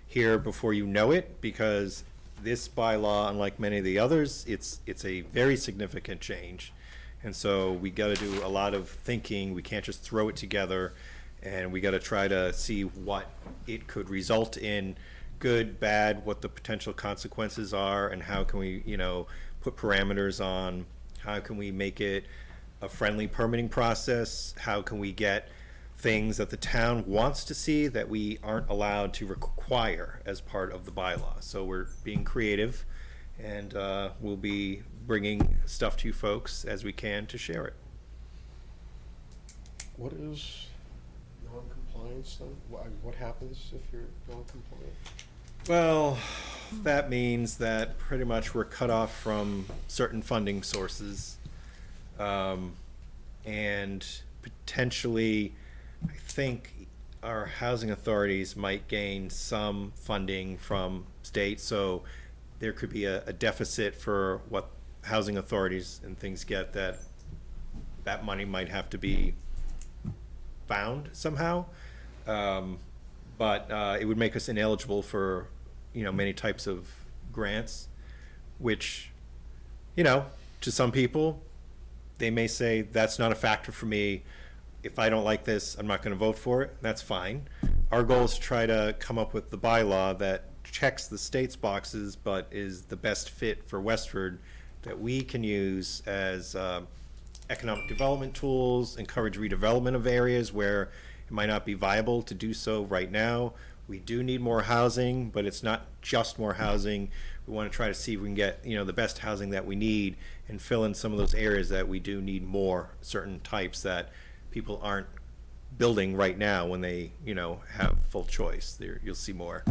here before you know it, because this bylaw, unlike many of the others, it's a very significant change. And so we got to do a lot of thinking. We can't just throw it together, and we got to try to see what it could result in, good, bad, what the potential consequences are, and how can we, put parameters on, how can we make it a friendly permitting process, how can we get things that the town wants to see that we aren't allowed to require as part of the bylaw. So we're being creative, and we'll be bringing stuff to you folks as we can to share it. What is non-compliance then? What happens if you're non-compliant? Well, that means that pretty much we're cut off from certain funding sources, and potentially, I think our housing authorities might gain some funding from state, so there could be a deficit for what housing authorities and things get, that money might have to be found somehow. But it would make us ineligible for, many types of grants, which, to some people, they may say, that's not a factor for me. If I don't like this, I'm not gonna vote for it. That's fine. Our goal is to try to come up with the bylaw that checks the state's boxes, but is the best fit for Westford, that we can use as economic development tools, encourage redevelopment of areas where it might not be viable to do so right now. We do need more housing, but it's not just more housing. We want to try to see if we can get, the best housing that we need and fill in some of those areas that we do need more, certain types that people aren't building right now when they, have full choice. There, you'll see more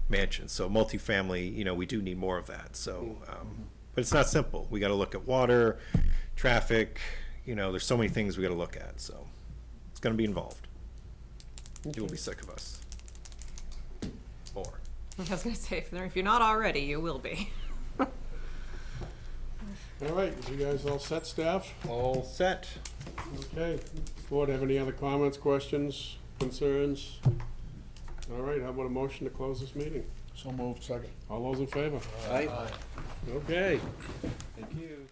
mansions. So multifamily, we do need more of that. So, but it's not simple. We got to look at water, traffic, there's so many things we got to look at. So it's going to be involved. You will be sick of us. More. I was gonna say, if you're not already, you will be. All right, you guys all set, staff? All set. Okay. Board have any other comments, questions, concerns? All right, how about a motion to close this meeting? So moved, second. All those in favor? Aye. Okay. Thank you.